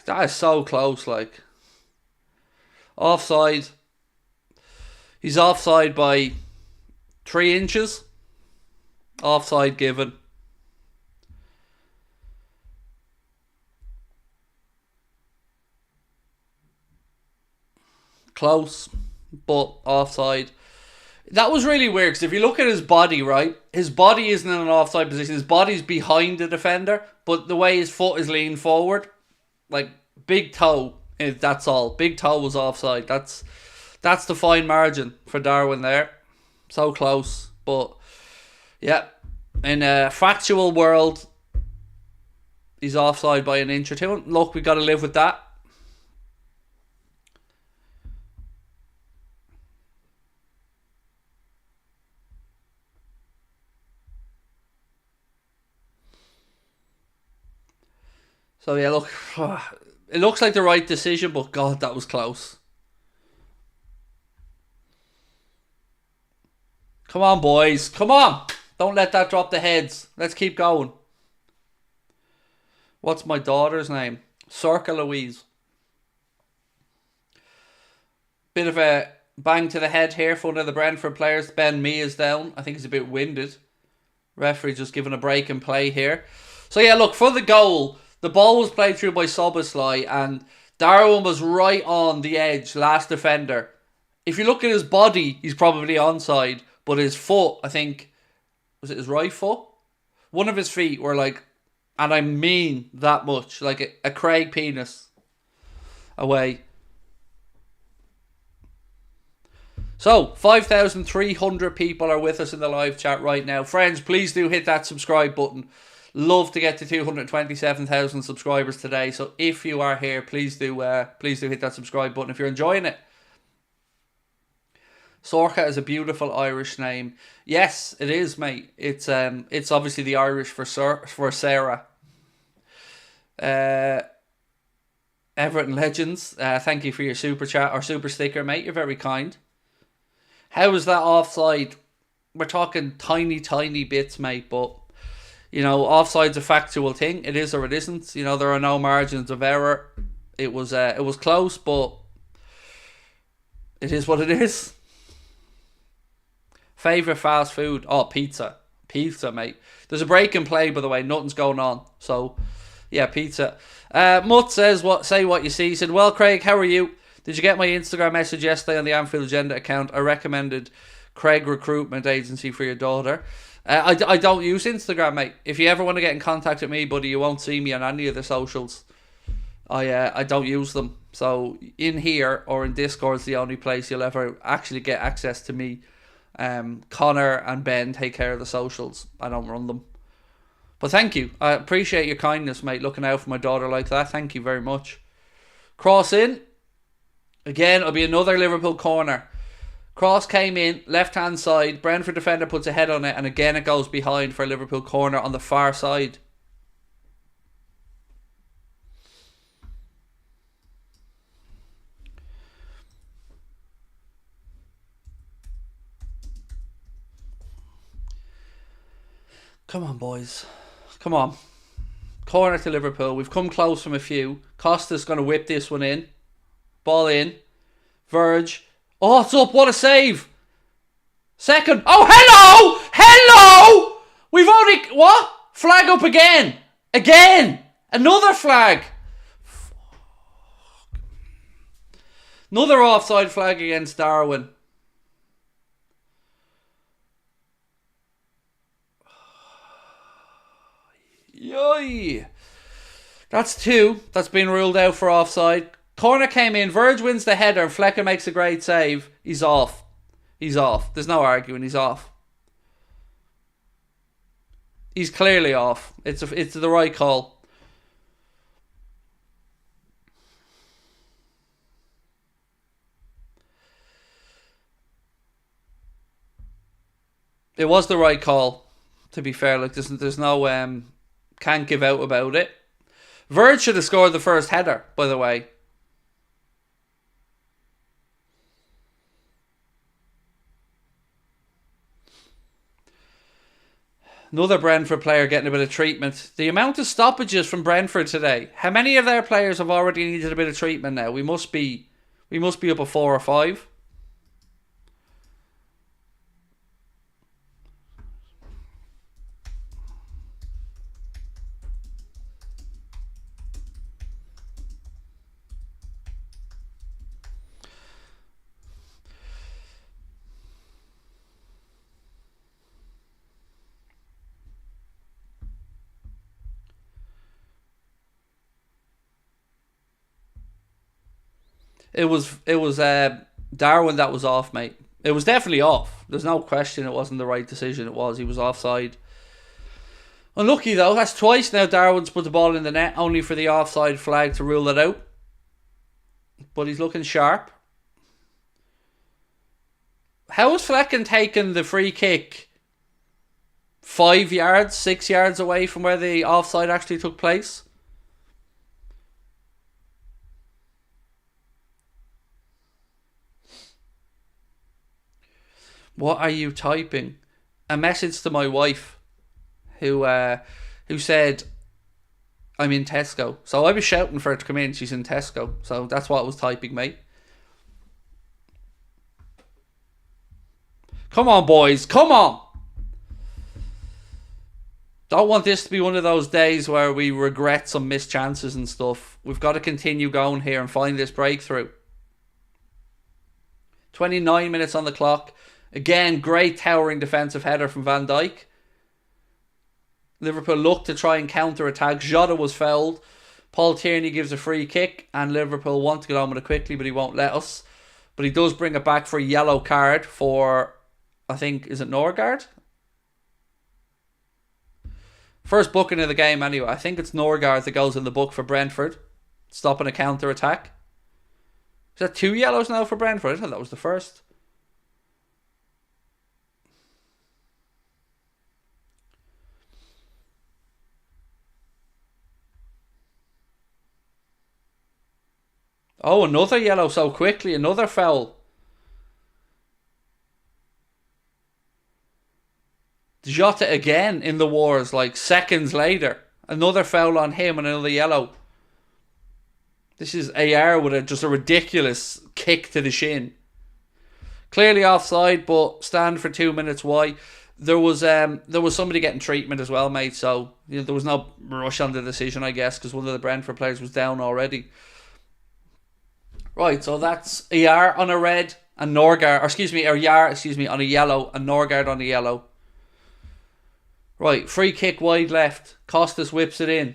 That is so close, like. Offside. He's offside by 3 inches. Offside given. Close, but offside. That was really weird, because if you look at his body, right, his body isn't in an offside position. His body's behind the defender, but the way his foot is leaned forward, like, big toe, that's all. Big toe was offside. That's the fine margin for Darwin there. So close, but yeah, in a factual world, he's offside by an inch or two. Look, we've got to live with that. So yeah, look, it looks like the right decision, but God, that was close. Come on, boys. Come on. Don't let that drop the heads. Let's keep going. What's my daughter's name? Circa Louise. Bit of a bang to the head here for one of the Brentford players. Ben Mee is down. I think he's a bit winded. Referee just giving a break in play here. So yeah, look, for the goal, the ball was played through by Szoboszlai, and Darwin was right on the edge, last defender. If you look at his body, he's probably onside, but his foot, I think, was it his right foot? One of his feet were like, and I mean that much, like a Craig penis away. So, 5,300 people are with us in the live chat right now. Friends, please do hit that subscribe button. Love to get to 227,000 subscribers today. So if you are here, please do hit that subscribe button if you're enjoying it. Sorcha is a beautiful Irish name. Yes, it is, mate. It's obviously the Irish for Sarah. Everton Legends, thank you for your super chat or super sticker, mate. You're very kind. How is that offside? We're talking tiny, tiny bits, mate, but you know, offside's a factual thing. It is or it isn't. You know, there are no margins of error. It was close, but it is what it is. Favourite fast food? Oh, pizza. Pizza, mate. There's a break in play, by the way. Nothing's going on. So, yeah, pizza. Mutt says, say what you see. He said, well, Craig, how are you? Did you get my Instagram message yesterday on the Anfield Agenda account? I recommended Craig Recruitment Agency for your daughter. I don't use Instagram, mate. If you ever want to get in contact with me, buddy, you won't see me on any of the socials. I don't use them. So in here or in Discord is the only place you'll ever actually get access to me. Connor and Ben take care of the socials. I don't run them. But thank you. I appreciate your kindness, mate, looking out for my daughter like that. Thank you very much. Cross in. Again, it'll be another Liverpool corner. Cross came in, left-hand side. Brentford defender puts a head on it, and again it goes behind for a Liverpool corner on the far side. Come on, boys. Come on. Corner to Liverpool. We've come close from a few. Costa's going to whip this one in. Ball in. Verge. Oh, it's up. What a save. Second. Oh, hello! Hello! We've only... What? Flag up again. Again. Another flag. Another offside flag against Darwin. Yoy. That's two. That's been ruled out for offside. Corner came in. Verge wins the header. Flecker makes a great save. He's off. He's off. There's no arguing. He's off. He's clearly off. It's the right call. It was the right call. To be fair, like there's no can't give out about it. Verge should have scored the first header, by the way. Another Brentford player getting a bit of treatment. The amount of stoppages from Brentford today. How many of their players have already needed a bit of treatment now? We must be up at 4 or 5. It was Darwin that was off, mate. It was definitely off. There's no question it wasn't the right decision. It was. He was offside. Unlucky though. That's twice now Darwin's put the ball in the net, only for the offside flag to rule it out. But he's looking sharp. How was Flecken taking the free kick 5 yards, 6 yards away from where the offside actually took place? What are you typing? A message to my wife, who said I'm in Tesco. So I was shouting for her to come in. She's in Tesco. So that's what I was typing, mate. Come on, boys. Come on. Don't want this to be one of those days where we regret some missed chances and stuff. We've got to continue going here and find this breakthrough. 29 minutes on the clock. Again, great towering defensive header from Van Dijk. Liverpool looked to try and counter-attack. Jota was fouled. Paul Tierney gives a free kick, and Liverpool want to get on with it quickly, but he won't let us. But he does bring it back for a yellow card for, I think, is it Norgard? First booking of the game anyway. I think it's Norgard that goes in the book for Brentford. Stopping a counter-attack. Is that 2 yellows now for Brentford? I thought that was the first. Oh, another yellow so quickly. Another foul. Jota again in the wars, like seconds later. Another foul on him and another yellow. This is AR with just a ridiculous kick to the shin. Clearly offside, but stand for 2 minutes. Why? There was somebody getting treatment as well, mate. So there was no rush on the decision, I guess, because one of the Brentford players was down already. Right, so that's AR on a red and Norgard, or Yar, on a yellow and Norgard on a yellow. Right, free kick wide left. Costas whips it in.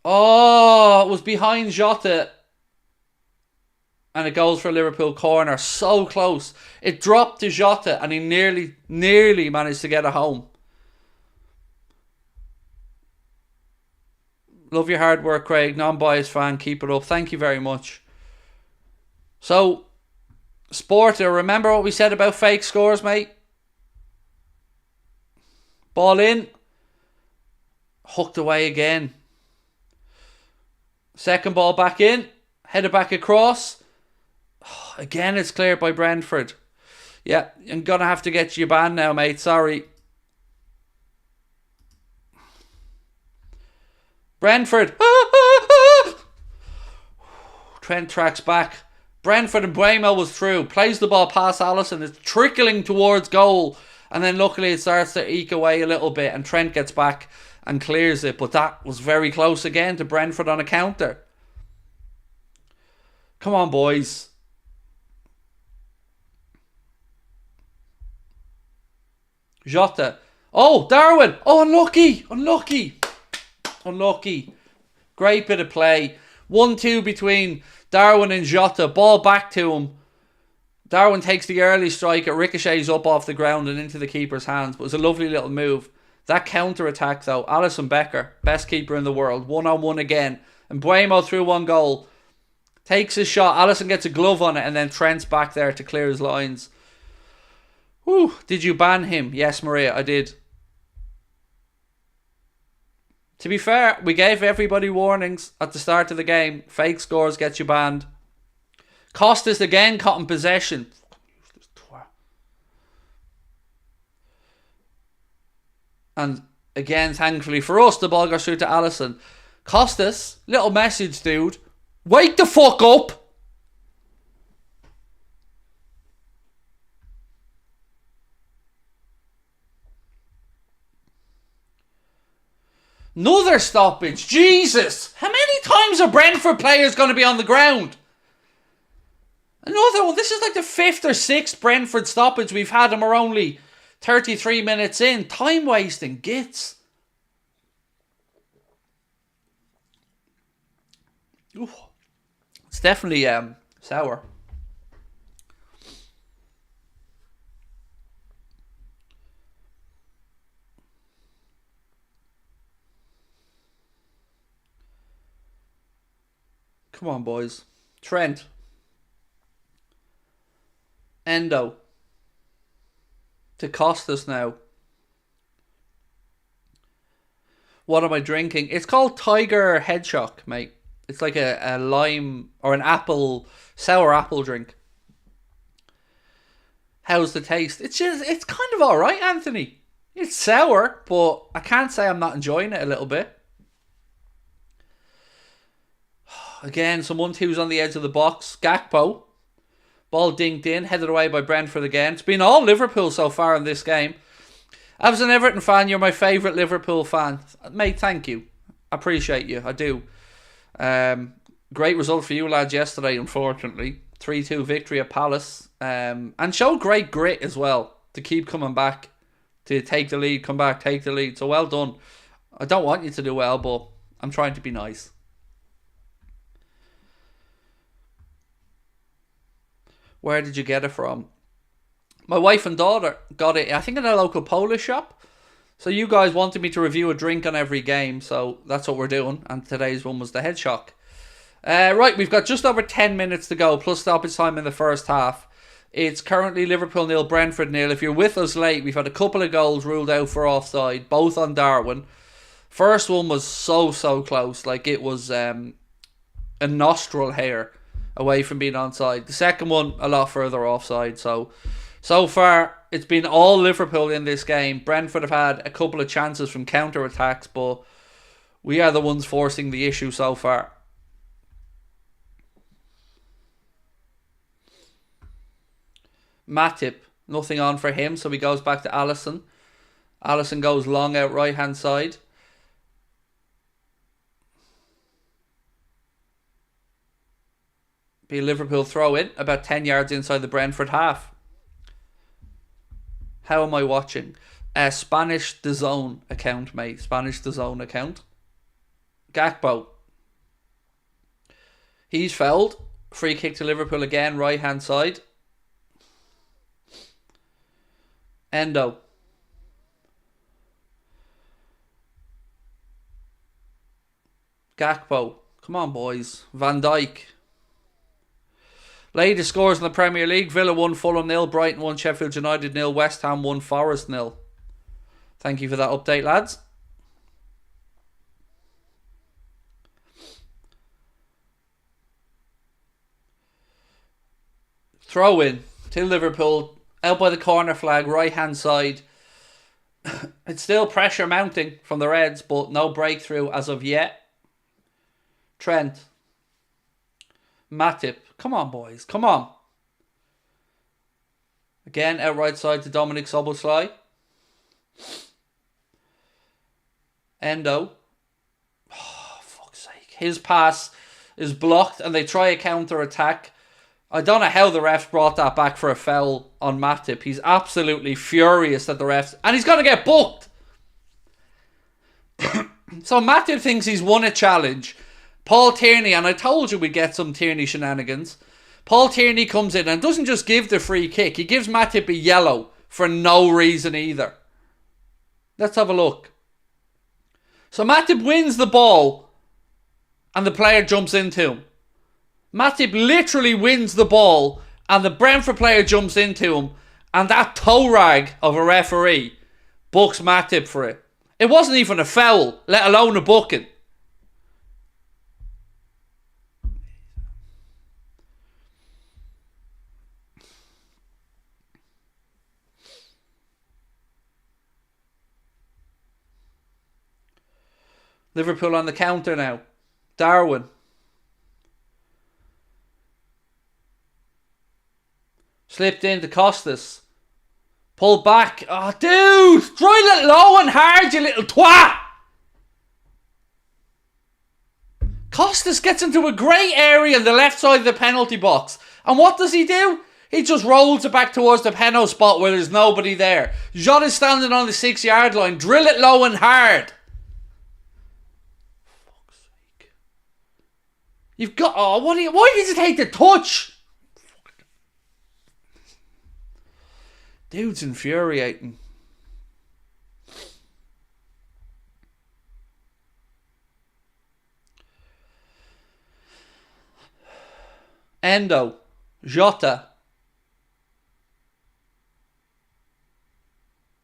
Oh, it was behind Jota. And it goes for a Liverpool corner. So close. It dropped to Jota and he nearly managed to get it home. Love your hard work, Craig. Non-biased fan. Keep it up. Thank you very much. So, Sporter, remember what we said about fake scores, mate? Ball in. Hooked away again. Second ball back in. Headed back across. Oh, again, it's cleared by Brentford. Yeah, I'm going to have to get you banned now, mate. Sorry. Brentford. Trent tracks back. Brentford and Buemo was through. Plays the ball past Alisson. It's trickling towards goal. And then luckily it starts to eke away a little bit. And Trent gets back and clears it. But that was very close again to Brentford on a counter. Come on, boys. Jota. Oh, Darwin. Oh, unlucky. Great bit of play. 1-2 between Darwin and Jota. Ball back to him. Darwin takes the early strike. It ricochets up off the ground and into the keeper's hands. But it was a lovely little move. That counter-attack though. Alisson Becker. Best keeper in the world. 1-on-1 again. And Buemo through one goal. Takes his shot. Alisson gets a glove on it. And then Trent's back there to clear his lines. Whew. Did you ban him? Yes, Maria, I did. To be fair, we gave everybody warnings at the start of the game. Fake scores get you banned. Costas again caught in possession. And again, thankfully for us, the ball goes through to Alisson. Costas, little message, dude. Wake the fuck up! Another stoppage. Jesus! How many times are Brentford players going to be on the ground? Another one. This is like the 5th or 6th Brentford stoppage we've had and we're only 33 minutes in. Time wasting. Gits. Ooh. It's definitely sour. Come on, boys. Trent. Endo. To Costas now. What am I drinking? It's called Tiger Head Shock, mate. It's like a lime or an apple, sour apple drink. How's the taste? It's kind of alright, Anthony. It's sour, but I can't say I'm not enjoying it a little bit. Again, some 1-2s on the edge of the box. Gakpo. Ball dinked in. Headed away by Brentford again. It's been all Liverpool so far in this game. As an Everton fan, you're my favourite Liverpool fan. Mate, thank you. Appreciate you. I do. Great result for you lads yesterday, unfortunately. 3-2 victory at Palace. And showed great grit as well to keep coming back. To take the lead, come back, take the lead. So well done. I don't want you to do well, but I'm trying to be nice. Where did you get it from? My wife and daughter got it, I think, in a local Polish shop. So you guys wanted me to review a drink on every game, so that's what we're doing. And today's one was the Head Shock. Right, we've got just over 10 minutes to go, plus stoppage time in the first half. It's currently Liverpool 0, Brentford 0. If you're with us late, we've had a couple of goals ruled out for offside, both on Darwin. First one was so close, like it was a nostril hair away from being onside. The second one, a lot further offside. So far, it's been all Liverpool in this game. Brentford have had a couple of chances from counter-attacks, but we are the ones forcing the issue so far. Matip, nothing on for him, so he goes back to Alisson. Alisson goes long out right-hand side. Be a Liverpool throw in, about 10 yards inside the Brentford half. How am I watching? Spanish DAZN account, mate. Spanish DAZN account. Gakpo. He's fouled. Free kick to Liverpool again, right-hand side. Endo. Gakpo. Come on, boys. Van Dijk. Latest scores in the Premier League. Villa 1, Fulham 0, Brighton 1, Sheffield United 0, West Ham 1, Forest 0. Thank you for that update, lads. Throw in to Liverpool. Out by the corner flag, right hand side. It's still pressure mounting from the Reds, but no breakthrough as of yet. Trent. Matip. Come on, boys. Come on. Again, out right side to Dominic Szoboszlai. Endo. Oh, fuck's sake. His pass is blocked and they try a counter-attack. I don't know how the refs brought that back for a foul on Matip. He's absolutely furious at the refs. And he's going to get booked. So Matip thinks he's won a challenge. Paul Tierney, and I told you we'd get some Tierney shenanigans. Paul Tierney comes in and doesn't just give the free kick. He gives Matip a yellow for no reason either. Let's have a look. So Matip wins the ball and the player jumps into him. Matip literally wins the ball and the Brentford player jumps into him, and that toe rag of a referee books Matip for it. It wasn't even a foul, let alone a booking. Liverpool on the counter now. Darwin. Slipped into Costas. Pulled back. Oh, dude! Drive it low and hard, you little twat! Costas gets into a great area on the left side of the penalty box. And what does he do? He just rolls it back towards the penalty spot where there's nobody there. Jota is standing on the 6-yard line. Drill it low and hard. Fuck's sake. You've got... Oh, why did you take the touch? Dude's infuriating. Endo. Jota.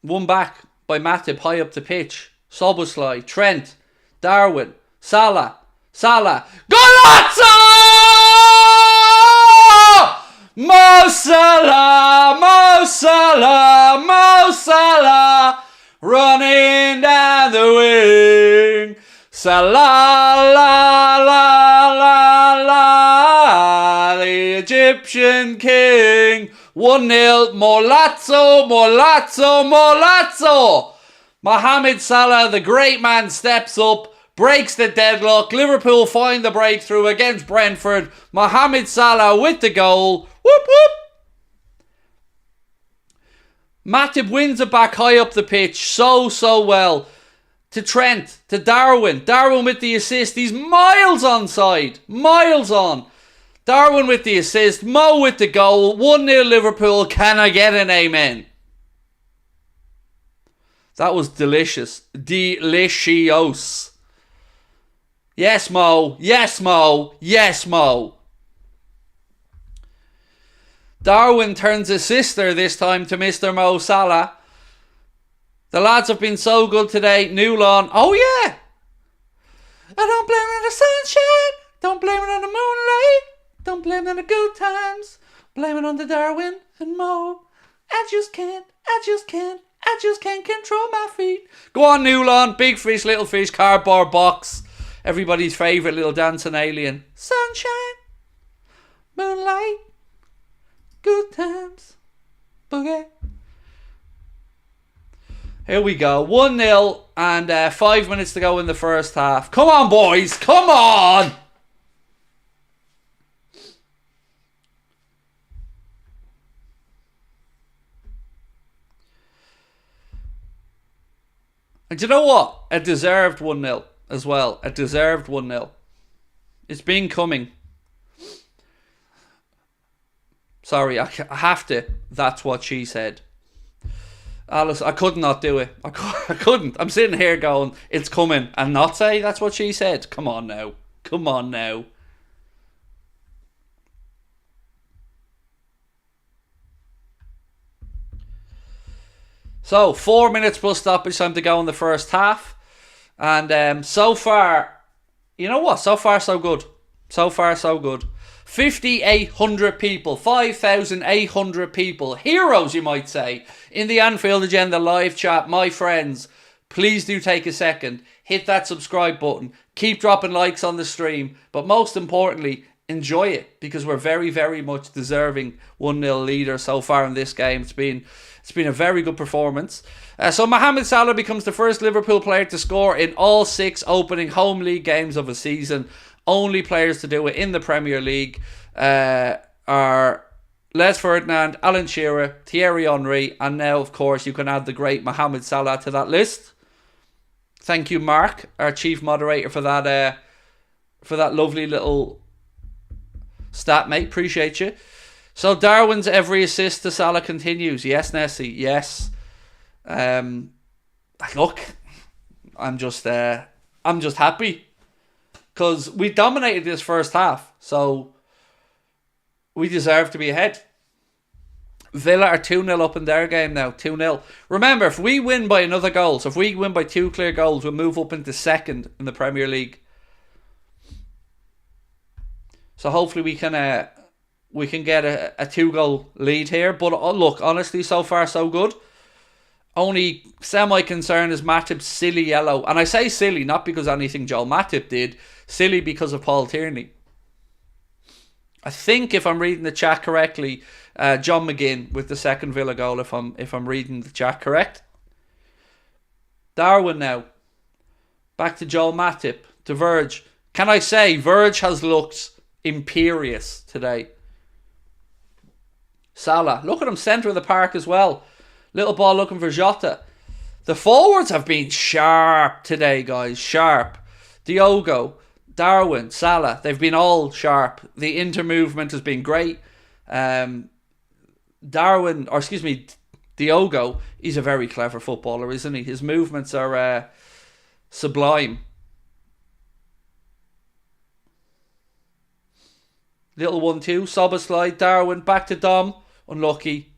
Won back by Matip high up the pitch. Szoboszlai. Trent. Darwin. Salah. Golazzo! Mo Salah, running down the wing. Salah, la, la, la, la, the Egyptian king. 1-0. Molazzo, Molazzo, Molazzo. Mohamed Salah, the great man, steps up, breaks the deadlock. Liverpool find the breakthrough against Brentford. Mohamed Salah with the goal. Whoop, whoop. Matip wins it back high up the pitch so well. To Trent, to Darwin. Darwin with the assist. He's miles onside. Miles on. Darwin with the assist. Mo with the goal. 1-0 Liverpool. Can I get an amen? That was delicious. Delicious. Yes, Mo. Yes, Mo. Yes, Mo. Darwin turns his sister this time to Mr. Mo Salah. The lads have been so good today. New lawn. Oh, yeah. I don't blame it on the sunshine. Don't blame it on the moonlight. Don't blame it on the good times. Blame it on the Darwin and Mo. I just can't control my feet. Go on, New lawn. Big fish, little fish, cardboard box. Everybody's favourite little dancing alien. Sunshine. Moonlight. Good times. Boogie. Here we go. 1-0 and 5 minutes to go in the first half. Come on, boys. Come on. And do you know what? A deserved 1-0 as well. A deserved 1-0. It's been coming. Sorry, I have to. That's what she said. Alice, I could not do it. I couldn't. I'm sitting here going, it's coming, and not say that's what she said. Come on now. Come on now. So, 4 minutes plus stoppage time to go in the first half. And so far, you know what? So far, so good. So far, so good. 5,800 people, 5,800 people, heroes you might say, in the Anfield Agenda live chat. My friends, please do take a second, hit that subscribe button, keep dropping likes on the stream, but most importantly, enjoy it, because we're very, very much deserving 1-0 leader so far in this game. It's been a very good performance. So Mohamed Salah becomes the first Liverpool player to score in all 6 opening home league games of a season. Only players to do it in the Premier League are Les Ferdinand, Alan Shearer, Thierry Henry, and now, of course, you can add the great Mohamed Salah to that list. Thank you, Mark, our chief moderator, for that lovely little stat, mate. Appreciate you. So Darwin's every assist to Salah continues. Yes, Nessie. Yes. Look, I'm just happy. Because we dominated this first half, so we deserve to be ahead. Villa are 2-0 up in their game now, 2-0. Remember, if we win by another goal, so if we win by 2 clear goals, we'll move up into second in the Premier League. So hopefully we can get a 2-goal lead here. But look, honestly, so far so good. Only semi-concern is Matip's silly yellow. And I say silly not because anything Joel Matip did. Silly because of Paul Tierney. I think if I'm reading the chat correctly, John McGinn with the second Villa goal, if I'm reading the chat correct. Darwin now. Back to Joel Matip. To Verge. Can I say, Verge has looked imperious today. Salah. Look at him, centre of the park as well. Little ball looking for Jota. The forwards have been sharp today, guys. Sharp. Diogo, Darwin, Salah. They've been all sharp. The inter-movement has been great. Diogo, he's a very clever footballer, isn't he? His movements are sublime. Little 1-2. Soboslai, Darwin, back to Dom. Unlucky.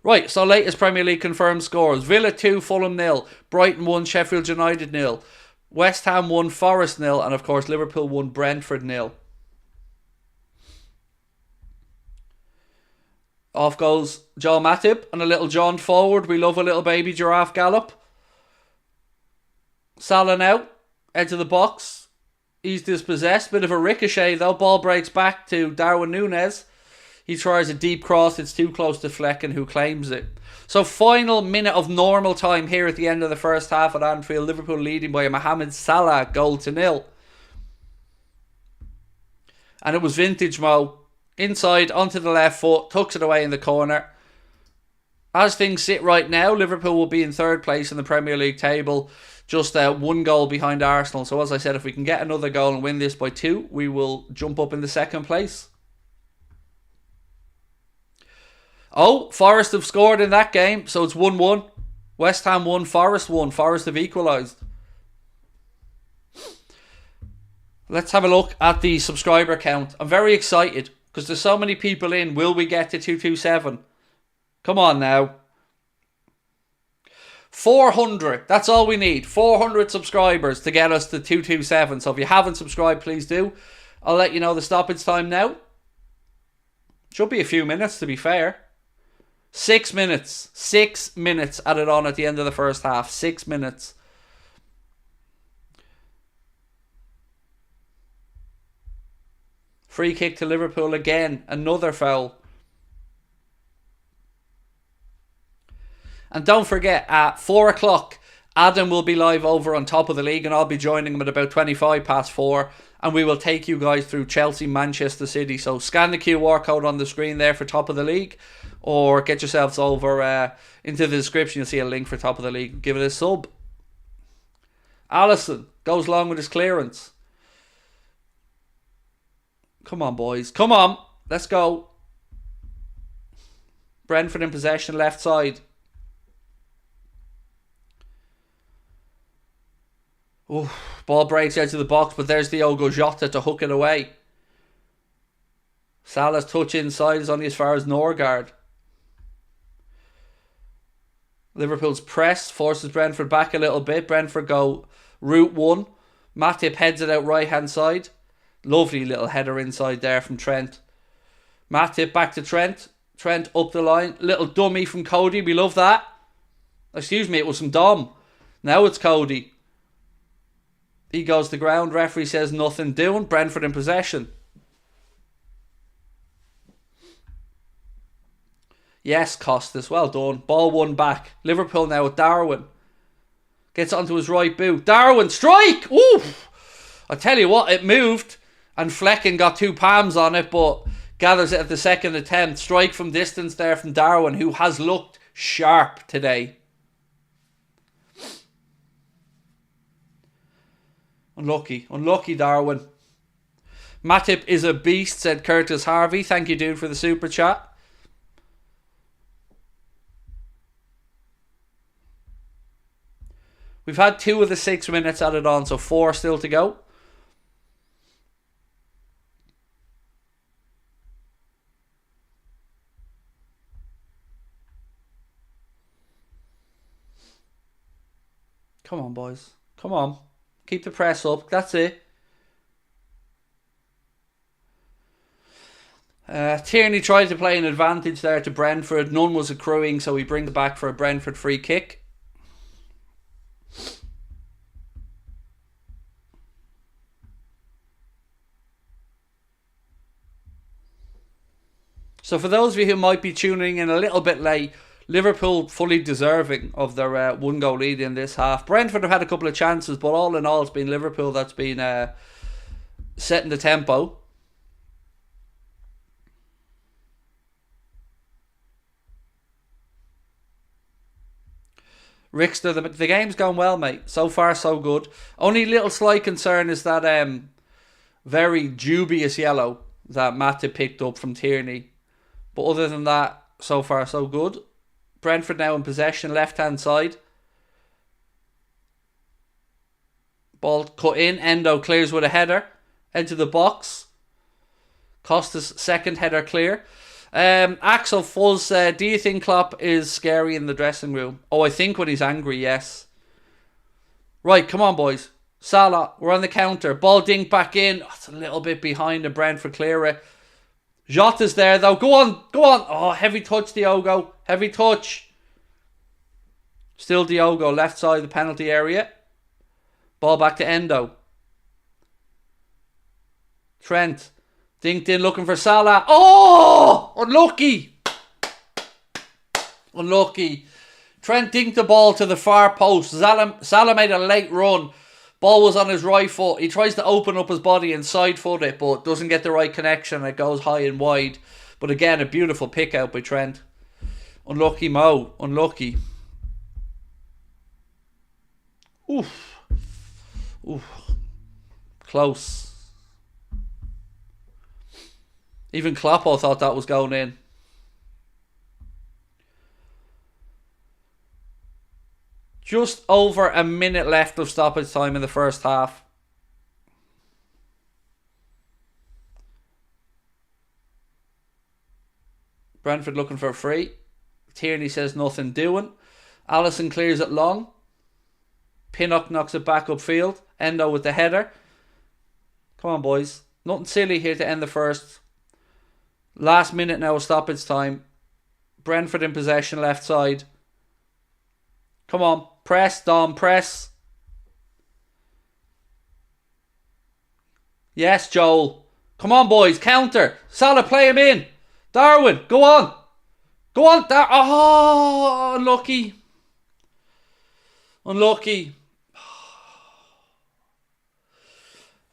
Right, so latest Premier League confirmed scores. Villa 2, Fulham 0. Brighton 1, Sheffield United 0. West Ham 1, Forest 0. And of course Liverpool 1, Brentford 0. Off goes Joel Matip and a little jaunt forward. We love a little baby giraffe gallop. Salah now, edge of the box. He's dispossessed. Bit of a ricochet though. Ball breaks back to Darwin Núñez. He tries a deep cross. It's too close to Flecken, who claims it. So final minute of normal time here at the end of the first half at Anfield. Liverpool leading by a Mohamed Salah goal to nil. And it was vintage Mo. Inside, onto the left foot, tucks it away in the corner. As things sit right now, Liverpool will be in third place in the Premier League table, just one goal behind Arsenal. So as I said, if we can get another goal and win this by 2, we will jump up in the second place. Oh, Forest have scored in that game, so it's 1-1. West Ham 1, Forest 1. Forest have equalised. Let's have a look at the subscriber count. I'm very excited because there's so many people in. Will we get to 227? Come on now. 400. That's all we need. 400 subscribers to get us to 227. So if you haven't subscribed, please do. I'll let you know the stoppage time now. Should be a few minutes, to be fair. 6 minutes. 6 minutes added on at the end of the first half. 6 minutes. Free kick to Liverpool again. Another foul. And don't forget, at 4 o'clock, Adam will be live over on Top of the League, and I'll be joining him at about 25 past 4. And we will take you guys through Chelsea, Manchester City. So scan the QR code on the screen there for Top of the League, or get yourselves over into the description. You'll see a link for Top of the League. Give it a sub. Alisson goes long with his clearance. Come on, boys. Come on. Let's go. Brentford in possession, left side. Ooh, ball breaks out of the box, but there's Diogo Jota to hook it away. Salah's touch inside is only as far as Norgard. Liverpool's press forces Brentford back a little bit. Brentford go route 1. Matip heads it out right hand side. Lovely little header inside there from Trent. Matip back to Trent. Trent up the line. Little dummy from Cody. We love that. Excuse me, it was from Dom. Now it's Cody. He goes to ground. Referee says nothing doing. Brentford in possession. Yes, Costas. Well done. Ball won back. Liverpool now with Darwin. Gets onto his right boot. Darwin, strike! Ooh! I tell you what, it moved. And Flecken got 2 palms on it, but gathers it at the second attempt. Strike from distance there from Darwin, who has looked sharp today. Unlucky Darwin. Matip is a beast, said Curtis Harvey. Thank you, dude, for the super chat. We've had 2 of the 6 minutes added on, so 4 still to go. Come on, boys. Come on. Keep the press up. That's it. Tierney tried to play an advantage there to Brentford. None was accruing, so he brings it back for a Brentford free kick. So for those of you who might be tuning in a little bit late, Liverpool fully deserving of their 1-goal lead in this half. Brentford have had a couple of chances, but all in all, it's been Liverpool that's been setting the tempo. Rickster, the game's gone well, mate. So far, so good. Only little slight concern is that very dubious yellow that Matip picked up from Tierney. But other than that, so far, so good. Brentford now in possession, left-hand side. Ball cut in. Endo clears with a header. Into the box. Costa's second header clear. Axel Fulls said, do you think Klopp is scary in the dressing room? Oh, I think when he's angry, yes. Right, come on, boys. Salah, we're on the counter. Ball dinked back in. Oh, it's a little bit behind the Brentford clearer. Jota's there, though. Go on. Oh, heavy touch, Diogo. Heavy touch. Still Diogo, left side of the penalty area. Ball back to Endo. Trent. Dinked in looking for Salah. Oh! Unlucky. Unlucky. Trent dinked the ball to the far post. Salah made a late run. Ball was on his right foot. He tries to open up his body and side foot it, but doesn't get the right connection. It goes high and wide. But again, a beautiful pick out by Trent. Unlucky Mo. Unlucky. Oof. Oof. Close. Even Kloppo thought that was going in. Just over a minute left of stoppage time in the first half. Brentford looking for a free. Tierney says nothing doing. Allison clears it long. Pinnock knocks it back upfield. Endo with the header. Come on, boys. Nothing silly here to end the first. Last minute now of stoppage time. Brentford in possession left side. Come on. Press, Dom, press. Yes, Joel. Come on, boys. Counter. Salah, play him in. Darwin, go on. Go on. Oh, unlucky. Unlucky.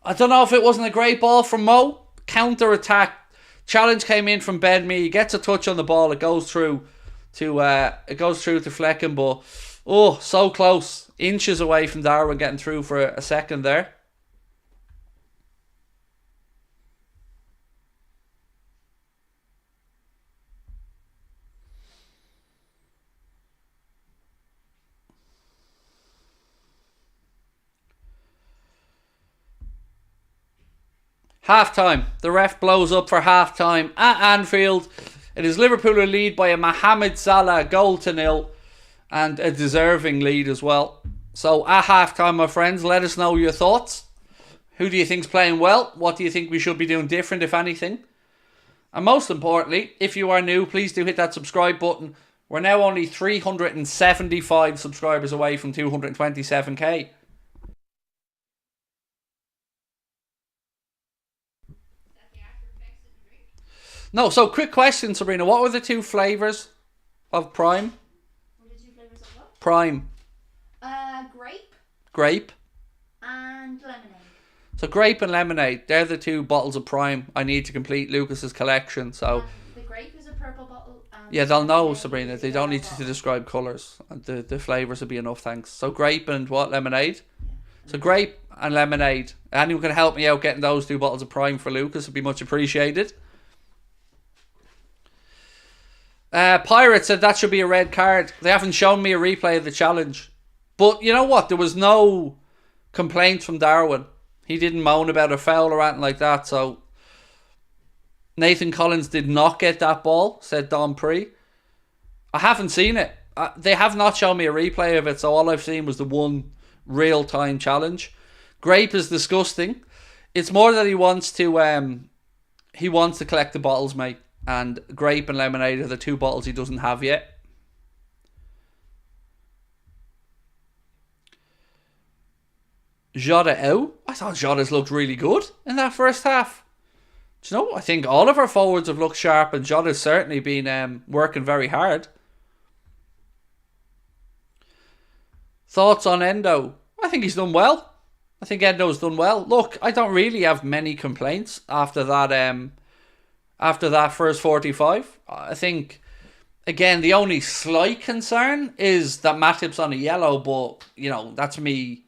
I don't know if it wasn't a great ball from Mo. Counter attack. Challenge came in from Ben Mee. He gets a touch on the ball. It goes through to Flecken, but oh, so close. Inches away from Darwin getting through for a second there. Half time. The ref blows up for half time at Anfield. It is Liverpool who lead by a Mohamed Salah goal to nil, and a deserving lead as well. So at half time, my friends, let us know your thoughts. Who do you think's playing well? What do you think we should be doing different, if anything? And most importantly, if you are new, please do hit that subscribe button. We're now only 375 subscribers away from 227k. No, so quick question, Sabrina. What were the two flavours of Prime? What are the two flavours of what? Prime. Grape. Grape. And lemonade. So grape and lemonade, they're the two bottles of Prime I need to complete Lucas's collection. So the grape is a purple bottle. And yeah, they'll know, Sabrina. They don't need to describe colours. The flavours will be enough, thanks. So grape and what? Lemonade? Yeah. So grape and lemonade. Anyone can help me out getting those two bottles of Prime for Lucas would be much appreciated. Pirate said that should be a red card. They haven't shown me a replay of the challenge. But you know what? There was no complaints from Darwin. He didn't moan about a foul or anything like that. So Nathan Collins did not get that ball, said Dom Pre. I haven't seen it. They have not shown me a replay of it. So all I've seen was the one real-time challenge. Grape is disgusting. It's more that he wants to collect the bottles, mate. And grape and lemonade are the two bottles he doesn't have yet. Jota out. I thought Jota's looked really good in that first half. Do you know, I think all of our forwards have looked sharp, and Jota's certainly been working very hard. Thoughts on Endo? I think he's done well. I think Endo's done well. Look, I don't really have many complaints after that first 45. I think, again, the only slight concern is that Matip's on a yellow, but, you know, that's me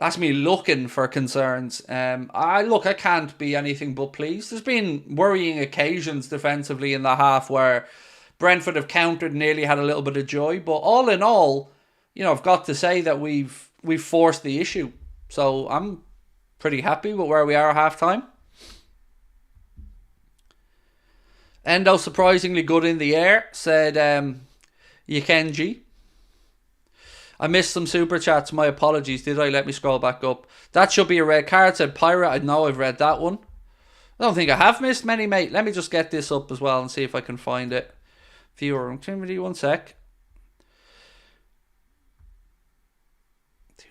looking for concerns. I can't be anything but pleased. There's been worrying occasions defensively in the half where Brentford have countered and nearly had a little bit of joy, but all in all, you know, I've got to say that we've forced the issue. So I'm pretty happy with where we are at half time. Endo surprisingly good in the air, said Yikenji. I missed some super chats, my apologies. Did I? Let me scroll back up. That should be a red card, said Pirate. I know I've read that one. I don't think I have missed many, mate. Let me just get this up as well and see if I can find it. Viewer activity, 1 sec.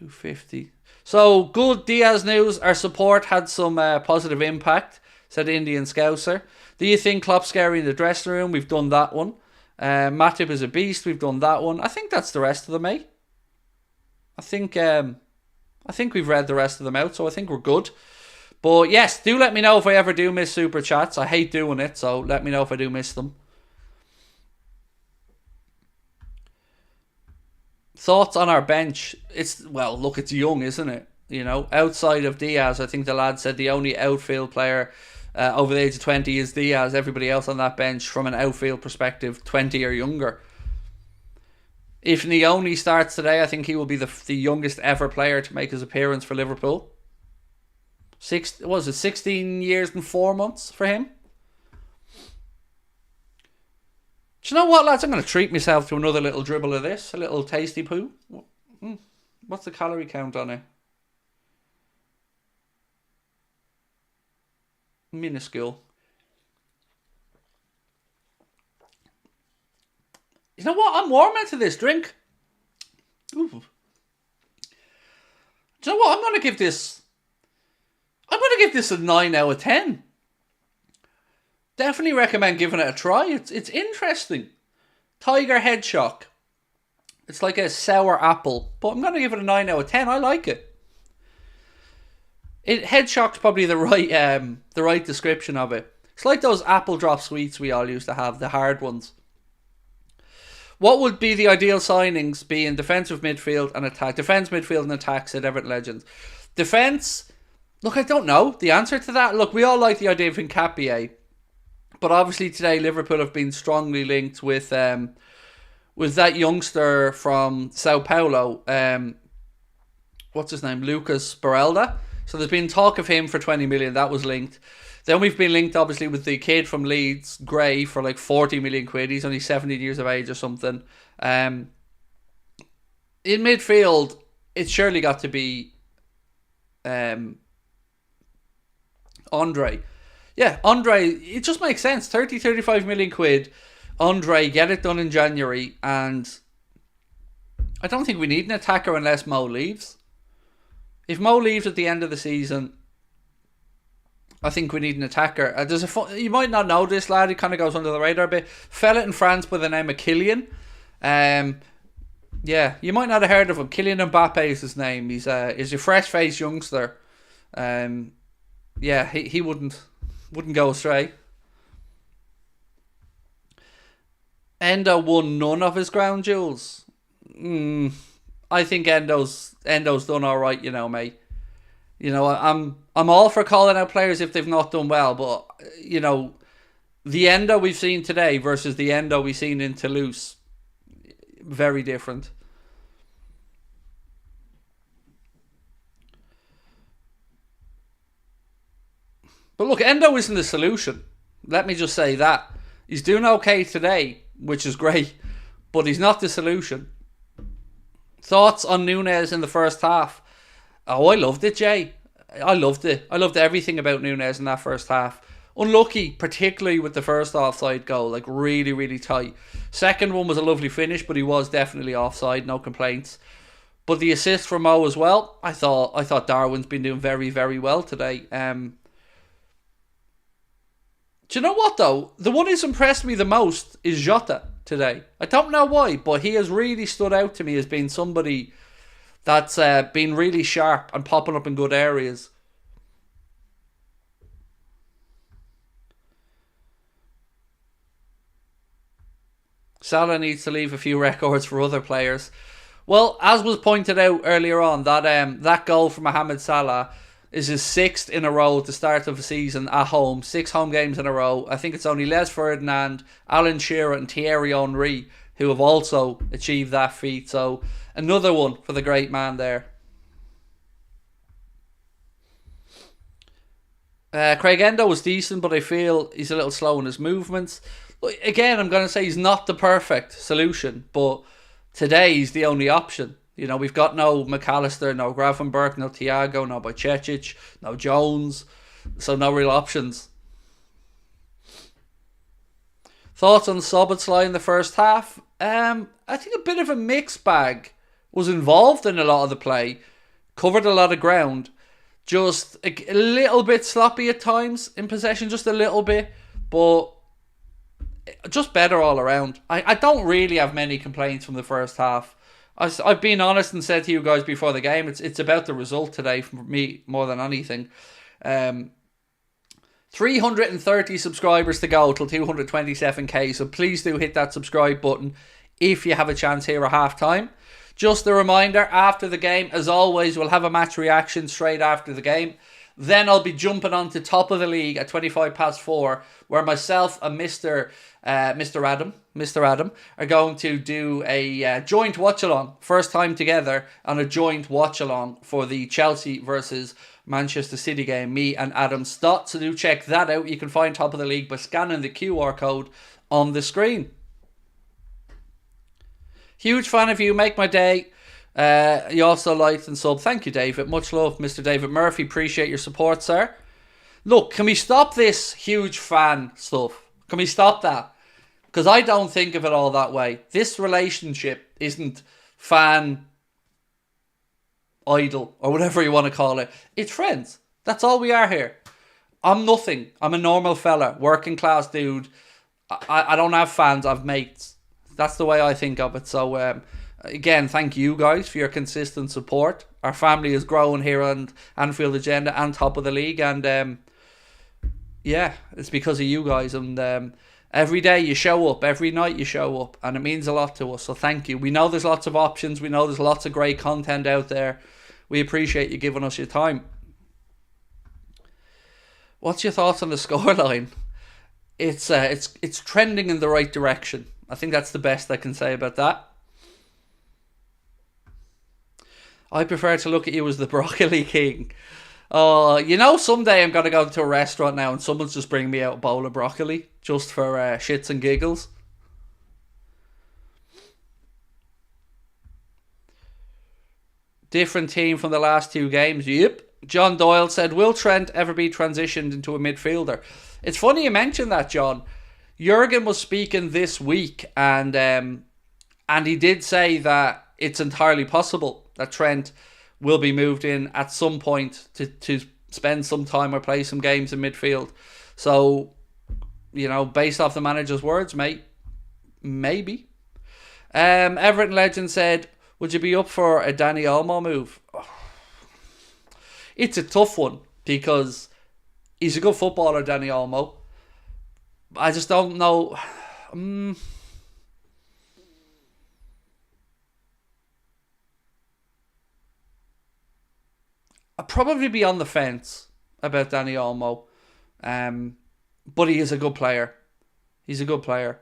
250. So, good Diaz news. Our support had some positive impact, said Indian Scouser. Do you think Klopp's scary in the dressing room? We've done that one. Matip is a beast. We've done that one. I think that's the rest of them, eh? I think we've read the rest of them out, so I think we're good. But yes, do let me know if I ever do miss super chats. I hate doing it, so let me know if I do miss them. Thoughts on our bench? It's young, isn't it? You know, outside of Diaz, I think the lad said the only outfield player over the age of 20 is Diaz. Everybody else on that bench, from an outfield perspective, 20 or younger. If Nioni starts today, I think he will be the youngest ever player to make his appearance for Liverpool. 16 years and 4 months for him? Do you know what, lads? I'm going to treat myself to another little dribble of this. A little tasty poo. What's the calorie count on it? Minuscule. You know what? I'm warm into this drink. Ooh. Do you know what? I'm going to give this a 9 out of 10. Definitely recommend giving it a try. It's interesting. Tiger Head Shock. It's like a sour apple, but I'm going to give it a 9 out of 10. I like it. Head Shock's probably the right description of it. It's like those apple drop sweets we all used to have, the hard ones. What would be the ideal signings be in defensive midfield and attack? Defence, midfield and attack, said Everton Legends. Defence, look, I don't know the answer to that. Look, we all like the idea of Nketiah, but obviously today Liverpool have been strongly linked with that youngster from Sao Paulo. What's his name? Lucas Barelda. So there's been talk of him for 20 million. That was linked. Then we've been linked, obviously, with the kid from Leeds, Gray, for like 40 million quid. He's only 17 years of age or something. In midfield, it's surely got to be Andre. Yeah, Andre, it just makes sense. 30, 35 million quid. Andre, get it done in January. And I don't think we need an attacker unless Mo leaves. If Mo leaves at the end of the season, I think we need an attacker. You might not know this lad. He kind of goes under the radar a bit. Fella in France by the name of Kylian. Yeah, you might not have heard of him. Kylian Mbappe is his name. He's a fresh-faced youngster. Yeah, he wouldn't go astray. Endo won none of his ground jewels. I think Endo's done all right, mate. I'm all for calling out players if they've not done well, but the Endo we've seen today versus the Endo we've seen in Toulouse, very different. But look, Endo isn't the solution. Let me just say that. He's doing okay today, which is great, but he's not the solution. Thoughts on Núñez in the first half? Oh, I loved it, Jay. I loved it. I loved everything about Núñez in that first half. Unlucky, particularly with the first offside goal. Like, really, really tight. Second one was a lovely finish, but he was definitely offside. No complaints. But the assist from Mo as well. I thought Darwin's been doing very, very well today. Do you know what, though? The one who's impressed me the most is Jota today. I don't know why, but he has really stood out to me as being somebody that's been really sharp and popping up in good areas. Salah needs to leave a few records for other players. Well, as was pointed out earlier on, that goal from Mohamed Salah is his 6th in a row at the start of the season at home. 6 home games in a row. I think it's only Les Ferdinand, Alan Shearer and Thierry Henry who have also achieved that feat. So another one for the great man there. Craig Endo was decent, but I feel he's a little slow in his movements. Again, I'm going to say he's not the perfect solution, but today he's the only option. We've got no McAllister, no Gravenberch, no Thiago, no Bajcetic, no Jones, so no real options. Thoughts on Szoboszlai in the first half? I think a bit of a mixed bag was involved in a lot of the play. covered a lot of ground. Just a little bit sloppy at times in possession, just a little bit, but just better all around. I don't really have many complaints from the first half. I've been honest and said to you guys before the game, it's about the result today for me more than anything. 330 subscribers to go till 227k, so please do hit that subscribe button if you have a chance here at half time. Just a reminder, after the game, as always, we'll have a match reaction straight after the game. Then I'll be jumping on to top of the league at 4:25, where myself and Mr. Adam are going to do a joint watch-along. First time together on a joint watch-along for the Chelsea versus Manchester City game. Me and Adam Stott. So do check that out. You can find top of the league by scanning the QR code on the screen. Huge fan of you. Make my day. You also liked and sub. Thank you, David. Much love, Mr. David Murphy. Appreciate your support, sir. Look, can we stop this huge fan stuff? Can we stop that? Because I don't think of it all that way. This relationship isn't fan idol or whatever you want to call it. It's friends. That's all we are here. I'm nothing. I'm a normal fella, working class dude. I don't have fans. I've mates. That's the way I think of it. So again, thank you guys for your consistent support. Our family is growing here on Anfield Agenda and top of the league, and yeah, it's because of you guys. And every day you show up, every night you show up, and it means a lot to us. So thank you. We know there's lots of options. We know there's lots of great content out there. We appreciate you giving us your time. What's your thoughts on the scoreline? It's trending in the right direction. I think that's the best I can say about that. I prefer to look at you as the broccoli king. You know, someday I'm going to go to a restaurant now and someone's just bringing me out a bowl of broccoli just for shits and giggles. Different team from the last two games. Yep. John Doyle said, will Trent ever be transitioned into a midfielder? It's funny you mentioned that, John. Jurgen was speaking this week and he did say that it's entirely possible that Trent will be moved in at some point to spend some time or play some games in midfield. So, you know, based off the manager's words, mate, maybe. Everton legend said, would you be up for a Dani Olmo move? It's a tough one because he's a good footballer, Dani Olmo. I just don't know. I'd probably be on the fence about Dani Olmo. But he is a good player. He's a good player.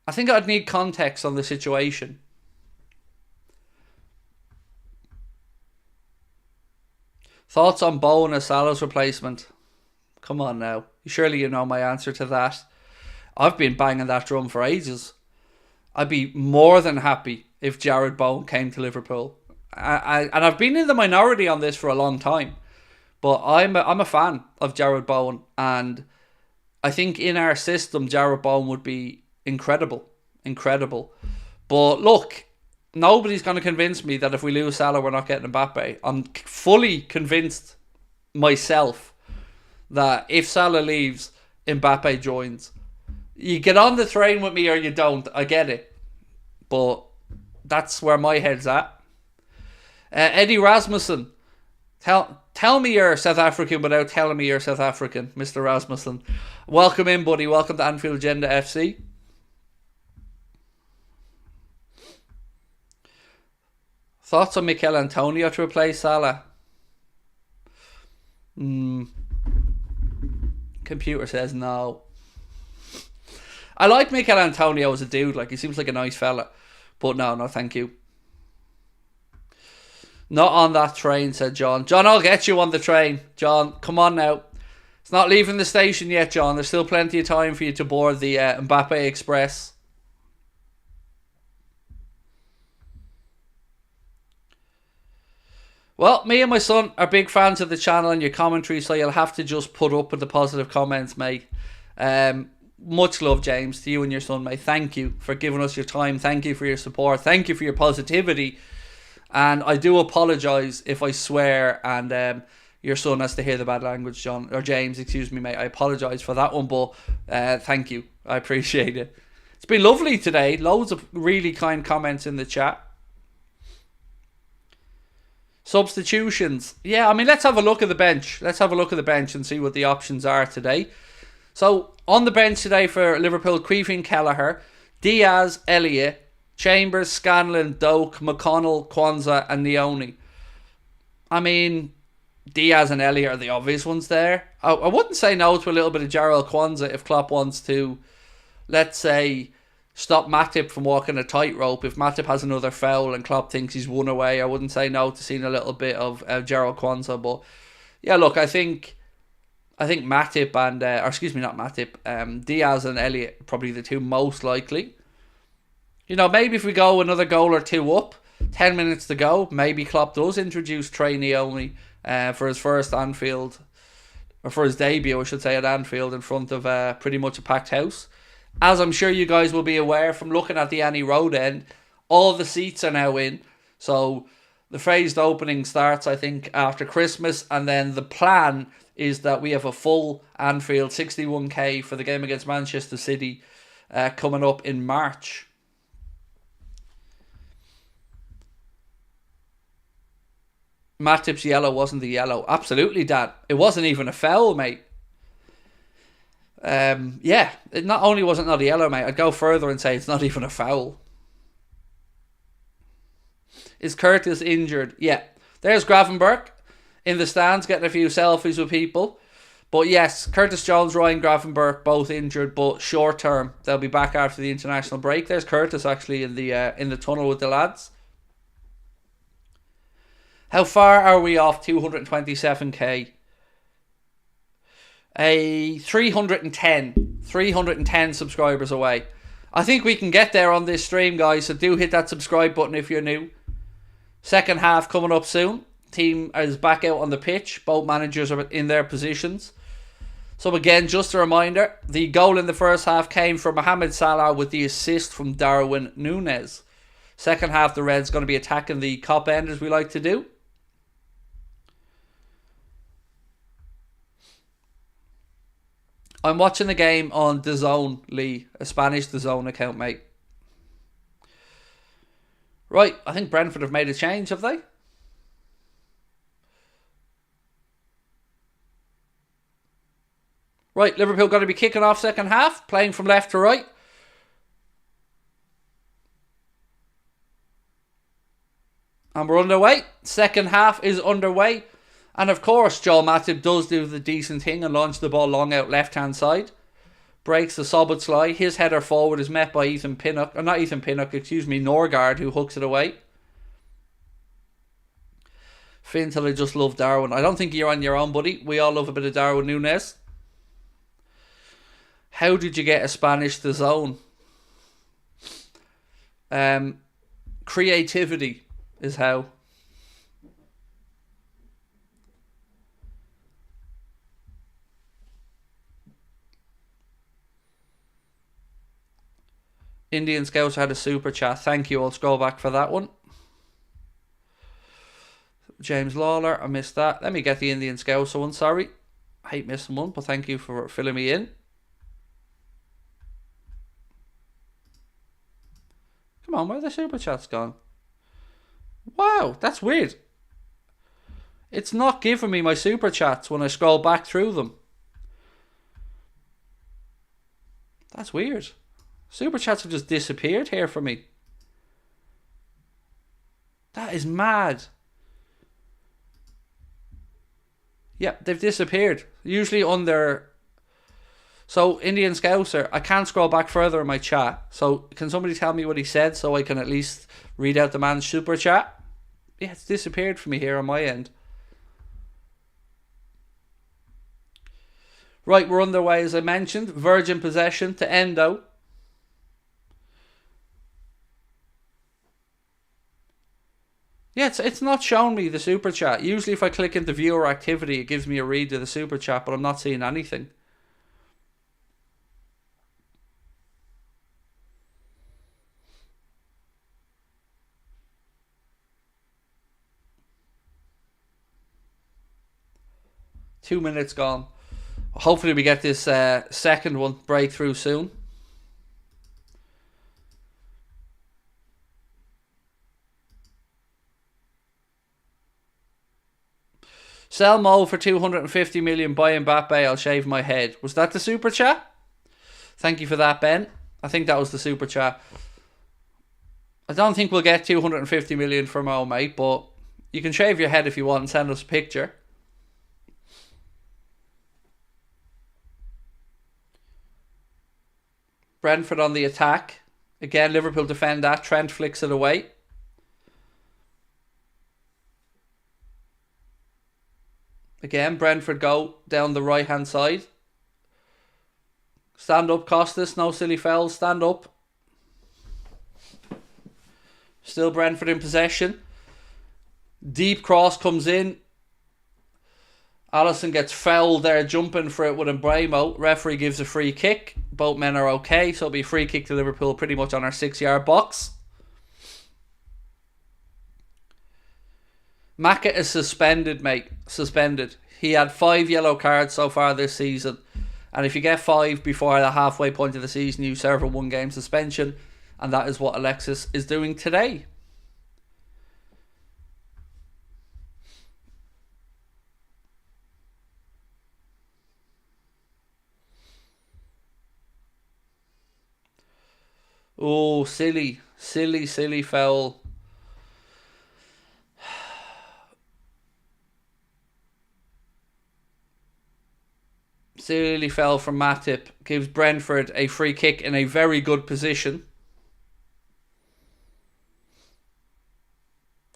I think I'd need context on the situation. Thoughts on Bowen as Salah's replacement? Come on now. Surely you know my answer to that. I've been banging that drum for ages. I'd be more than happy if Jarrod Bowen came to Liverpool. And I've been in the minority on this for a long time. But I'm a fan of Jarrod Bowen. And I think in our system, Jarrod Bowen would be incredible. Incredible. But look, nobody's going to convince me that if we lose Salah, we're not getting Mbappe. I'm fully convinced myself that if Salah leaves, Mbappe joins. You get on the train with me or you don't. I get it. But that's where my head's at. Eddie Rasmussen. Tell me you're South African without telling me you're South African, Mr. Rasmussen. Welcome in, buddy. Welcome to Anfield Agenda FC. Thoughts on Mikel Antonio to replace Salah? Computer says no. I like Mikel Antonio as a dude. Like, he seems like a nice fella. But no, thank you. Not on that train, said John. John, I'll get you on the train. John, come on now. It's not leaving the station yet, John. There's still plenty of time for you to board the Mbappe Express. Well, me and my son are big fans of the channel and your commentary, so you'll have to just put up with the positive comments, mate. Much love, James, to you and your son, mate. Thank you for giving us your time. Thank you for your support. Thank you for your positivity. And I do apologise if I swear and your son has to hear the bad language, John, or James, excuse me, mate. I apologise for that one, but thank you. I appreciate it. It's been lovely today. Loads of really kind comments in the chat. Substitutions. Yeah, I mean, let's have a look at the bench. Let's have a look at the bench and see what the options are today. So, on the bench today for Liverpool, Queefing, Kelleher, Diaz, Elliott, Chambers, Scanlon, Doak, McConnell, Kwanzaa and Neone. I mean, Diaz and Elliott are the obvious ones there. I wouldn't say no to a little bit of Jarrell Kwanzaa if Klopp wants to, let's say, stop Matip from walking a tightrope. If Matip has another foul and Klopp thinks he's won away, I wouldn't say no to seeing a little bit of Jarrell Kwanzaa. But yeah, look, I think Matip and, or excuse me, not Matip, Diaz and Elliott probably the two most likely. You know, maybe if we go another goal or two up, 10 minutes to go, maybe Klopp does introduce Trey Neone for his first Anfield, or for his debut, I should say, at Anfield in front of pretty much a packed house. As I'm sure you guys will be aware from looking at the Annie Road end, all the seats are now in. So the phased opening starts, I think, after Christmas. And then the plan is that we have a full Anfield 61k for the game against Manchester City coming up in March. Matip's yellow wasn't the yellow. Absolutely, Dad. It wasn't even a foul, mate. Yeah, it not only was it not a yellow, mate, I'd go further and say it's not even a foul. Is Curtis injured? Yeah. There's Gravenberch in the stands getting a few selfies with people. But yes, Curtis Jones, Ryan Gravenberch, both injured, but short term. They'll be back after the international break. There's Curtis actually in the tunnel with the lads. How far are we off 227k? 310 subscribers away. I think we can get there on this stream, guys, so do hit that subscribe button if you're new. Second half coming up soon. Team is back out on the pitch. Both managers are in their positions. So again, just a reminder, the goal in the first half came from Mohamed Salah with the assist from Darwin Núñez. Second half, the Reds going to be attacking the cop end as we like to do. I'm watching the game on DAZN, Lee, a Spanish DAZN account, mate. Right, I think Brentford have made a change, have they? Right, Liverpool going to be kicking off second half, playing from left to right. And we're underway. Second half is underway. And of course, Joel Matip does do the decent thing and launch the ball long out left-hand side. Breaks the Szoboszlai. His header forward is met by Norgard, who hooks it away. Finn till I just love Darwin. I don't think you're on your own, buddy. We all love a bit of Darwin Núñez. How did you get a Spanish DAZN? Creativity is how. Indian Scouts had a super chat. Thank you. I'll scroll back for that one. James Lawler, I missed that. Let me get the Indian Scouts one. Sorry. I hate missing one, but thank you for filling me in. Come on, where the super chat's gone? Wow, that's weird. It's not giving me my super chats when I scroll back through them. That's weird. Super chats have just disappeared here for me. That is mad. Yep, they've disappeared. Usually under... So, Indian Scouser, I can't scroll back further in my chat. So, can somebody tell me what he said so I can at least read out the man's super chat? Yeah, it's disappeared for me here on my end. Right, we're underway as I mentioned. Virgin possession to Endo. Yeah, it's not showing me the super chat. Usually if I click into viewer activity, it gives me a read of the super chat, but I'm not seeing anything. 2 minutes gone. Hopefully we get this second one breakthrough soon. Sell Mo for 250 million, buy Mbappe, I'll shave my head. Was that the super chat? Thank you for that, Ben. I think that was the super chat. I don't think we'll get 250 million for Mo, mate, but you can shave your head if you want and send us a picture. Brentford on the attack. Again, Liverpool defend that. Trent flicks it away. Again, Brentford go down the right-hand side. Stand up, Costas. No silly fouls. Stand up. Still Brentford in possession. Deep cross comes in. Alisson gets fouled there, jumping for it with Mbremo. Referee gives a free kick. Both men are okay, so it'll be a free kick to Liverpool pretty much on our 6-yard box. Maka is suspended, mate. Suspended. He had 5 yellow cards so far this season. And if you get 5 before the halfway point of the season, you serve a 1-game suspension. And that is what Alexis is doing today. Oh, silly foul. Silly foul from Matip. Gives Brentford a free kick in a very good position.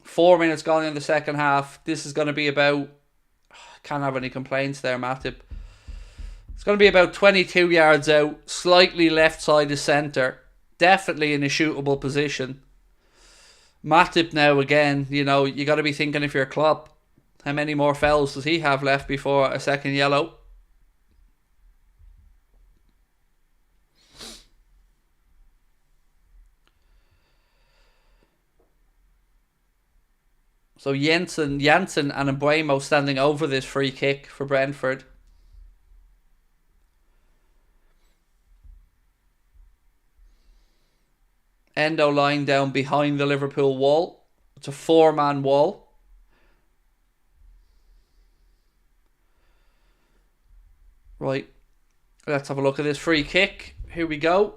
4 minutes gone in the second half. This is going to be about... Can't have any complaints there, Matip. It's going to be about 22 yards out. Slightly left side of centre. Definitely in a shootable position. Matip now again, you know, you got to be thinking if you're Klopp, how many more fouls does he have left before a second yellow? So Janssen and Mbremo standing over this free kick for Brentford. Endo lying down behind the Liverpool wall. It's a 4-man wall. Right. Let's have a look at this free kick. Here we go.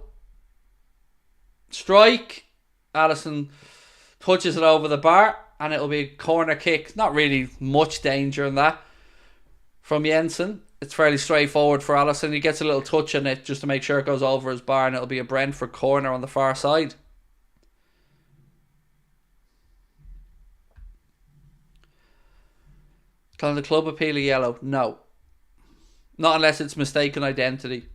Strike. Alisson touches it over the bar. And it'll be a corner kick. Not really much danger in that. From Janssen. It's fairly straightforward for Alisson. He gets a little touch on it just to make sure it goes over his bar. And it'll be a Brentford corner on the far side. Can the club appeal a yellow? No. Not unless it's mistaken identity.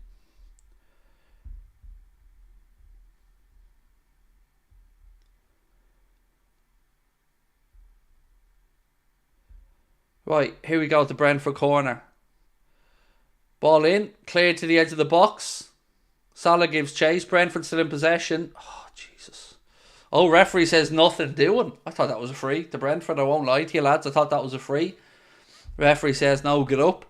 Right, here we go at the Brentford corner. Ball in, cleared to the edge of the box. Salah gives chase. Brentford still in possession. Oh, Jesus. Oh, referee says nothing doing. I thought that was a free. The Brentford, I won't lie to you lads, I thought that was a free. Referee says no, get up.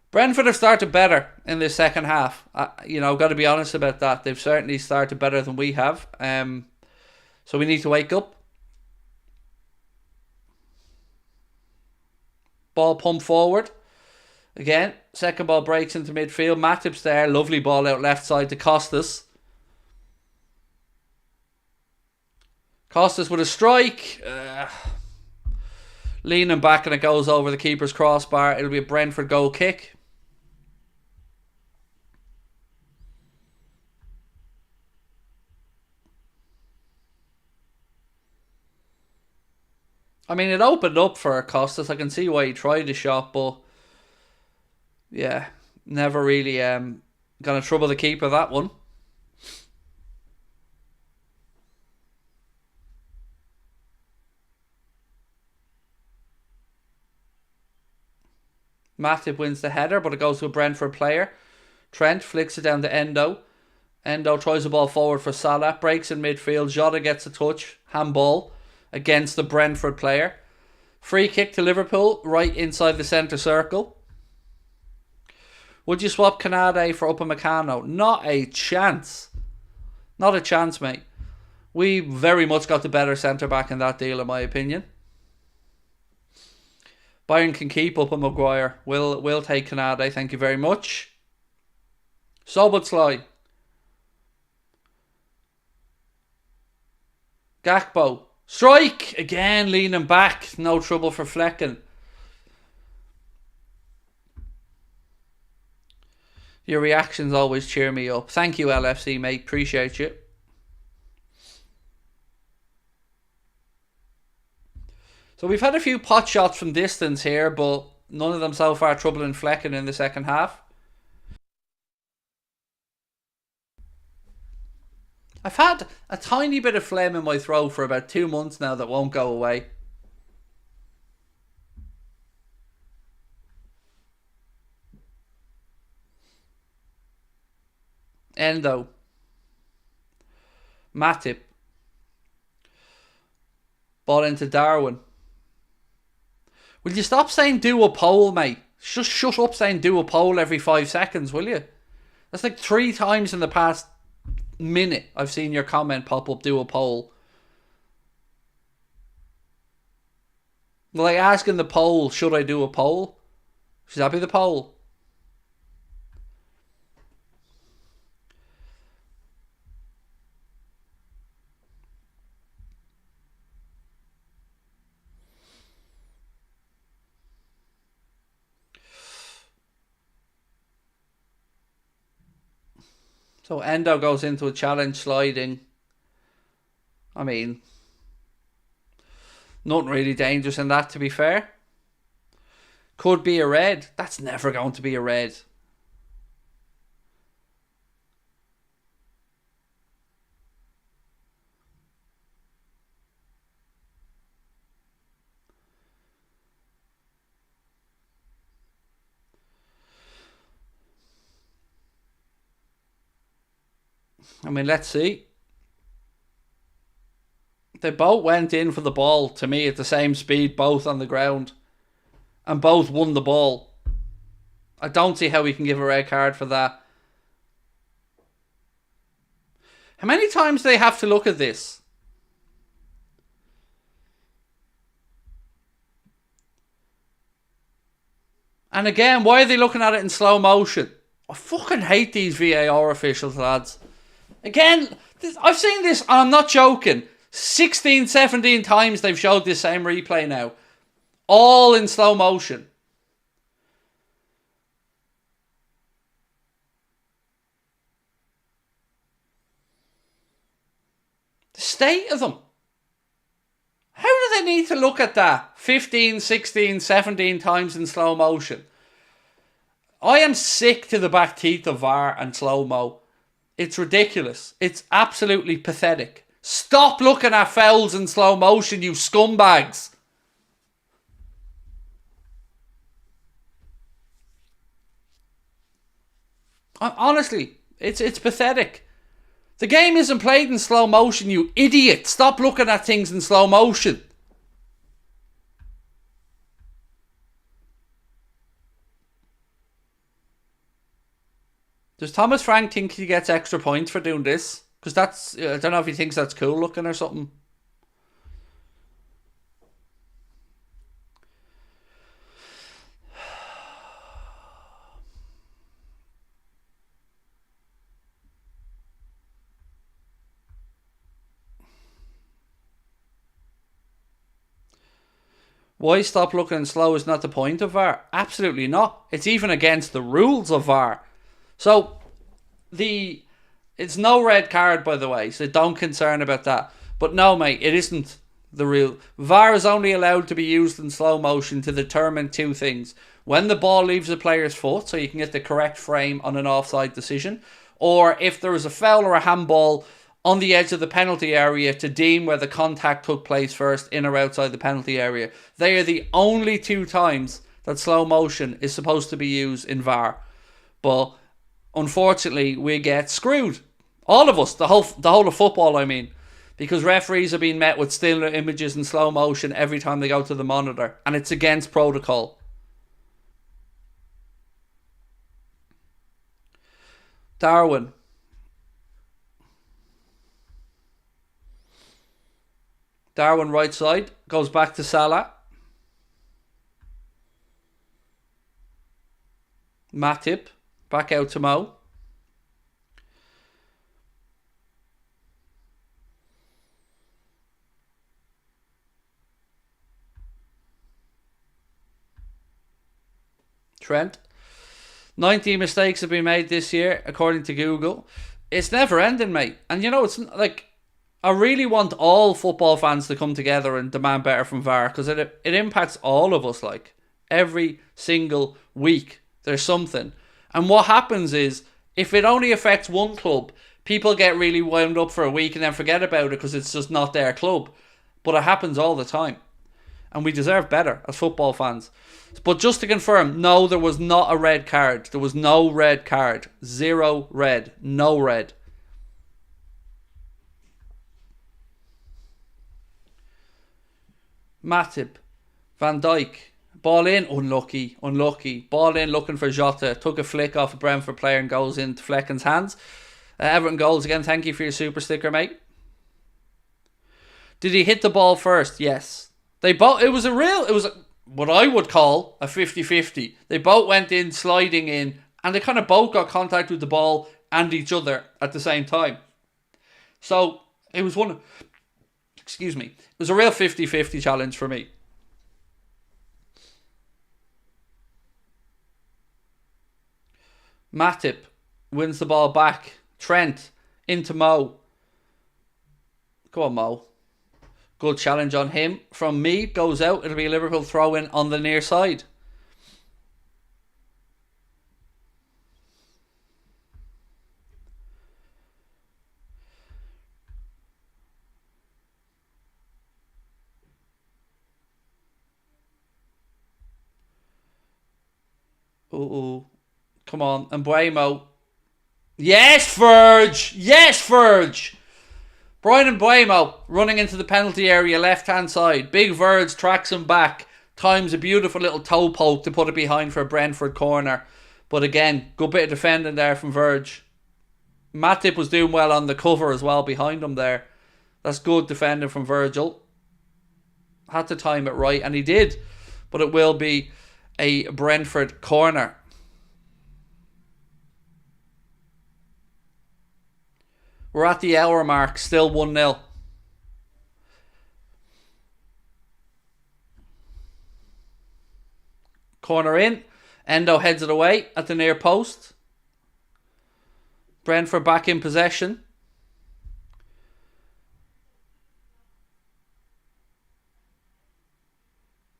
Brentford have started better in this second half. You know, got to be honest about that. They've certainly started better than we have. So we need to wake up. Ball pumped forward. Again, second ball breaks into midfield. Matip's there. Lovely ball out left side to Costas. Costas with a strike. Leaning back and it goes over the keeper's crossbar. It'll be a Brentford goal kick. I mean, it opened up for Costas. I can see why he tried the shot, but yeah, never really gonna trouble the keeper that one. Matip wins the header, but it goes to a Brentford player. Trent flicks it down to Endo. Endo tries the ball forward for Salah. Breaks in midfield. Jota gets a touch. Handball against the Brentford player. Free kick to Liverpool, right inside the centre circle. Would you swap Canade for Upamecano? Not a chance. Not a chance, mate. We very much got the better centre-back in that deal, in my opinion. Bayern can keep up a Maguire. We'll take Canade, thank you very much. Soboslai. Gakpo. Strike! Again, leaning back. No trouble for Flecken. Your reactions always cheer me up. Thank you, LFC, mate. Appreciate you. So we've had a few pot shots from distance here, but none of them so far troubling Flecken in the second half. I've had a tiny bit of phlegm in my throat for about 2 months now that won't go away. Endo. Matip. Ball into Darwin. Will you stop saying do a poll, mate? Just shut up saying do a poll every 5 seconds, will you? That's like 3 times in the past minute I've seen your comment pop up, do a poll. Like asking the poll, should I do a poll? Should that be the poll? So Endo goes into a challenge sliding. I mean, nothing really dangerous in that, to be fair. Could be a red. That's never going to be a red. I mean, let's see. They both went in for the ball, to me, at the same speed, both on the ground. And both won the ball. I don't see how we can give a red card for that. How many times do they have to look at this? And again, why are they looking at it in slow motion? I fucking hate these VAR officials, lads. Again, I've seen this, and I'm not joking, 16, 17 times they've showed this same replay now. All in slow motion. The state of them. How do they need to look at that 15, 16, 17 times in slow motion? I am sick to the back teeth of VAR and slow-mo. It's ridiculous. It's absolutely pathetic. Stop looking at fouls in slow motion, you scumbags. Honestly, it's pathetic. The game isn't played in slow motion, you idiot. Stop looking at things in slow motion. Does Thomas Frank think he gets extra points for doing this? Because that's, I don't know if he thinks that's cool looking or something. Why stop looking slow is not the point of VAR? Absolutely not. It's even against the rules of VAR. So, it's no red card, by the way, so don't concern about that. But no, mate, it isn't the rule. VAR is only allowed to be used in slow motion to determine 2 things. When the ball leaves a player's foot, so you can get the correct frame on an offside decision, or if there is a foul or a handball on the edge of the penalty area to deem where the contact took place first, in or outside the penalty area. They are the only 2 times that slow motion is supposed to be used in VAR. But unfortunately, we get screwed. All of us, the whole of football, I mean. because referees are being met with still images in slow motion every time they go to the monitor, and it's against protocol. Darwin. Darwin right side, goes back to Salah. Matip, back out to Mo. Trent. 19 mistakes have been made this year, according to Google. It's never ending, mate. And you know, it's like, I really want all football fans to come together and demand better from VAR, because it impacts all of us. Like, every single week there's something. And what happens is, if it only affects one club, people get really wound up for a week and then forget about it because it's just not their club. But it happens all the time. And we deserve better as football fans. But just to confirm, no, there was not a red card. There was no red card. 0 red. No red. Matip. Van Dijk. Ball in. Unlucky. Ball in looking for Jota. Took a flick off a Brentford player and goes into Flecken's hands. Everton goals again. Thank you for your super sticker, mate. Did he hit the ball first? Yes. It was what I would call a 50-50. They both went in, sliding in, and they kind of both got contact with the ball and each other at the same time. So, it was it was a real 50-50 challenge for me. Matip wins the ball back. Trent into Mo. Go on, Mo. Good challenge on him. From me, goes out. It'll be a Liverpool throw in on the near side. Come on. And Mbuemo. Yes, Verge! Brian Mbuemo running into the penalty area, left-hand side. Big Verge tracks him back. Times a beautiful little toe poke to put it behind for a Brentford corner. But again, good bit of defending there from Verge. Matip was doing well on the cover as well behind him there. That's good defending from Virgil. Had to time it right, and he did. But it will be a Brentford corner. We're at the hour mark, still 1-0. Corner in. Endo heads it away at the near post. Brentford back in possession.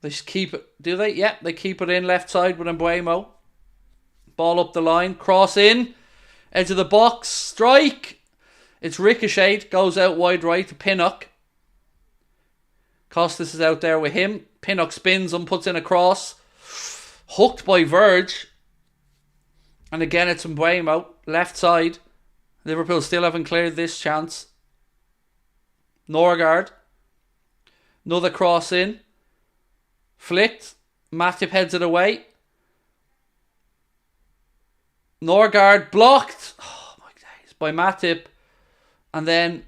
They just keep it. Do they? Yeah, they keep it in left side with Mbuemo. Ball up the line. Cross in. Edge of the box. Strike. It's ricocheted. Goes out wide right to Pinnock. Costas is out there with him. Pinnock spins and puts in a cross. Hooked by Verge. And again it's Mbuemo. Left side. Liverpool still haven't cleared this chance. Norgard. Another cross in. Flicked. Matip heads it away. Norgard blocked. Oh my days. By Matip. And then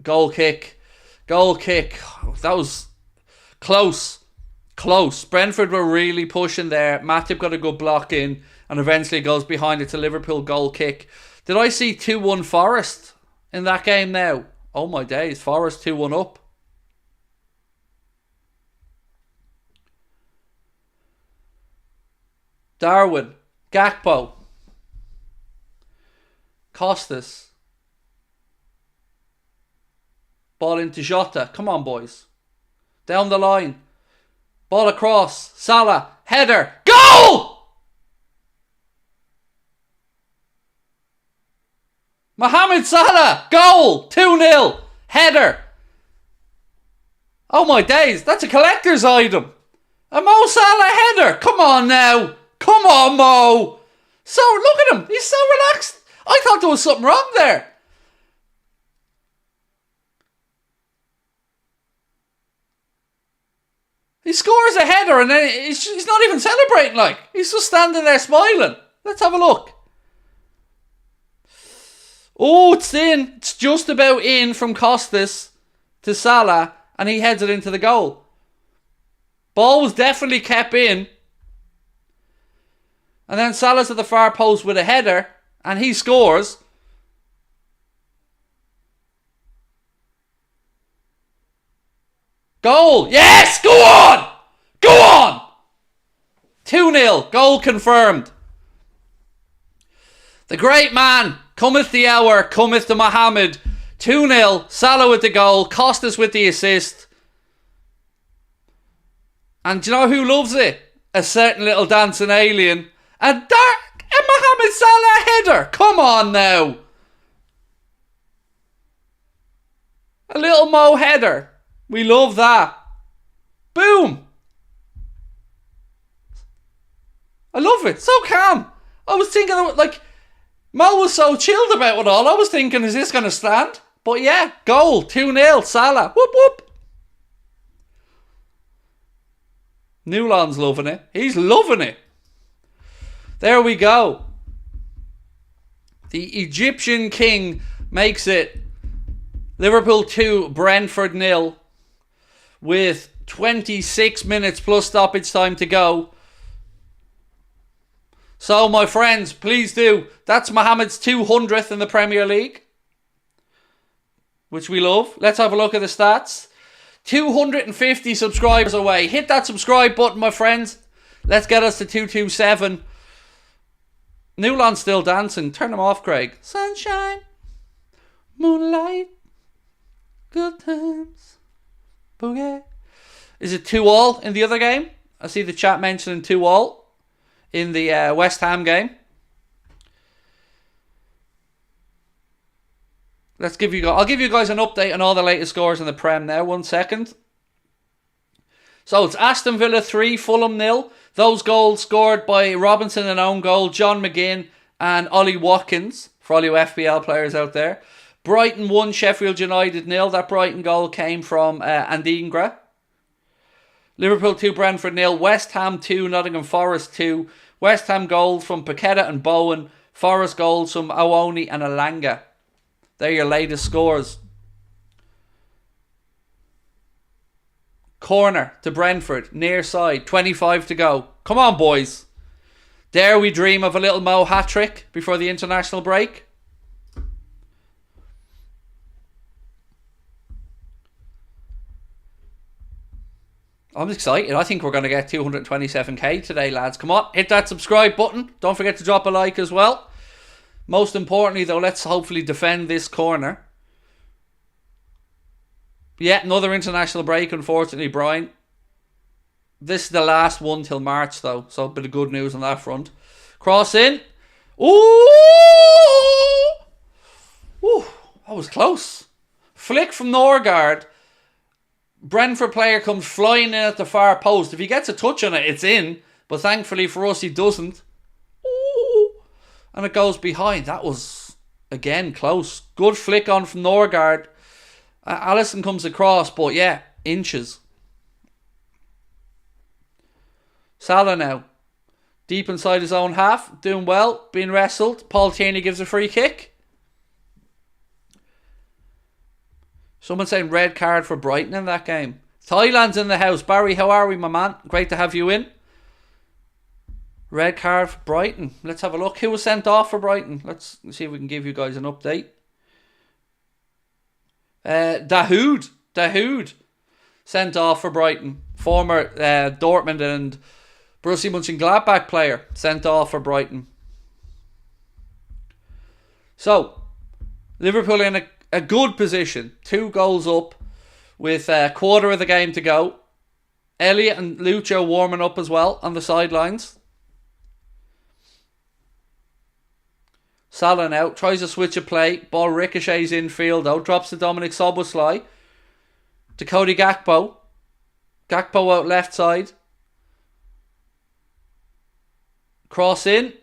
goal kick. That was close. Brentford were really pushing there. Matip got a good block in and eventually goes behind. It's a Liverpool goal kick. Did I see 2-1 Forest in that game now? Oh my days. Forest 2-1 up. Darwin. Gakpo. Costas. Ball into Jota. Come on, boys. Down the line. Ball across. Salah. Header. Goal! Mohamed Salah. Goal. 2-0. Header. Oh my days. That's a collector's item. A Mo Salah header. Come on now. Come on, Mo. So, look at him. He's so relaxed. I thought there was something wrong there. He scores a header and then he's not even celebrating, like. He's just standing there smiling. Let's have a look. Oh, it's in. It's just about in from Costas to Salah, and he heads it into the goal. Ball was definitely kept in. And then Salah's at the far post with a header, and he scores. Goal! Yes! Go on! Go on! 2-0. Goal confirmed. The great man. Cometh the hour. Cometh the Mohammed. 2-0. Salah with the goal. Costas with the assist. And do you know who loves it? A certain little dancing alien. A Mohamed Salah header. Come on now. A little Mo header. We love that. Boom. I love it. So calm. I was thinking, like, Mo was so chilled about it all. I was thinking, is this going to stand? But yeah, goal. 2-0. Salah. Whoop whoop. Newland's loving it. He's loving it. There we go. The Egyptian king makes it Liverpool 2, Brentford 0 with 26 minutes plus stoppage time to go. So, my friends, please do. That's Mohammed's 200th in the Premier League, which we love. Let's have a look at the stats. 250 subscribers away. Hit that subscribe button, my friends. Let's get us to 227. Newland's still dancing. Turn them off, Craig. Sunshine, moonlight, good times, boogie. Is it 2-2 in the other game? I see the chat mentioning 2-2 in the West Ham game. I'll give you guys an update on all the latest scores in the Prem now. 1 second. So it's Aston Villa 3, Fulham 0. Those goals scored by Robinson, an own goal, John McGinn and Ollie Watkins, for all you FPL players out there. Brighton 1, Sheffield United 0. That Brighton goal came from Andingra. Liverpool 2, Brentford 0. West Ham 2, Nottingham Forest 2. West Ham goals from Paqueta and Bowen. Forest goals from Awoni and Alanga. They're your latest scores. Corner to Brentford, near side, 25 to go. Come on, boys. Dare we dream of a little Mo hat-trick before the international break? I'm excited. I think we're going to get 227k today, lads. Come on, hit that subscribe button. Don't forget to drop a like as well. Most importantly, though, let's hopefully defend this corner. Yeah, another international break, unfortunately, Brian. This is the last one till March, though. So a bit of good news on that front. Cross in. Ooh! Ooh, that was close. Flick from Norgard. Brentford player comes flying in at the far post. If he gets a touch on it, it's in. But thankfully for us, he doesn't. Ooh! And it goes behind. That was, again, close. Good flick on from Norgard. Alisson comes across, but yeah, inches. Salah now. Deep inside his own half. Doing well. Being wrestled. Paul Tierney gives a free kick. Someone saying red card for Brighton in that game. Thailand's in the house. Barry, how are we, my man? Great to have you in. Red card for Brighton. Let's have a look. Who was sent off for Brighton? Let's see if we can give you guys an update. Dahoud sent off for Brighton. Former Dortmund and Borussia Mönchengladbach player sent off for Brighton. So, Liverpool in a good position. 2 goals up with a quarter of the game to go. Elliott and Lucho warming up as well on the sidelines. Salah now tries to switch a play. Ball ricochets infield though. Drops to Dominic Szoboszlai. To Cody Gakpo. Gakpo out left side. Cross in.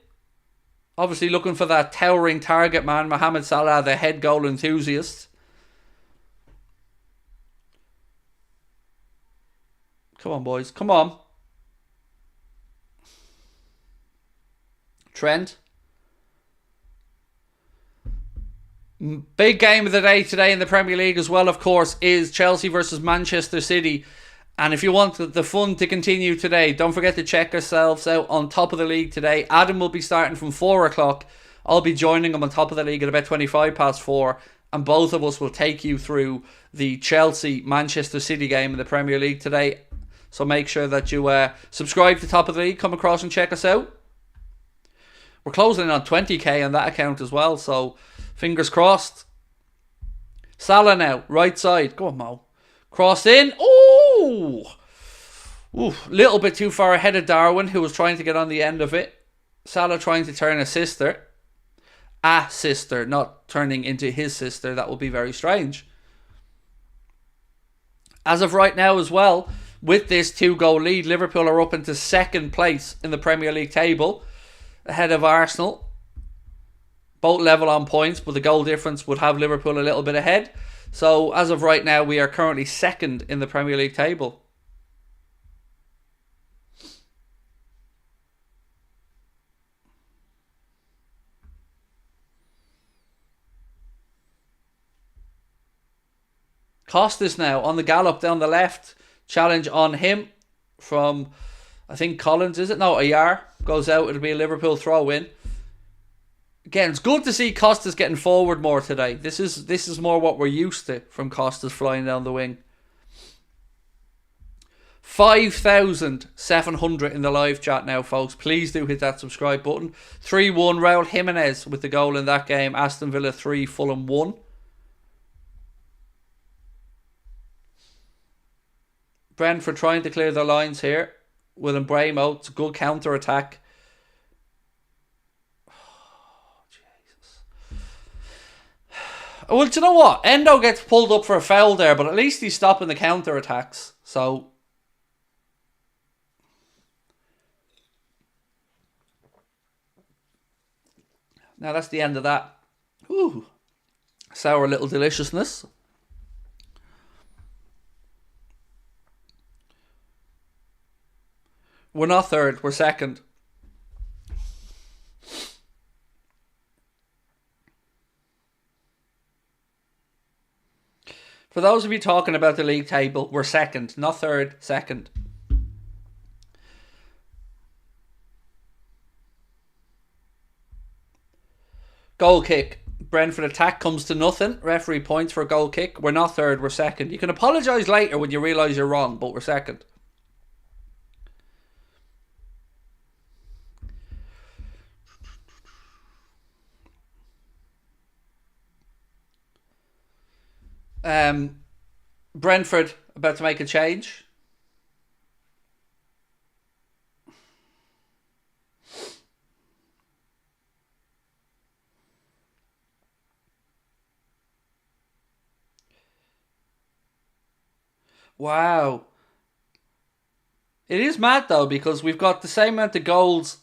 Obviously looking for that towering target man, Mohamed Salah, the head goal enthusiast. Come on, boys. Come on. Trent. Big game of the day today in the Premier League as well, of course, is Chelsea versus Manchester City. And if you want the fun to continue today, don't forget to check ourselves out on Top of the League today. Adam will be starting from 4 o'clock. I'll be joining him on Top of the League at about 25 past 4. And both of us will take you through the Chelsea-Manchester City game in the Premier League today. So make sure that you subscribe to Top of the League. Come across and check us out. We're closing in on 20k on that account as well. So fingers crossed. Salah now, right side. Go on, Mo. Cross in. Ooh! Little bit too far ahead of Darwin, who was trying to get on the end of it. Salah trying to turn a sister, not turning into his sister. That would be very strange. As of right now as well, with this 2-goal lead, Liverpool are up into second place in the Premier League table, ahead of Arsenal. Both level on points, but the goal difference would have Liverpool a little bit ahead. So, as of right now, we are currently second in the Premier League table. Costas now on the gallop down the left. Challenge on him from, I think, Collins, is it? No, Ayar goes out. It'll be a Liverpool throw-in. Again, it's good to see Costas getting forward more today. This is more what we're used to from Costas flying down the wing. 5,700 in the live chat now, folks. Please do hit that subscribe button. 3-1, Raul Jimenez with the goal in that game. Aston Villa 3, Fulham 1. Brentford trying to clear their lines here with Embremo. It's a good counter-attack. Well, do you know what? Endo gets pulled up for a foul there, but at least he's stopping the counter-attacks. So, now that's the end of that. Ooh, sour little deliciousness. We're not third, we're second. For those of you talking about the league table, we're second. Not third, second. Goal kick. Brentford attack comes to nothing. Referee points for a goal kick. We're not third, we're second. You can apologise later when you realise you're wrong, but we're second. Brentford about to make a change. Wow. It is mad though, because we've got the same amount of goals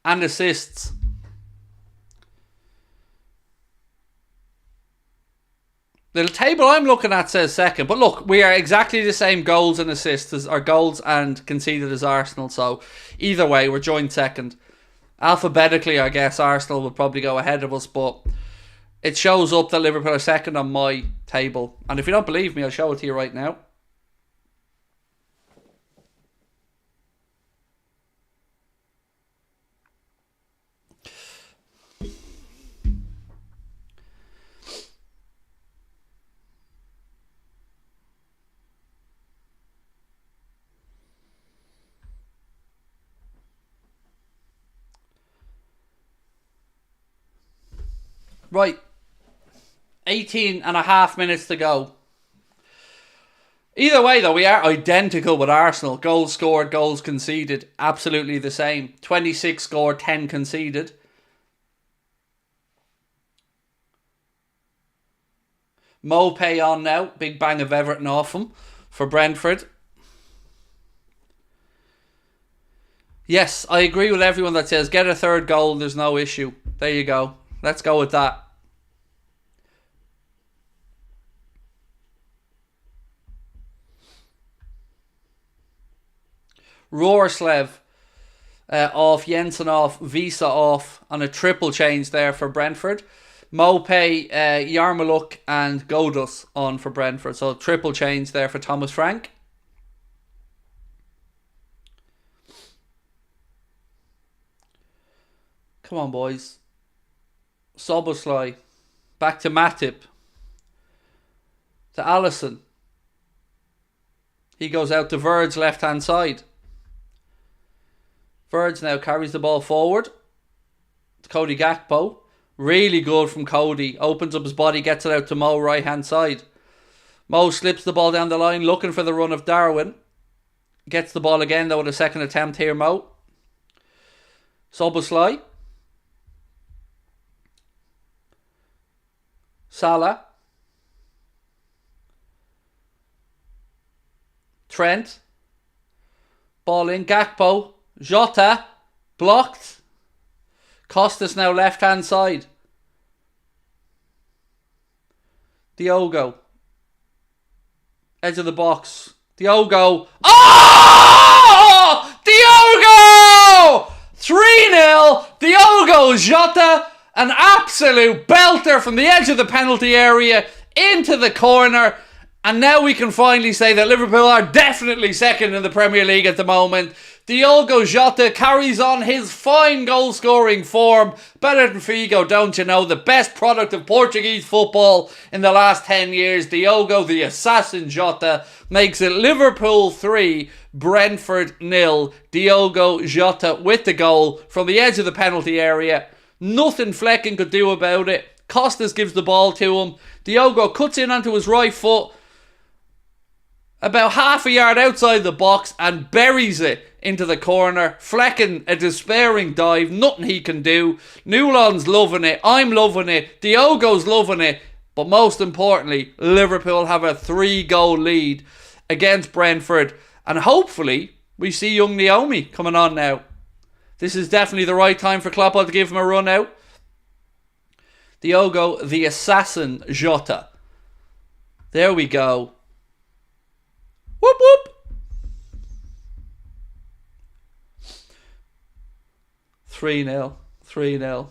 and assists. The table I'm looking at says second. But look, we are exactly the same goals and assists as our goals and conceded as Arsenal. So either way, we're joined second. Alphabetically, I guess Arsenal would probably go ahead of us. But it shows up that Liverpool are second on my table. And if you don't believe me, I'll show it to you right now. Right, 18 and a half minutes to go. Either way, though, we are identical with Arsenal. Goals scored, goals conceded, absolutely the same. 26 scored, 10 conceded. Mopay on now. Big bang of Everton off him for Brentford. Yes, I agree with everyone that says get a third goal, there's no issue. There you go. Let's go with that. Roerslev off, Jensen off, Visa off, and a triple change there for Brentford. Mopey, Yarmaluk and Godus on for Brentford. So triple change there for Thomas Frank. Come on, boys. Soboslai. Back to Matip. To Allison. He goes out to Verge left hand side. Verge now carries the ball forward. To Cody Gakpo. Really good from Cody. Opens up his body, gets it out to Mo right hand side. Mo slips the ball down the line, looking for the run of Darwin. Gets the ball again though with a second attempt here, Mo. Soboslai. Salah. Trent. Ball in. Gakpo. Jota. Blocked. Costas now left hand side. Diogo. Edge of the box. Diogo. Oh! Diogo! 3-0. Diogo Jota. An absolute belter from the edge of the penalty area into the corner. And now we can finally say that Liverpool are definitely second in the Premier League at the moment. Diogo Jota carries on his fine goal-scoring form. Better than Figo, don't you know? The best product of Portuguese football in the last 10 years. Diogo, the assassin Jota, makes it Liverpool 3, Brentford 0. Diogo Jota with the goal from the edge of the penalty area. Nothing Flecken could do about it. Costas gives the ball to him. Diogo cuts in onto his right foot about half a yard outside the box and buries it into the corner. Flecken, a despairing dive. Nothing he can do. Newland's loving it. I'm loving it. Diogo's loving it. But most importantly, Liverpool have a 3-goal lead against Brentford. And hopefully, we see young Naomi coming on now. This is definitely the right time for Klopp to give him a run out. Diogo, the assassin Jota. There we go. Whoop whoop. 3-0. 3-0.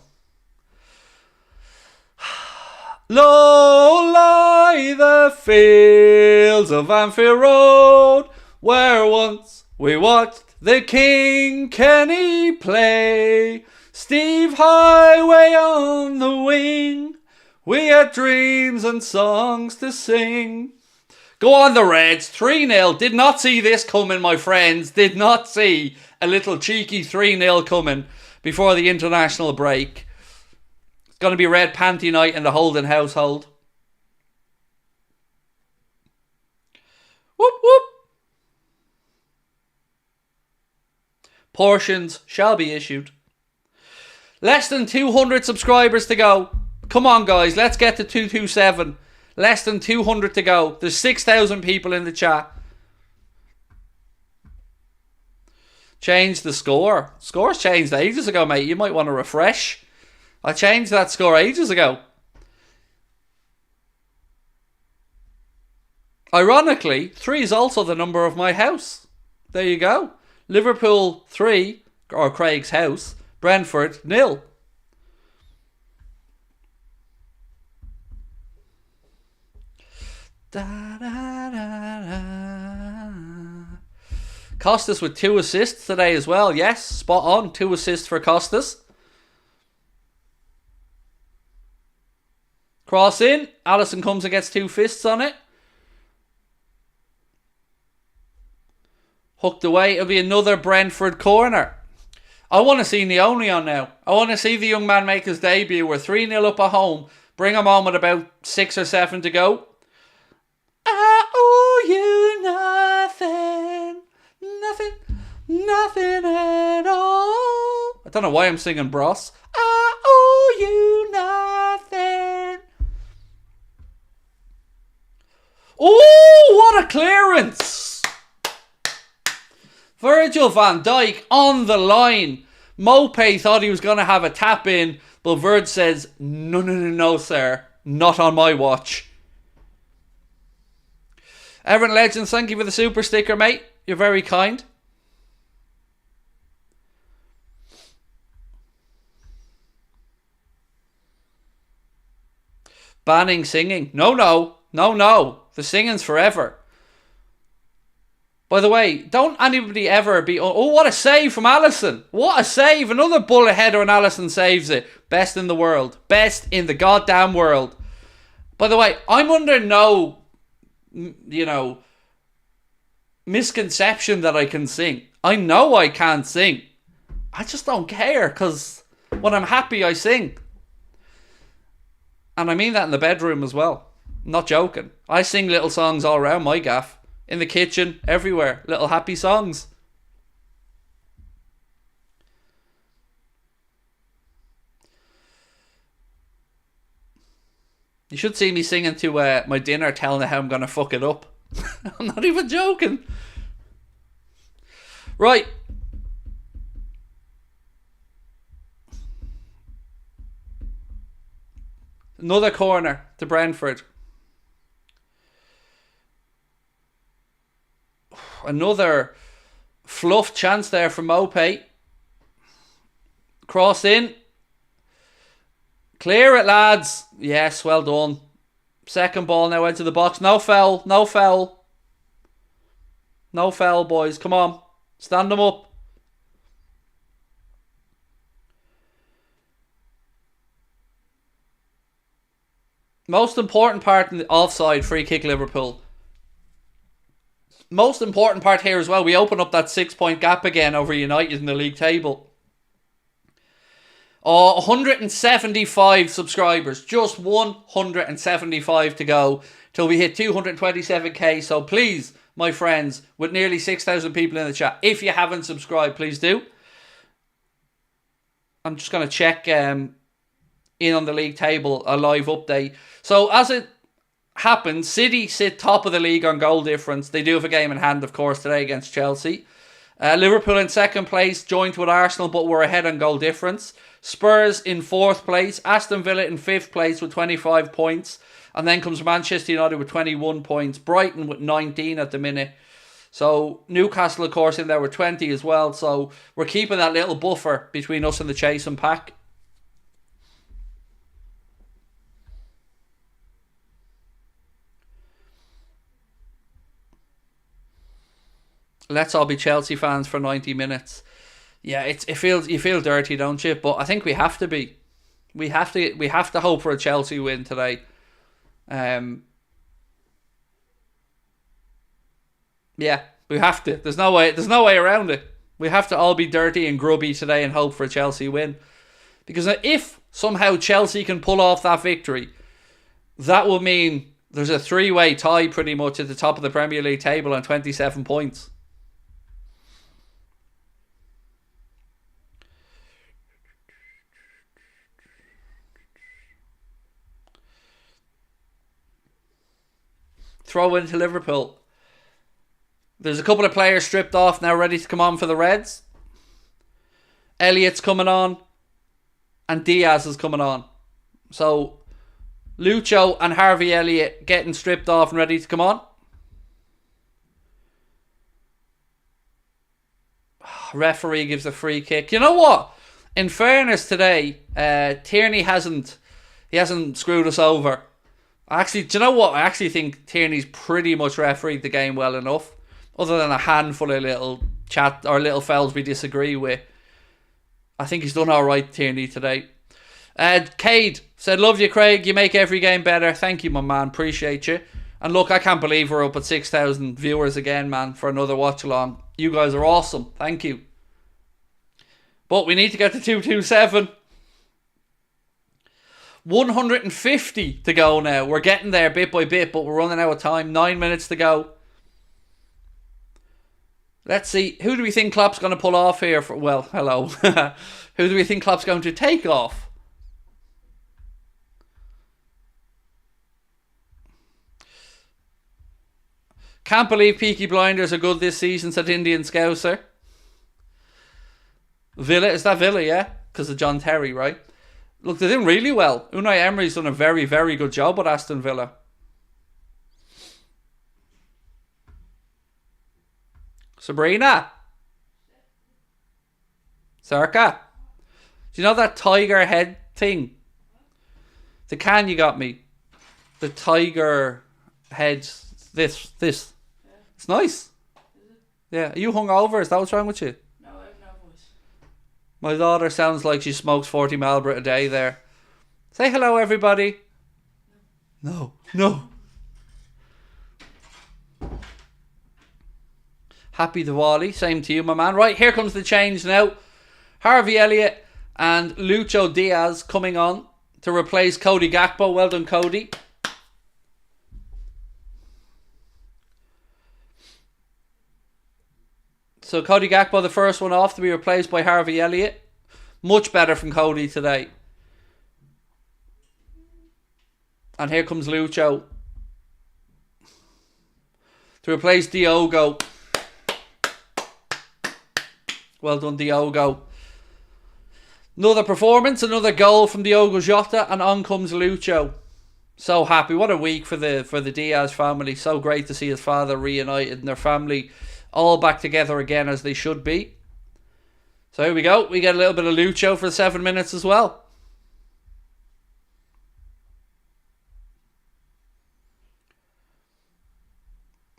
Low lie the fields of Anfield Road, where once we watched the King Kenny play. Steve Highway on the wing, we had dreams and songs to sing. Go on the Reds, 3-0. Did not see this coming, my friends. Did not see a little cheeky 3-0 coming before the international break. It's going to be red panty night in the Houlden household. Whoop whoop. Portions shall be issued. Less than 200 subscribers to go. Come on, guys. Let's get to 227. Less than 200 to go. There's 6,000 people in the chat. Change the score. Score's changed ages ago, mate. You might want to refresh. I changed that score ages ago. Ironically, 3 is also the number of my house. There you go. Liverpool 3, or Craig's house. Brentford 0. Da, da, da, da. Costas with 2 assists today as well. Yes, spot on. 2 assists for Costas. Cross in. Allison comes and gets 2 fists on it. Hooked away. It'll be another Brentford corner. I want to see Naomi on now. I want to see the young man make his debut. We're 3-0 up at home. Bring him on with about 6 or 7 to go. I owe you nothing. Nothing at all. I don't know why I'm singing Bros. I owe you nothing. Oh, what a clearance. Virgil van Dijk on the line. Mopey thought he was going to have a tap in, but Virg says, no, sir. Not on my watch. Everton Legends, thank you for the super sticker, mate. You're very kind. Banning singing. No, no. No, no. The singing's forever. By the way, don't anybody ever be... Oh, what a save from Alisson. What a save. Another bullet header and Alisson saves it. Best in the world. Best in the goddamn world. By the way, I'm under no, misconception that I can sing. I know I can't sing. I just don't care, because when I'm happy, I sing. And I mean that in the bedroom as well. I'm not joking. I sing little songs all around my gaff. In the kitchen, everywhere. Little happy songs. You should see me singing to my dinner, telling her how I'm going to fuck it up. I'm not even joking. Right. Another corner to Brentford. Another fluff chance there from Mope. Cross in. Clear it, lads. Yes, well done. Second ball now into the box. No foul. No foul. No foul, boys. Come on. Stand them up. Most important part in the offside, free kick Liverpool. Most important part here as well, we open up that 6-point gap again over United in the league table. 175 subscribers. Just 175 to go till we hit 227k. So please, my friends, with nearly 6,000 people in the chat, if you haven't subscribed, please do. I'm just going to check in on the league table, a live update. So as it happens, City sit top of the league on goal difference. They do have a game in hand, of course, today against Chelsea. Liverpool in second place, joint with Arsenal, but we're ahead on goal difference. Spurs in fourth place. Aston Villa in fifth place with 25 points. And then comes Manchester United with 21 points. Brighton with 19 at the minute. So Newcastle, of course, in there with 20 as well. So we're keeping that little buffer between us and the chasing pack. Let's all be Chelsea fans for 90 minutes. Yeah, you feel dirty, don't you? But I think we have to be. We have to hope for a Chelsea win today. Yeah, we have to. There's no way around it. We have to all be dirty and grubby today and hope for a Chelsea win. Because if somehow Chelsea can pull off that victory, that will mean there's a 3-way tie pretty much at the top of the Premier League table on 27 points. Throw into Liverpool. There's a couple of players stripped off now, ready to come on for the Reds. Elliott's coming on, and Diaz is coming on. So Lucho and Harvey Elliott getting stripped off and ready to come on. Referee gives a free kick. You know what? In fairness today, Tierney hasn't screwed us over. Actually, do you know what? I actually think Tierney's pretty much refereed the game well enough. Other than a handful of little chat or little fouls we disagree with. I think he's done alright, Tierney, today. Cade said, love you, Craig. You make every game better. Thank you, my man. Appreciate you. And look, I can't believe we're up at 6,000 viewers again, man, for another watch along. You guys are awesome. Thank you. But we need to get to 227. 150 to go now. We're getting there bit by bit, but we're running out of time. 9 minutes to go. Let's see. Who do we think Klopp's going to pull off here? Well, hello. Who do we think Klopp's going to take off? Can't believe Peaky Blinders are good this season, said Indian Scouser. Villa, is that Villa, yeah? Because of John Terry, right? Look, they're doing really well. Unai Emery's done a very, very good job with Aston Villa. Sabrina? Circa? Do you know that tiger head thing? The can you got me. the tiger head. This. Yeah. It's nice. Is it? Yeah. Are you hungover? Is that what's wrong with you? No, I have no voice. My daughter sounds like she smokes 40 Marlboro a day there. Say hello, everybody. No. Happy Diwali. Same to you, my man. Right, here comes the change now. Harvey Elliott and Lucho Diaz coming on to replace Cody Gakpo. Well done, Cody. So Cody Gakpo, the first one off, to be replaced by Harvey Elliott. Much better from Cody today. And here comes Lucho to replace Diogo. Well done, Diogo. Another performance, another goal from Diogo Jota, and on comes Lucho. So happy. What a week for the Diaz family. So great to see his father reunited and their family all back together again as they should be. So here we go. We get a little bit of Lucho for 7 minutes as well.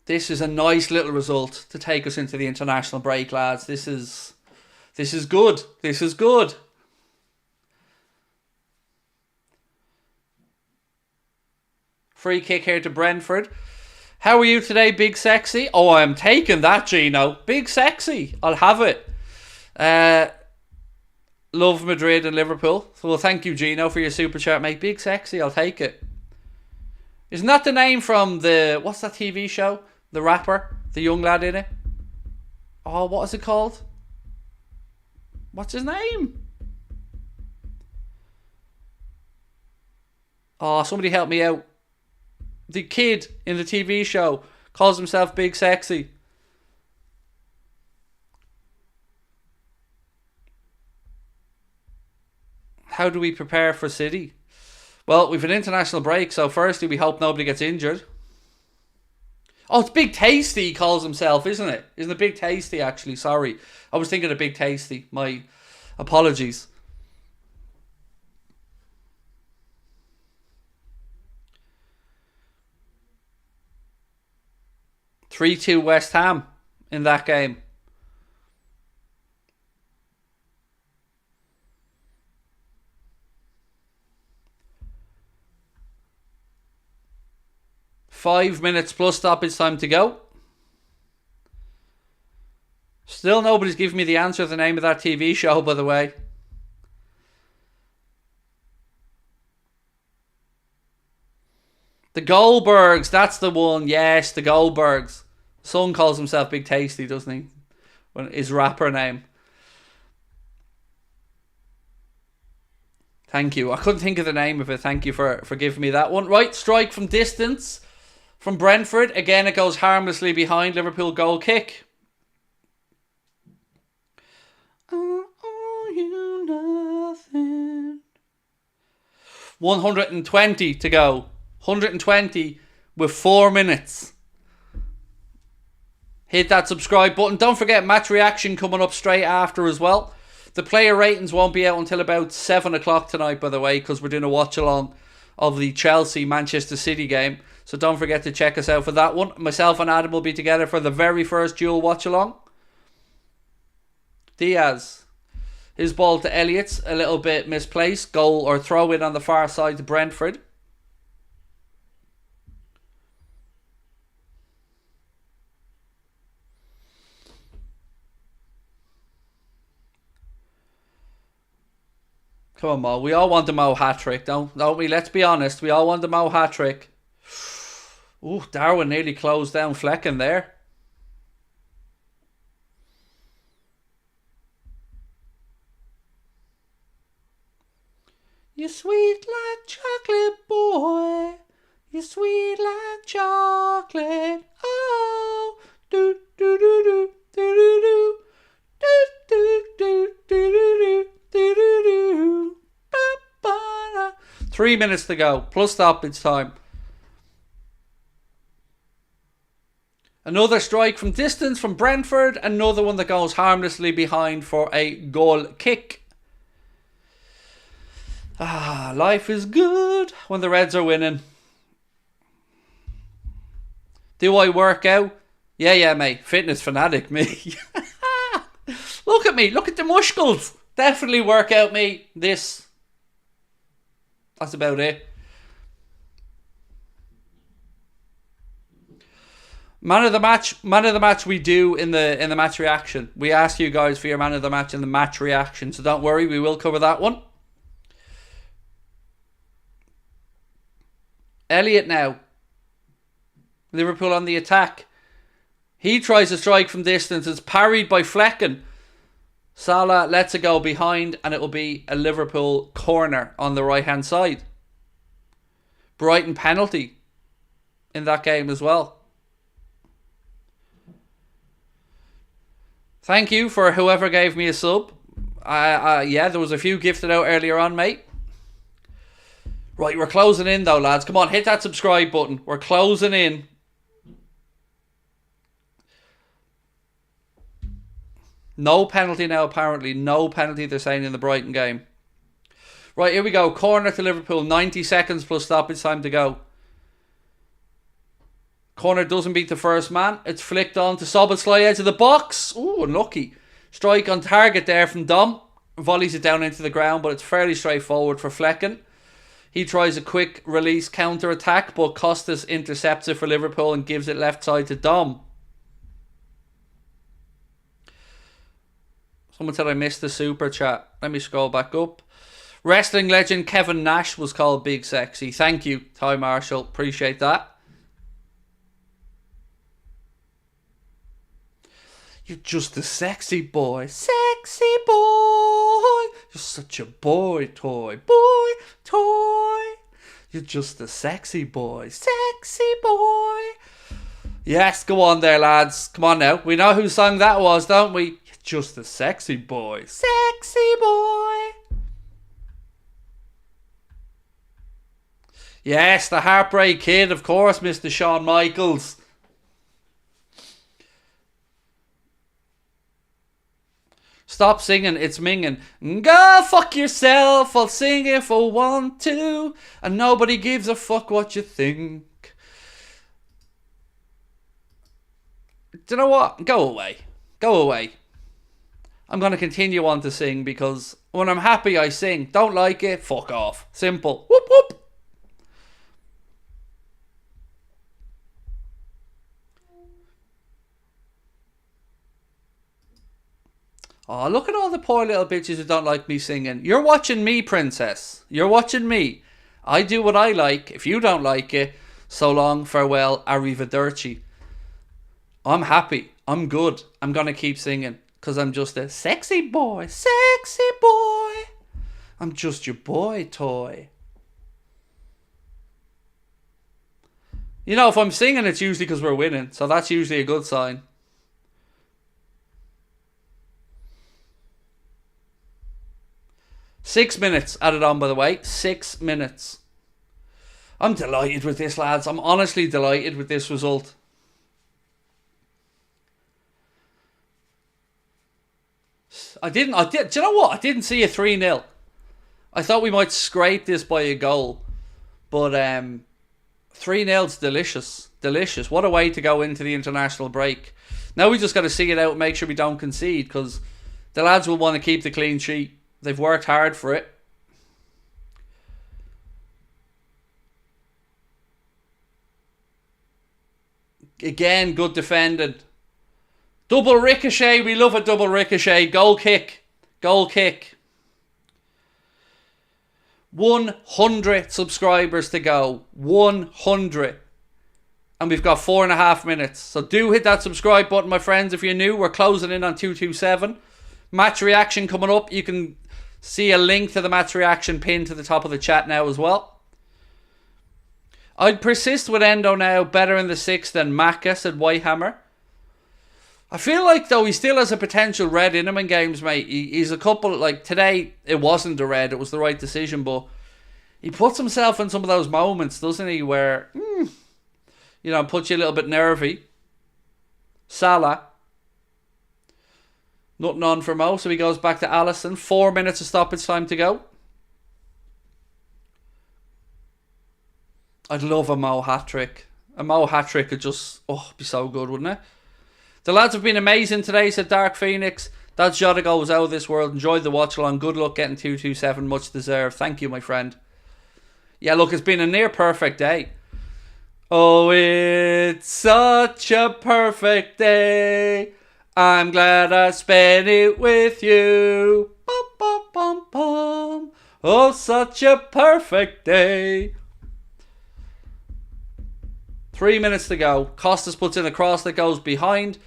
This is a nice little result to take us into the international break, lads. This is good. This is good. Free kick here to Brentford. How are you today, Big Sexy? Oh, I'm taking that, Gino. Big Sexy. I'll have it. Love Madrid and Liverpool. So, well, thank you, Gino, for your super chat, mate. Big Sexy. I'll take it. Isn't that the name from what's that TV show? The rapper? The young lad in it? Oh, what is it called? What's his name? Oh, somebody help me out. The kid in the TV show calls himself Big Sexy. How do we prepare for City? Well, we've an international break, so firstly we hope nobody gets injured. Oh, it's Big Tasty he calls himself, isn't it? Isn't it Big Tasty, actually? Sorry. I was thinking of Big Tasty. My apologies. (3-2) West Ham in that game. Five minutes plus stoppage time to go. Still nobody's given me the answer to the name of that TV show, by the way. The Goldbergs, that's the one. Yes, the Goldbergs. Son calls himself Big Tasty, doesn't he? His rapper name. Thank you. I couldn't think of the name of it. Thank you for giving me that one. Right, strike from distance from Brentford. Again, it goes harmlessly behind. Liverpool goal kick. Oh, you nothing. 120 to go. 120 with 4 minutes. Hit that subscribe button. Don't forget match reaction coming up straight after as well. The player ratings won't be out until about 7 o'clock tonight, by the way, because we're doing a watch along of the Chelsea-Manchester City game. So don't forget to check us out for that one. Myself and Adam will be together for the very first dual watch along. Diaz. His ball to Elliott's a little bit misplaced. Goal or throw in on the far side to Brentford. Come on, Mo. We all want the Mo hat-trick, don't we? Let's be honest. We all want the Mo hat-trick. Ooh, Darwin nearly closed down Flecken there. You sweet like chocolate, boy. You sweet like chocolate. Oh, do do do do do do do do do do do do do do. 3 minutes to go, plus stoppage time. Another strike from distance from Brentford. Another one that goes harmlessly behind for a goal kick. Life is good when the Reds are winning. Do I work out? Yeah, mate. Fitness fanatic, me. Look at me. Look at the muscles. Definitely work out, me. This. That's about it. Man of the match we do in the match reaction. We ask you guys for your man of the match in the match reaction, so don't worry, we will cover that one. Elliott now. Liverpool on the attack. He tries a strike from distance. It's parried by Flecken. Salah lets it go behind, and it will be a Liverpool corner on the right hand side. Brighton penalty in that game as well. Thank you for whoever gave me a sub. Yeah, there was a few gifted out earlier on, mate. Right, we're closing in though, lads. Come on, hit that subscribe button. We're closing in. No penalty now, apparently. No penalty, they're saying, in the Brighton game. Right, here we go. Corner to Liverpool. 90 seconds plus stoppage time to go. Corner doesn't beat the first man. It's flicked on to Szoboszlai edge of the box. Ooh, unlucky. Strike on target there from Dom. Volleys it down into the ground, but it's fairly straightforward for Flecken. He tries a quick release counter attack, but Costas intercepts it for Liverpool and gives it left side to Dom. Someone said I missed the super chat. Let me scroll back up. Wrestling legend Kevin Nash was called Big Sexy. Thank you, Ty Marshall. Appreciate that. You're just a sexy boy. Sexy boy. You're such a boy toy. Boy toy. You're just a sexy boy. Sexy boy. Yes, go on there, lads. Come on now. We know whose song that was, don't we? You're just a sexy boy. Sexy boy. Yes, the Heartbreak Kid, of course, Mr. Shawn Michaels. Stop singing, it's minging. Go fuck yourself, I'll sing if I want to. And nobody gives a fuck what you think. Do you know what? Go away. Go away. I'm going to continue on to sing because when I'm happy I sing. Don't like it, fuck off. Simple. Whoop whoop. Oh, look at all the poor little bitches who don't like me singing. You're watching me, princess. You're watching me. I do what I like. If you don't like it, so long, farewell, arrivederci. I'm happy. I'm good. I'm going to keep singing because I'm just a sexy boy. Sexy boy. I'm just your boy toy. You know, if I'm singing, it's usually because we're winning. So that's usually a good sign. Six minutes added on, by the way. 6 minutes. I'm delighted with this, lads. I'm honestly delighted with this result. Do you know what? I didn't see a 3-0. I thought we might scrape this by a goal. But 3-0's delicious. Delicious. What a way to go into the international break. Now we just got to see it out and make sure we don't concede, because the lads will want to keep the clean sheet. They've worked hard for it. Again, good defending. Double ricochet. We love a double ricochet. Goal kick. Goal kick. 100 subscribers to go. 100. And we've got 4.5 minutes. So do hit that subscribe button, my friends. If you're new, we're closing in on 227. Match reaction coming up. You can see a link to the match reaction pinned to the top of the chat now as well. I'd persist with Endo now. Better in the 6th than Maka, said Whitehammer. I feel like, though, he still has a potential red in him in games, mate. He's a couple, like today, it wasn't a red. It was the right decision, but he puts himself in some of those moments, doesn't he, where, you know, puts you a little bit nervy. Salah. Nothing on for Mo, so he goes back to Alisson. 4 minutes of stoppage time to go. I'd love a Mo hat-trick. A Mo hat-trick would just, be so good, wouldn't it? The lads have been amazing today, said Dark Phoenix. That Jota goes out of this world. Enjoyed the watch along. Good luck getting 227. Much deserved. Thank you, my friend. Yeah, look, it's been a near perfect day. Oh, it's such a perfect day. I'm glad I spent it with you. Bum, bum, bum, bum. Oh, such a perfect day. 3 minutes to go. Costas puts in a cross that goes behind.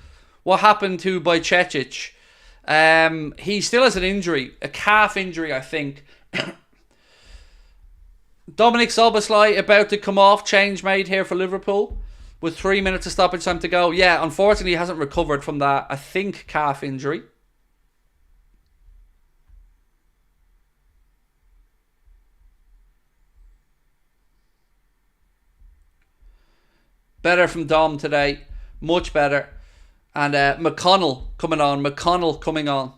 What happened to Bajcetic? He still has an injury. A calf injury, I think. Dominic Szoboszlai about to come off. Change made here for Liverpool. With 3 minutes of stoppage time to go. Yeah, unfortunately he hasn't recovered from that, I think, calf injury. Better from Dom today. Much better. And McConnell coming on. McConnell coming on.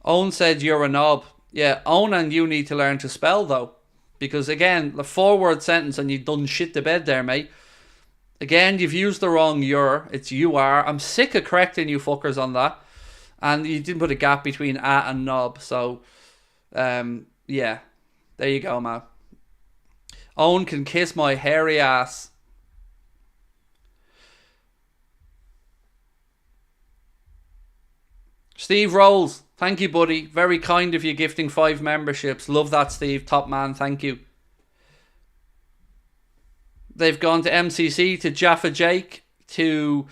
Owen said you're a knob. Yeah, Owen and you need to learn to spell though. Because again, the 4-word sentence and you've done shit to bed there, mate. Again, you've used the wrong you're. It's you are. I'm sick of correcting you fuckers on that. And you didn't put a gap between at and knob. So, yeah. There you go, man. Owen can kiss my hairy ass. Steve Rolls. Thank you, buddy. Very kind of you gifting 5 memberships. Love that, Steve. Top man. Thank you. They've gone to MCC, to Jaffa Jake, to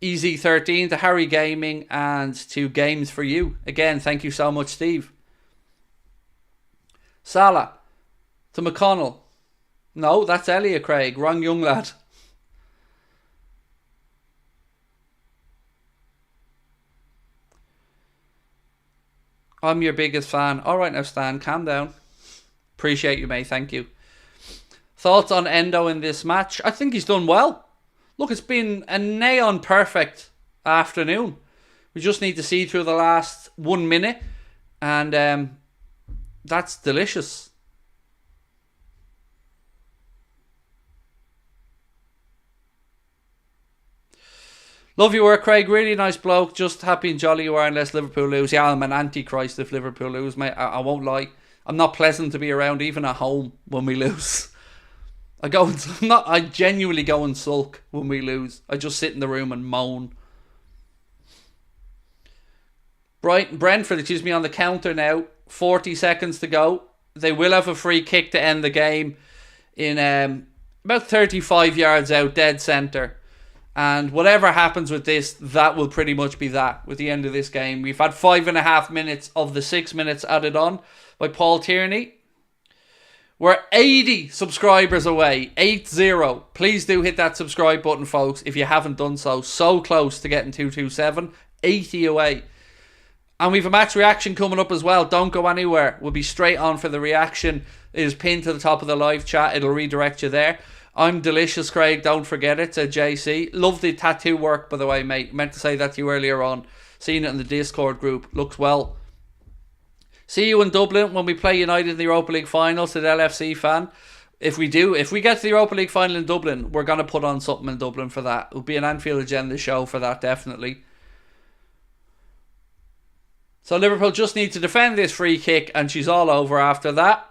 Easy13, to Harry Gaming, and to Games for You. Again, thank you so much, Steve. Salah. To McConnell. No, that's Elliot Craig. Wrong young lad. I'm your biggest fan. Alright now, Stan. Calm down. Appreciate you, mate. Thank you. Thoughts on Endo in this match? I think he's done well. Look, it's been a neon perfect afternoon. We just need to see through the last 1 minute. And that's delicious. Love your work, Craig. Really nice bloke. Just happy and jolly you are unless Liverpool lose. Yeah, I'm an antichrist if Liverpool lose, mate. I won't lie. I'm not pleasant to be around even at home when we lose. I genuinely go and sulk when we lose. I just sit in the room and moan. Brentford, on the counter now. 40 seconds to go. They will have a free kick to end the game in about 35 yards out, dead centre. And whatever happens with this, that will pretty much be that with the end of this game. We've had 5.5 minutes of the 6 minutes added on by Paul Tierney. We're 80 subscribers away. 80. Please do hit that subscribe button, folks, if you haven't done so. So close to getting 227. 80 away. And we've a match reaction coming up as well. Don't go anywhere. We'll be straight on for the reaction. It is pinned to the top of the live chat. It'll redirect you there. I'm delicious, Craig. Don't forget it, said JC. Love the tattoo work, by the way, mate. Meant to say that to you earlier on. Seen it in the Discord group. Looks well. See you in Dublin when we play United in the Europa League final, said LFC fan. If we get to the Europa League final in Dublin, we're going to put on something in Dublin for that. It'll be an Anfield Agenda show for that, definitely. So Liverpool just need to defend this free kick and she's all over after that.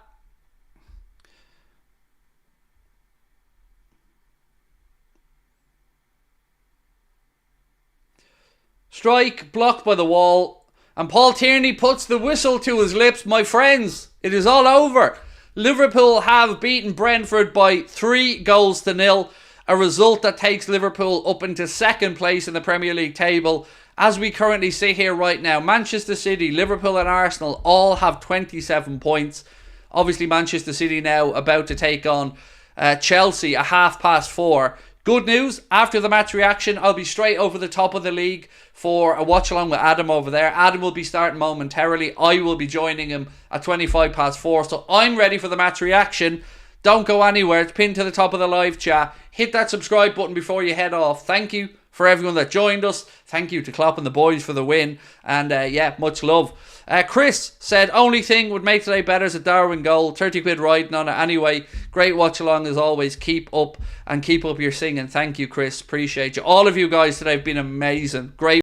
Strike, blocked by the wall. And Paul Tierney puts the whistle to his lips. My friends, it is all over. Liverpool have beaten Brentford by 3-0. A result that takes Liverpool up into second place in the Premier League table. As we currently sit here right now, Manchester City, Liverpool and Arsenal all have 27 points. Obviously Manchester City now about to take on Chelsea at 4:30. Good news, after the match reaction, I'll be straight over the top of the league for a watch along with Adam over there. Adam will be starting momentarily. I will be joining him at 4:25. So I'm ready for the match reaction. Don't go anywhere. It's pinned to the top of the live chat. Hit that subscribe button before you head off. Thank you for everyone that joined us. Thank you to Klopp and the boys for the win. And yeah, much love. Chris said, only thing would make today better is a Darwin goal. 30 quid riding on it anyway. Great watch along as always. Keep up your singing. Thank you, Chris. Appreciate you. All of you guys today have been amazing. Great.